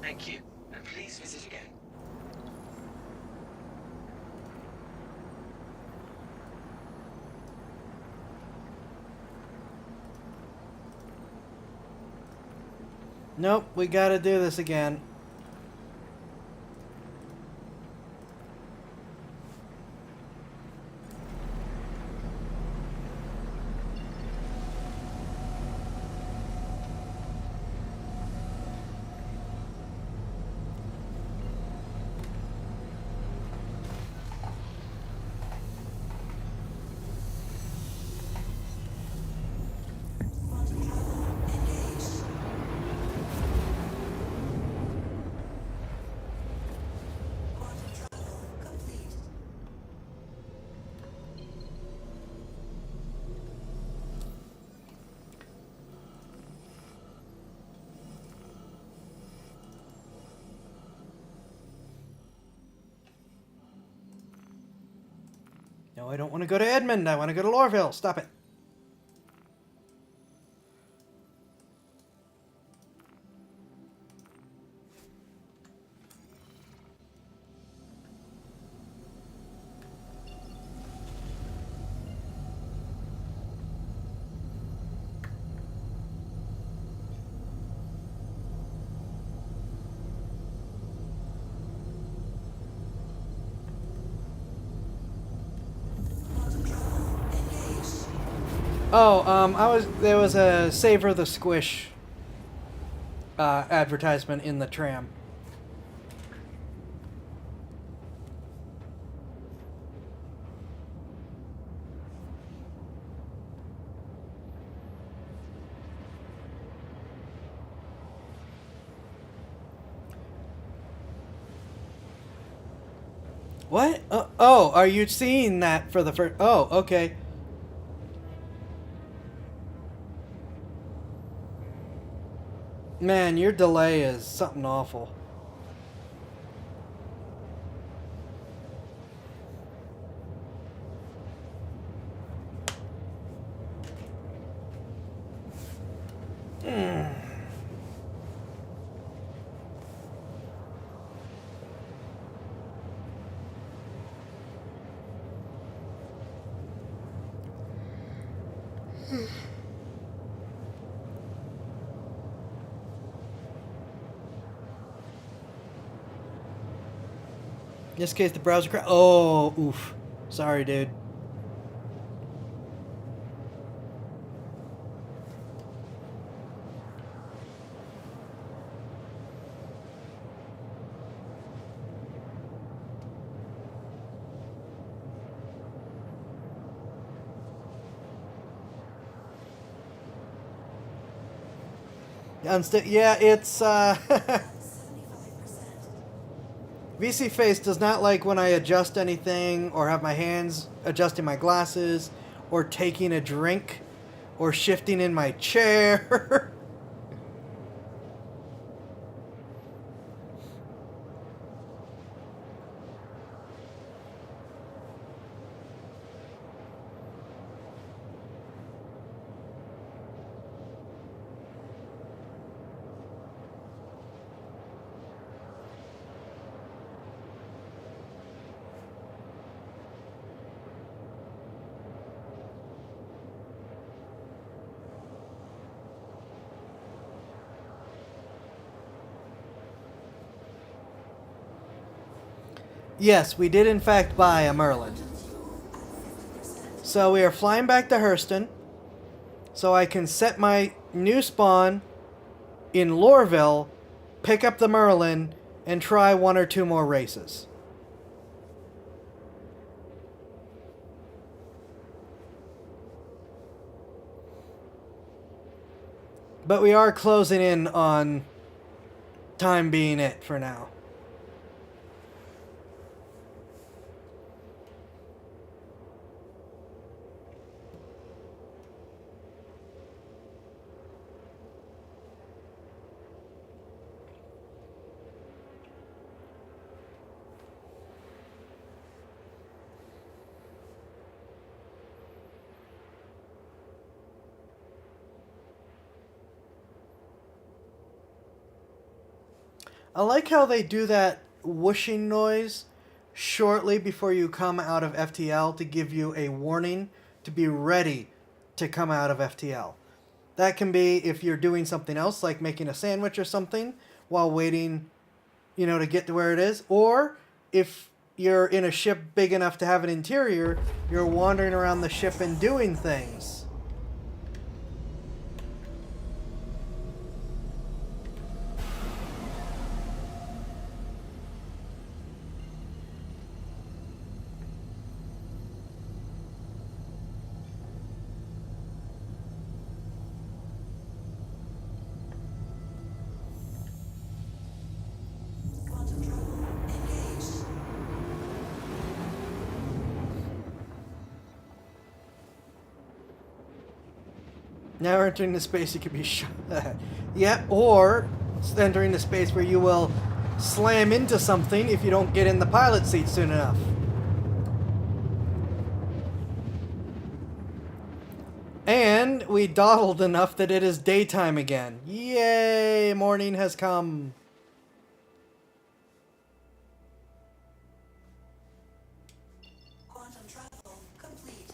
Thank you, and please visit again. Nope, we gotta do this again. No, I don't want to go to Edmond. I want to go to Lorville. Stop it. Oh, there was a Savor the Squish advertisement in the tram. What? Oh, are you seeing that for the first? Oh, okay. Man, your delay is something awful. In this case, the browser crashed. Oh, oof. Sorry, dude. Yeah, it's VC Face does not like when I adjust anything or have my hands adjusting my glasses or taking a drink or shifting in my chair. Yes, we did in fact buy a Merlin. So we are flying back to Hurston so I can set my new spawn in Lorville, pick up the Merlin, and try one or two more races. But we are closing in on time being it for now. I like how they do that whooshing noise shortly before you come out of FTL to give you a warning to be ready to come out of FTL. That can be if you're doing something else, like making a sandwich or something while waiting, you know, to get to where it is. Or if you're in a ship big enough to have an interior, you're wandering around the ship and doing things. Now entering the space you could be shot at. Yeah, or entering the space where you will slam into something if you don't get in the pilot seat soon enough. And we dawdled enough that it is daytime again. Yay! Morning has come. Quantum travel complete.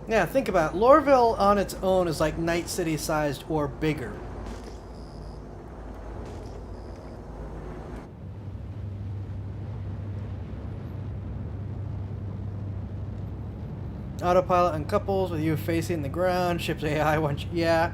Yeah, think about it. Lorville on its own is like Night City sized or bigger. Autopilot uncouples with you facing the ground. Ship's AI once. Yeah.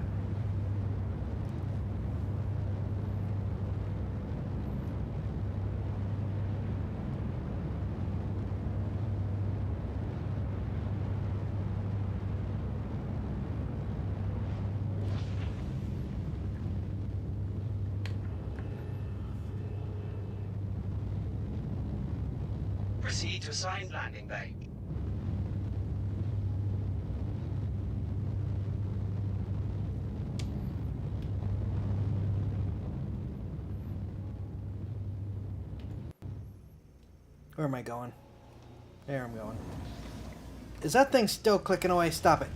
Proceed to assigned landing bay. Where am I going? There I'm going. Is that thing still clicking away? Stop it.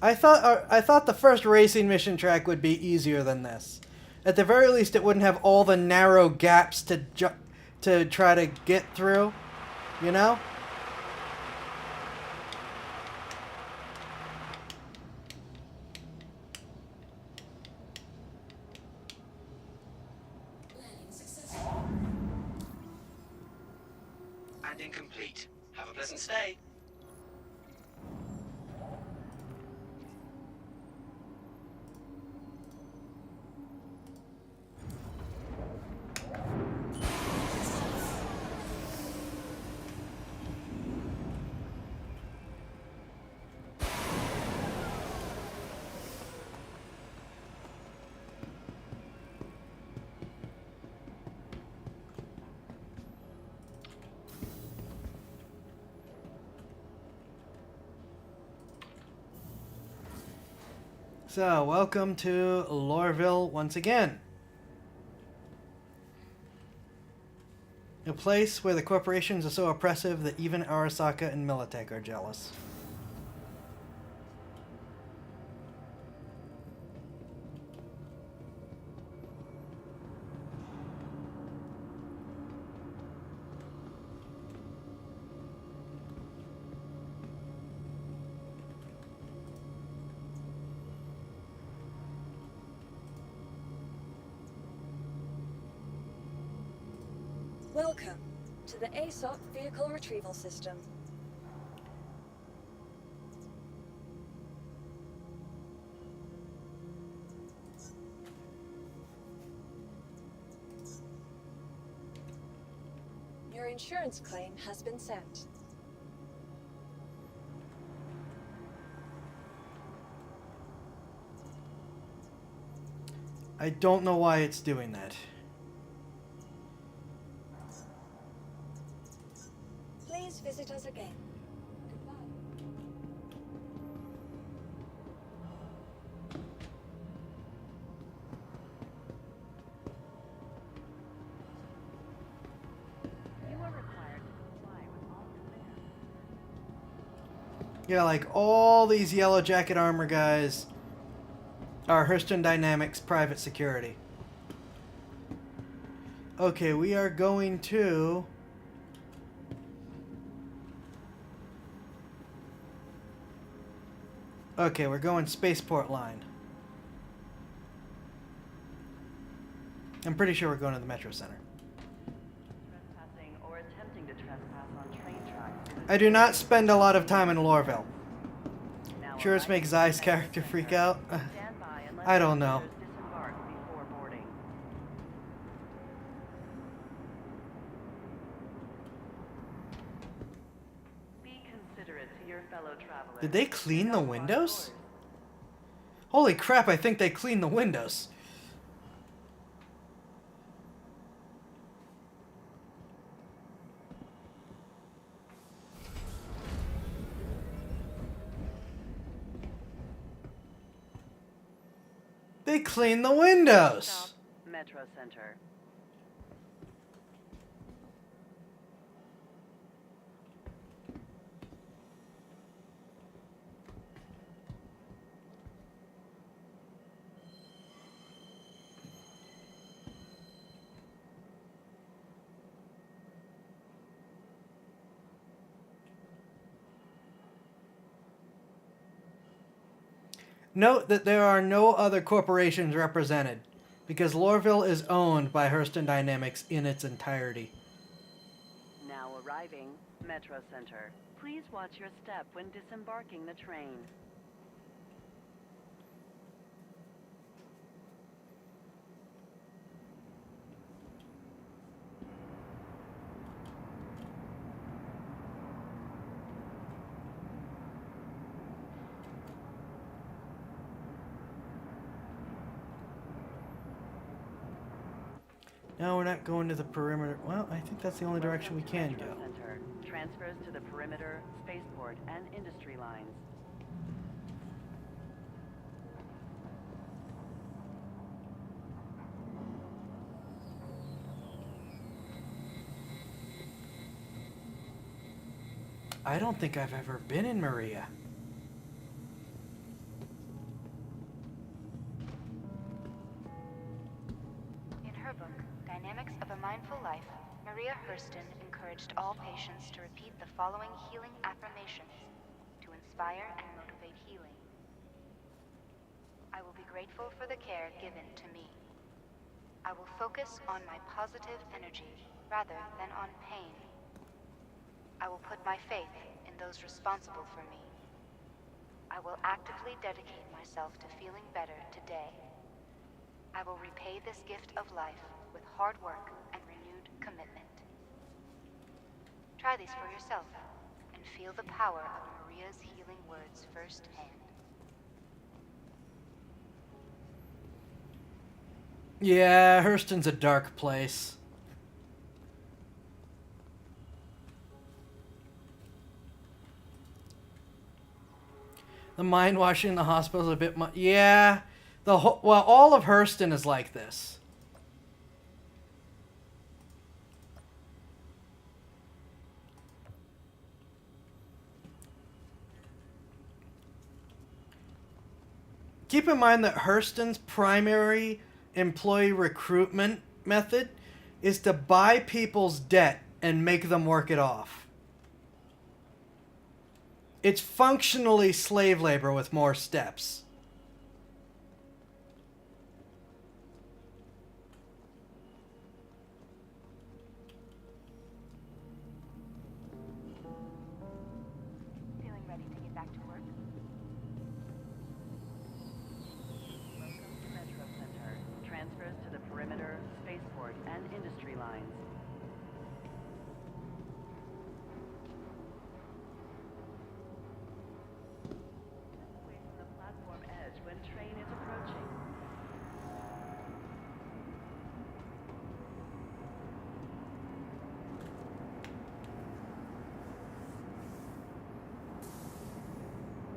I thought the first racing mission track would be easier than this. At the very least, it wouldn't have all the narrow gaps to try to get through, you know? Landing successful. Landing complete. Have a pleasant stay. So, welcome to Lorville once again. A place where the corporations are so oppressive that even Arasaka and Militech are jealous. Welcome to the ASOP Vehicle Retrieval System. Your insurance claim has been sent. I don't know why it's doing that. Please visit us again. Goodbye. You are required to comply with all commands. Yeah, like all these Yellow Jacket Armor guys are Hurston Dynamics private security. Okay, we are going to... Okay, we're going Spaceport Line. I'm pretty sure we're going to the Metro Center. Trespassing or attempting to trespass on train tracks. I do not spend a lot of time in Lorville. Now Sure, it's make Zai's character freak out. stand by and let I don't know. passengers disembark before boarding. Be considerate to your fellow travelers. Did they clean the windows? Holy crap, I think they cleaned the windows. They cleaned the windows. Stop, Metro Center. Note that there are no other corporations represented, because Lorville is owned by Hurston Dynamics in its entirety. Now arriving, Metro Center. Please watch your step when disembarking the train. No, we're not going to the perimeter. Well, I think that's the only direction we can Metro go. Center. Transfers to the perimeter, spaceport, and industry lines. I don't think I've ever been in Maria. Mindful Life, Maria Hurston encouraged all patients to repeat the following healing affirmations to inspire and motivate healing. I will be grateful for the care given to me. I will focus on my positive energy rather than on pain. I will put my faith in those responsible for me. I will actively dedicate myself to feeling better today. I will repay this gift of life with hard work and renewed commitment. Try these for yourself and feel the power of Maria's healing words firsthand. Yeah, Hurston's a dark place. The mind washing in the hospital is a bit much. Yeah, well, all of Hurston is like this. Keep in mind that Hurston's primary employee recruitment method is to buy people's debt and make them work it off. It's functionally slave labor with more steps. Feeling ready to get back to work? Welcome to Metro Center. Transfers to the perimeter, spaceport, and industry lines. Away from the platform edge when train is approaching.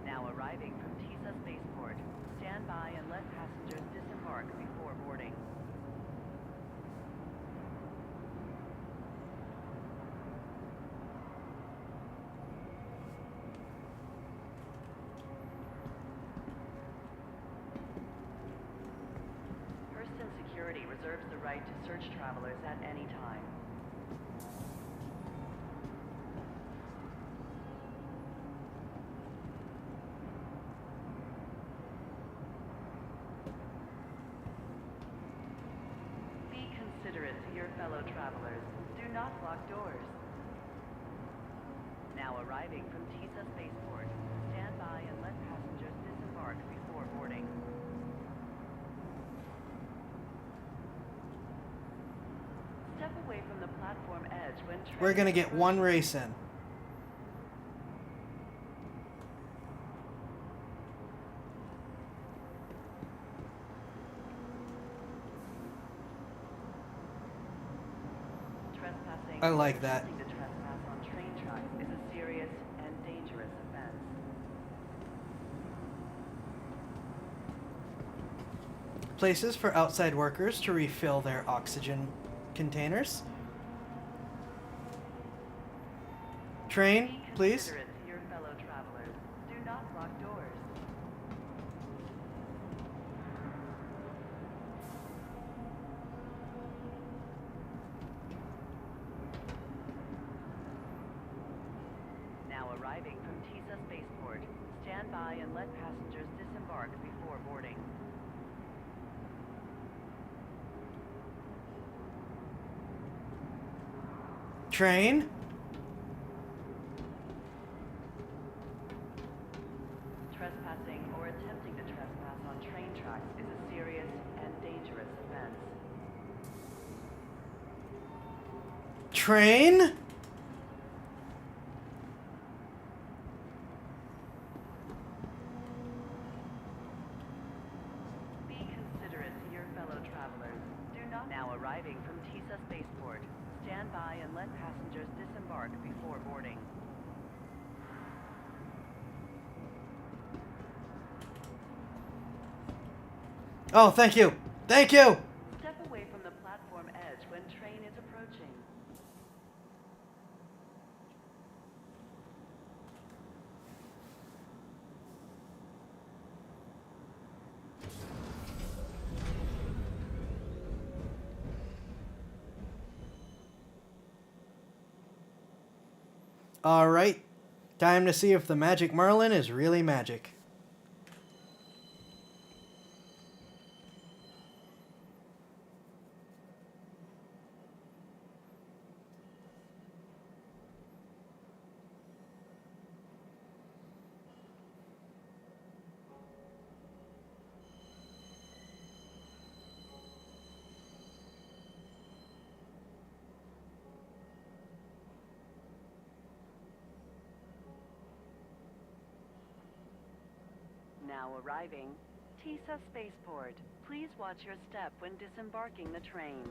Now arriving from Tisa Spaceport. Stand by and let passengers disembark before boarding. Hurston Security reserves the right to search travelers at any time. Be considerate to your fellow travelers. Do not lock doors. Now arriving from Tisa Spaceport. Stand by and let passengers disembark before boarding. Step away from the platform edge when train We're gonna is get one approaching. race in. Trespassing I like or that. attempting to trespass on train tracks is a serious and dangerous offense. Places for outside workers to refill their oxygen containers. Train, Be please. considerate to your fellow travelers. Do not lock doors. Now arriving from Tisa Spaceport. Stand by and let passengers disembark before boarding. Train. Trespassing or attempting to trespass on train tracks is a serious and dangerous offense. Train. Be considerate to your fellow travelers. Do not. Now arriving from Tisa Spaceport. Stand by and let passengers disembark before boarding. Oh, thank you. Thank you. Step away from the platform edge when train is approaching. Alright, time to see if the Magic Merlin is really magic. Now arriving, TISA Spaceport. Please watch your step when disembarking the train.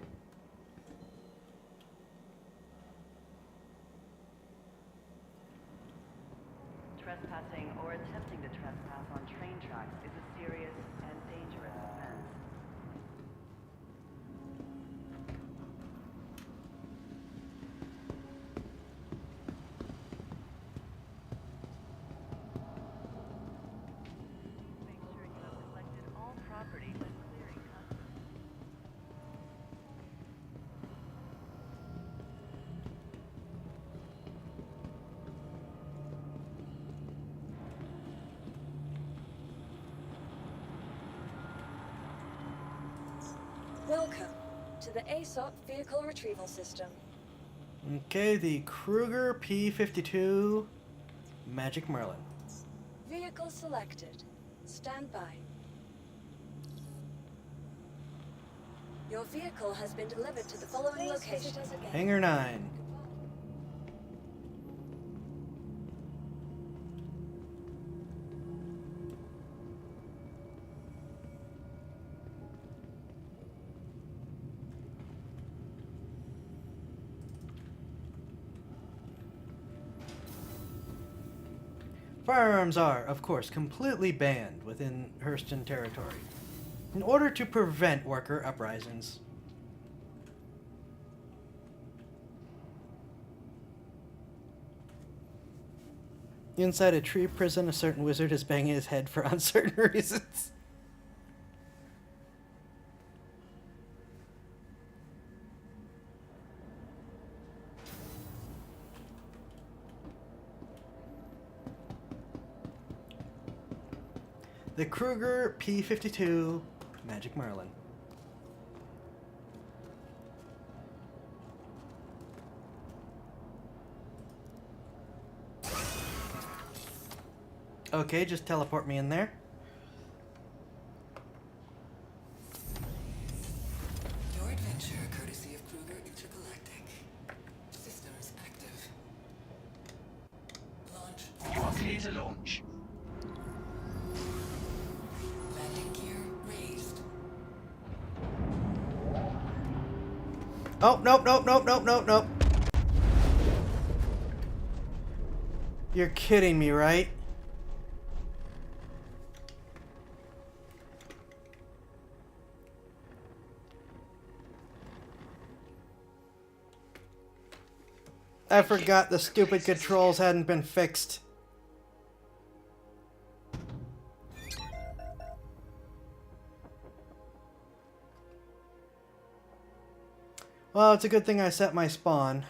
Trespassing or attempting to trespass on train tracks is a serious and dangerous offense. Make sure you have collected all property when clearing customs. Welcome to the ASOP Vehicle Retrieval System. Okay, the Kruger P-52 Magic Merlin. Vehicle selected. Stand by. Your vehicle has been delivered to the following location. Hangar 9. Firearms are, of course, completely banned within Hurston territory in order to prevent worker uprisings. Inside a tree prison, a certain wizard is banging his head for uncertain reasons. The Kruger P-52 Magic Merlin. Okay, just teleport me in there. Your adventure, courtesy of Kruger Intergalactic. Systems active. Launch. You are clear to launch. Landing gear raised. Oh, nope, nope, nope, nope, nope, nope. You're kidding me, right? I forgot the stupid controls hadn't been fixed. Well, it's a good thing I set my spawn.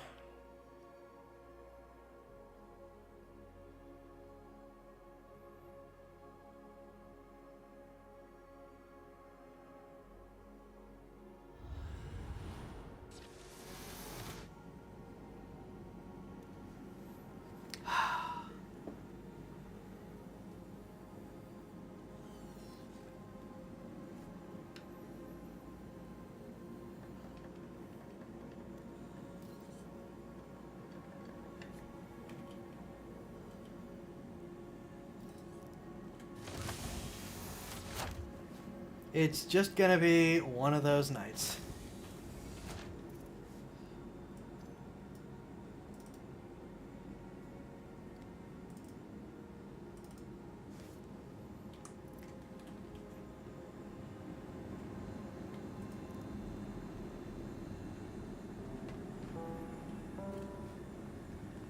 It's just gonna be one of those nights.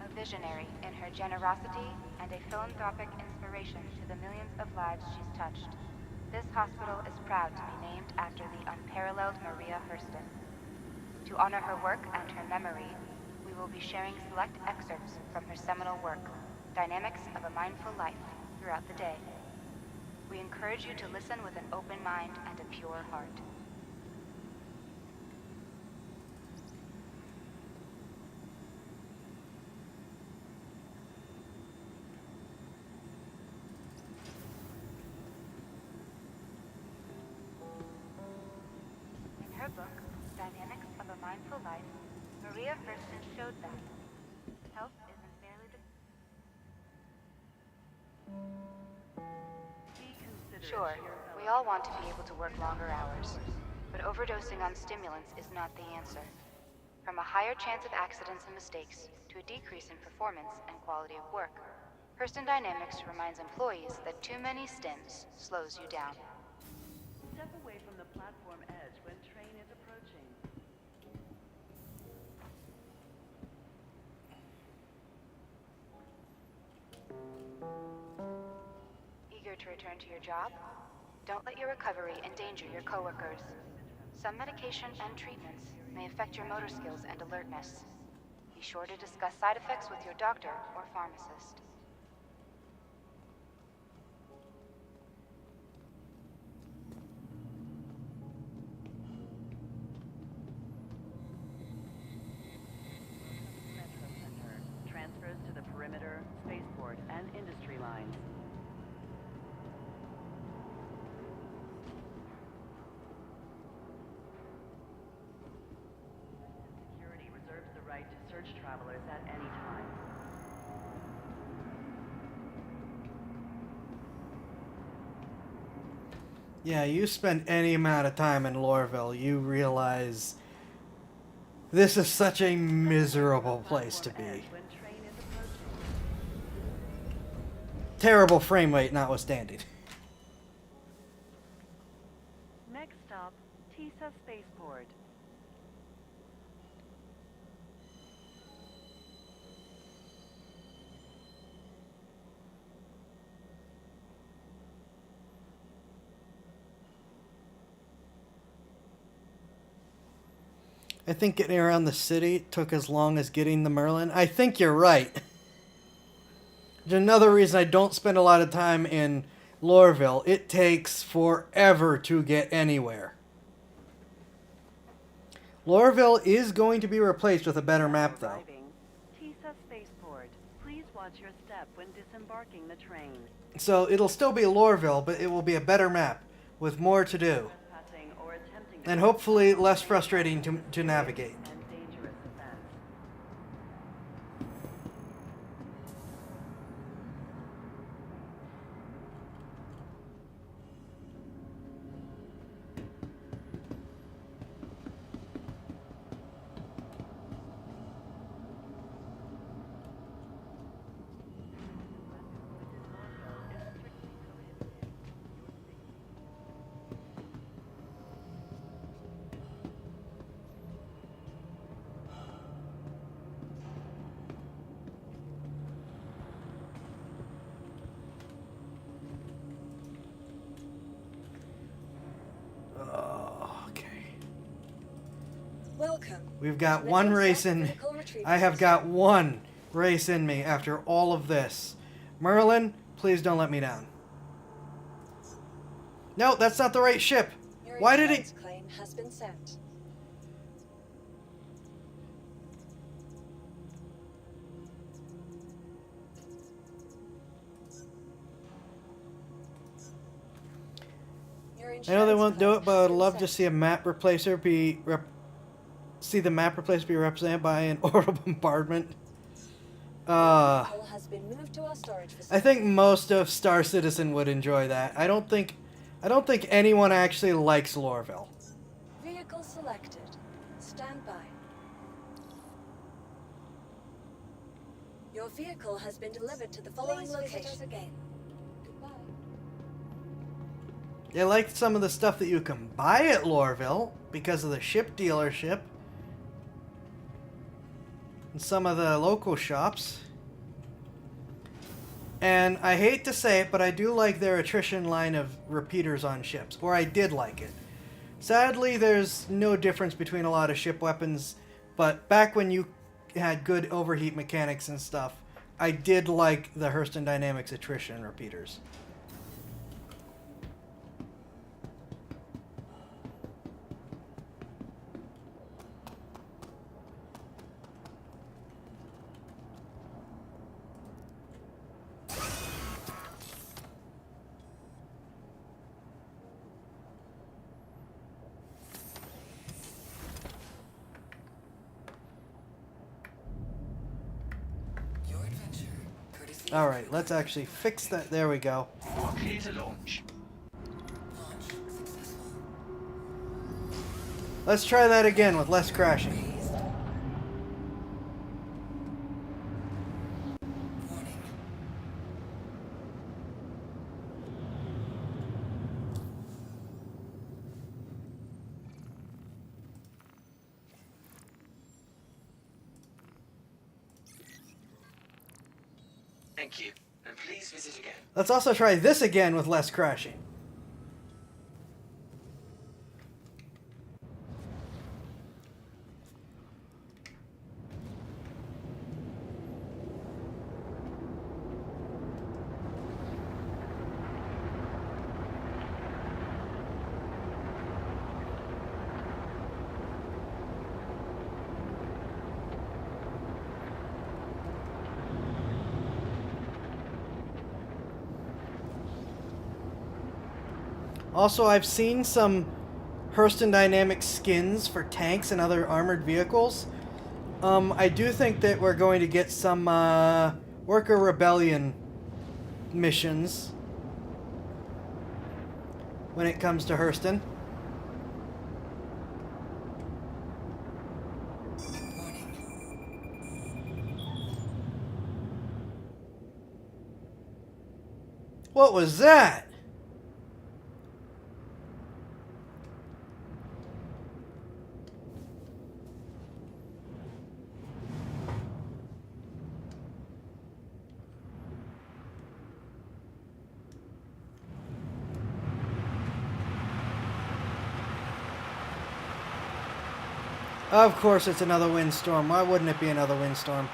A visionary in her generosity and a philanthropic inspiration to the millions of lives she's touched. This hospital is proud to be named after the unparalleled Maria Hurston. To honor her work and her memory, we we will be sharing select excerpts from her seminal work, Dynamics of a Mindful Life, throughout the day. We encourage you to listen with an open mind and a pure heart. In her book, Dynamics of a Mindful Life, Maria Hurston showed that health isn't merely the... Sure, we all want to be able to work longer hours, but overdosing on stimulants is not the answer. From a higher chance of accidents and mistakes to a decrease in performance and quality of work, Hurston Dynamics reminds employees that too many stims slows you down. Step away from the platform edge when train is approaching. Eager to return to your job? Don't let your recovery endanger your coworkers. Some medication and treatments may affect your motor skills and alertness. Be sure to discuss side effects with your doctor or pharmacist. Metro Center transfers to the perimeter, spaceport, and industry lines. Security reserves the right to search travelers at any time. Yeah, you spend any amount of time in Lorville, you realize this is such a miserable place to be. When train is approaching. Terrible frame rate notwithstanding. Next stop, TISA Spaceport. I think getting around the city took as long as getting the Merlin. I think you're right. There's another reason I don't spend a lot of time in Lorville. It takes forever to get anywhere. Lorville is going to be replaced with a better map, though. Arriving, TISA Spaceport. Please watch your step when disembarking the train. So it'll still be Lorville, but it will be a better map with more to do. Trespassing or attempting to And hopefully less frustrating to navigate. and dangerous offense. Welcome. We've got one race in. I have got one race in me after all of this. Merlin, please don't let me down. No, that's not the right ship. Your Why did it? insurance claim has been sent. Your I know they insurance won't do claim it, but has I'd been love to sent. see a map replacer be see the map replacer be represented by an orbital bombardment. Vehicle has been moved to our storage I facility. think most of Star Citizen would enjoy that. I don't think anyone actually likes Lorville. Vehicle selected. Stand by. Your vehicle has been delivered to the following location. Again. Goodbye. They liked some of the stuff that you can buy at Lorville because of the ship dealership and some of the local shops. And I hate to say it, but I do like their attrition line of repeaters on ships, or I did like it. Sadly, there's no difference between a lot of ship weapons, but back when you had good overheat mechanics and stuff, I did like the Hurston Dynamics attrition repeaters. Your adventure, courtesy All right, let's actually fix that. There we go. You are clear to launch. launch successful. Let's try that again with less crashing. Raised. Warning. Thank you, and please visit again. Let's also try this again with less crashing. Also, I've seen some Hurston Dynamics skins for tanks and other armored vehicles. I do think that we're going to get some Worker Rebellion missions when it comes to Hurston. What was that? Of course it's another windstorm. Why wouldn't it be another windstorm?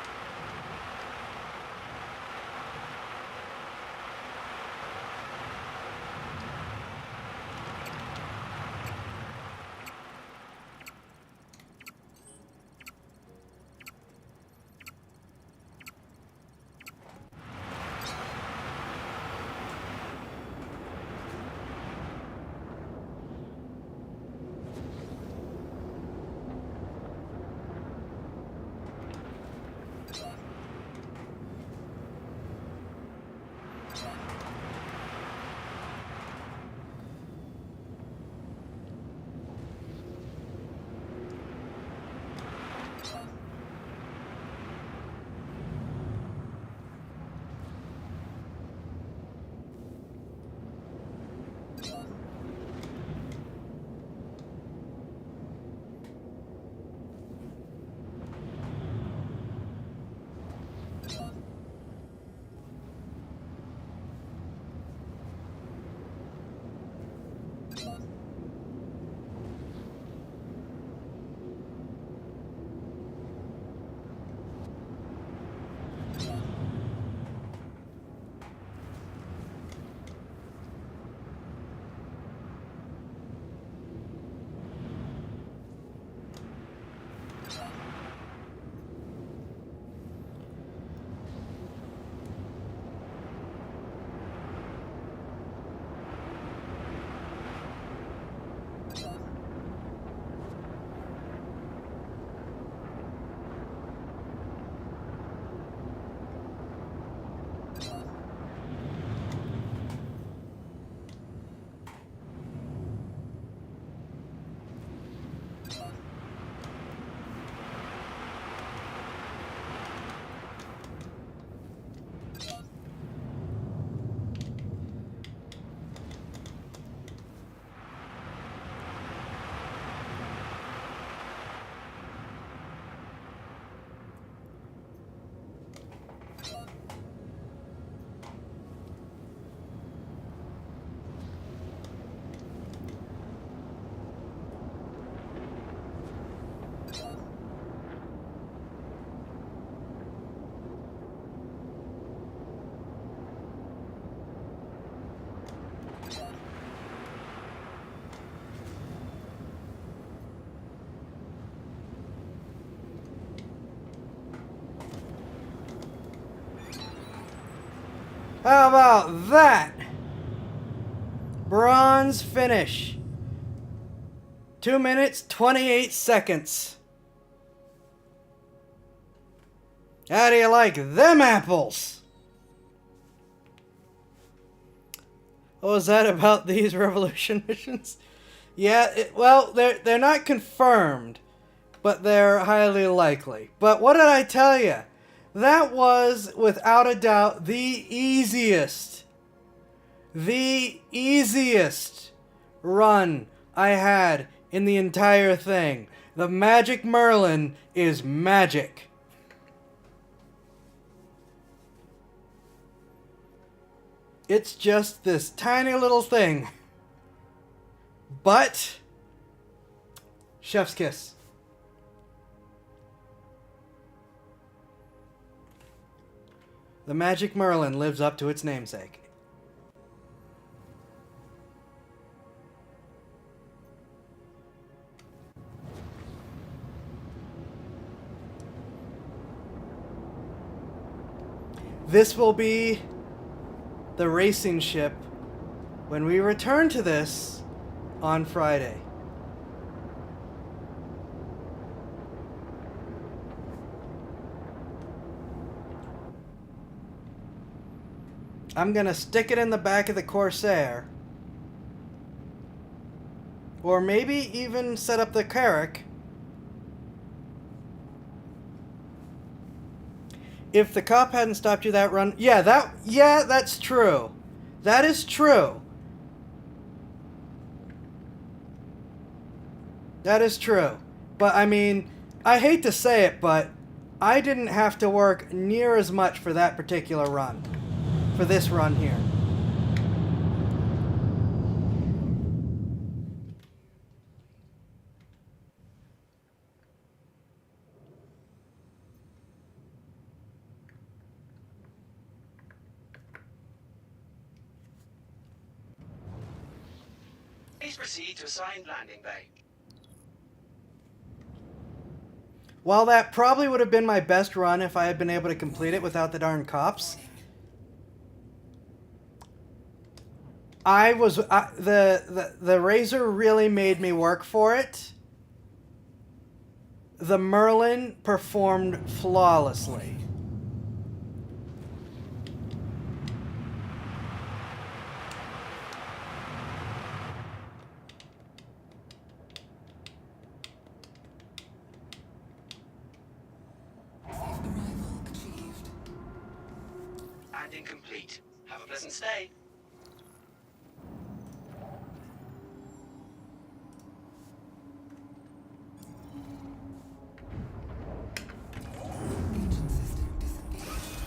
How about that? Bronze finish. 2 minutes, 28 seconds. How do you like them apples? What was that about these revolution missions? Yeah, well, they're not confirmed, but they're highly likely. But what did I tell you? That was, without a doubt, the easiest run I had in the entire thing. The Magic Merlin is magic. It's just this tiny little thing. But, chef's kiss. The Magic Merlin lives up to its namesake. This will be the racing ship when we return to this on Friday. I'm gonna stick it in the back of the Corsair, or maybe even set up the Carrack. If the cop hadn't stopped you that run, yeah, that's true. That is true. That is true. But I mean, I hate to say it, but I didn't have to work near as much for that particular run. For this run here. Please proceed to assigned landing bay. While that probably would have been my best run if I had been able to complete it without the darn cops, the Razor really made me work for it. The Merlin performed flawlessly. Arrival achieved. Landing complete. Have a pleasant stay. Engine system disengaged.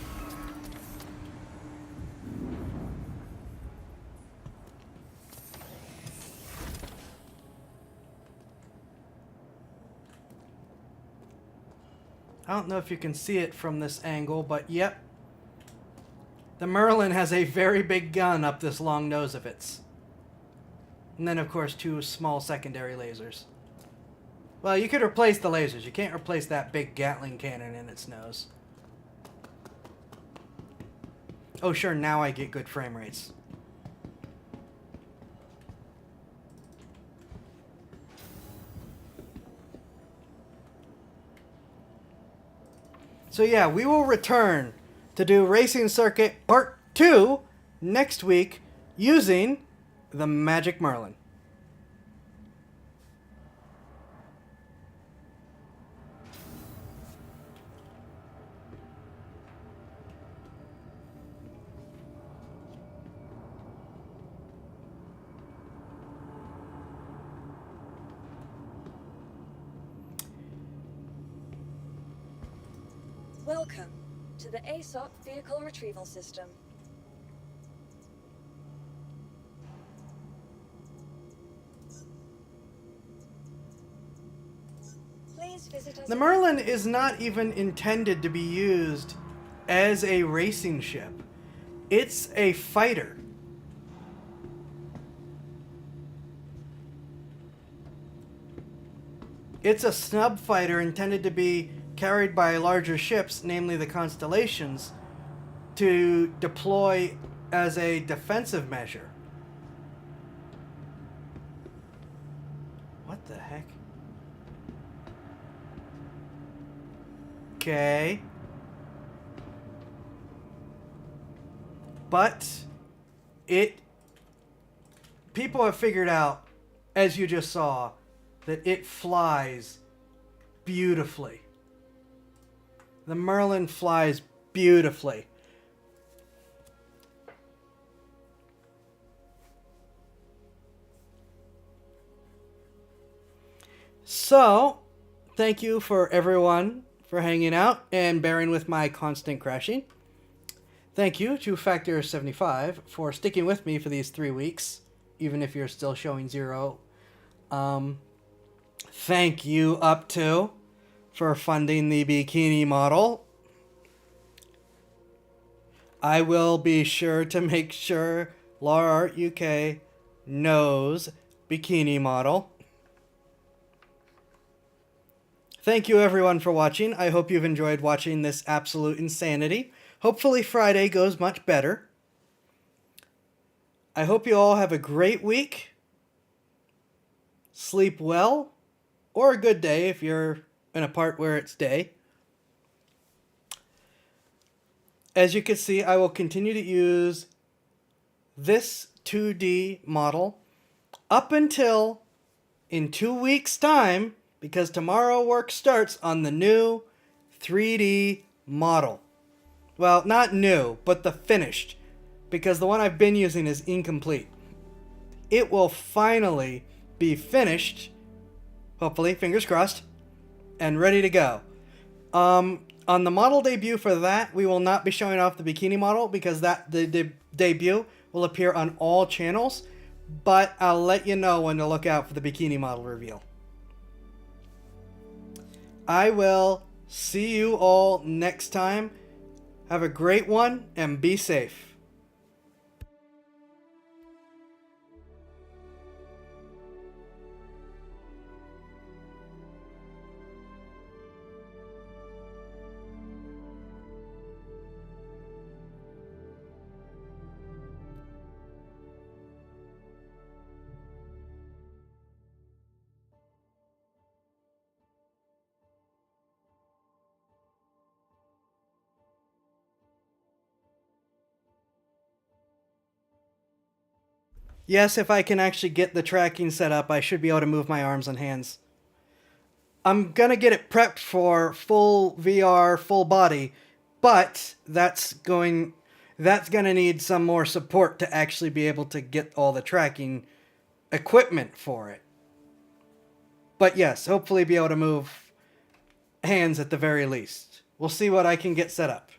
I don't know if you can see it from this angle, but yep. The Merlin has a very big gun up this long nose of its. And then, of course, 2 small secondary lasers. Well, you could replace the lasers. You can't replace that big Gatling cannon in its nose. Oh, sure, now I get good frame rates. So yeah, we will return to do Racing Circuit Part 2 next week using the Magic Merlin. Welcome to the ASOP Vehicle Retrieval System. Please visit us. The Merlin is not even intended to be used as a racing ship. It's a fighter. It's a snub fighter intended to be carried by larger ships, namely the Constellations, to deploy as a defensive measure. What the heck? Okay. But people have figured out, as you just saw, that it flies beautifully. The Merlin flies beautifully. So, thank you for everyone for hanging out and bearing with my constant crashing. Thank you to Factor75 for sticking with me for these 3 weeks, even if you're still showing 0. Thank you, Up2, for funding the bikini model. I will be sure to make sure Laura Art UK knows bikini model. Thank you everyone for watching. I hope you've enjoyed watching this absolute insanity. Hopefully Friday goes much better. I hope you all have a great week. Sleep well, or a good day if you're in a part where it's day. As you can see, I will continue to use this 2D model up until in 2 weeks' time, because tomorrow work starts on the new 3D model. Well, not new, but the finished, because the one I've been using is incomplete. It will finally be finished, hopefully, fingers crossed, and ready to go. On the model debut for that, we will not be showing off the bikini model, because the debut will appear on all channels, but I'll let you know when to look out for the bikini model reveal. I will see you all next time. Have a great one, and be safe. Yes, if I can actually get the tracking set up, I should be able to move my arms and hands. I'm gonna get it prepped for full VR, full body, but that's gonna need some more support to actually be able to get all the tracking equipment for it. But yes, hopefully be able to move hands at the very least. We'll see what I can get set up.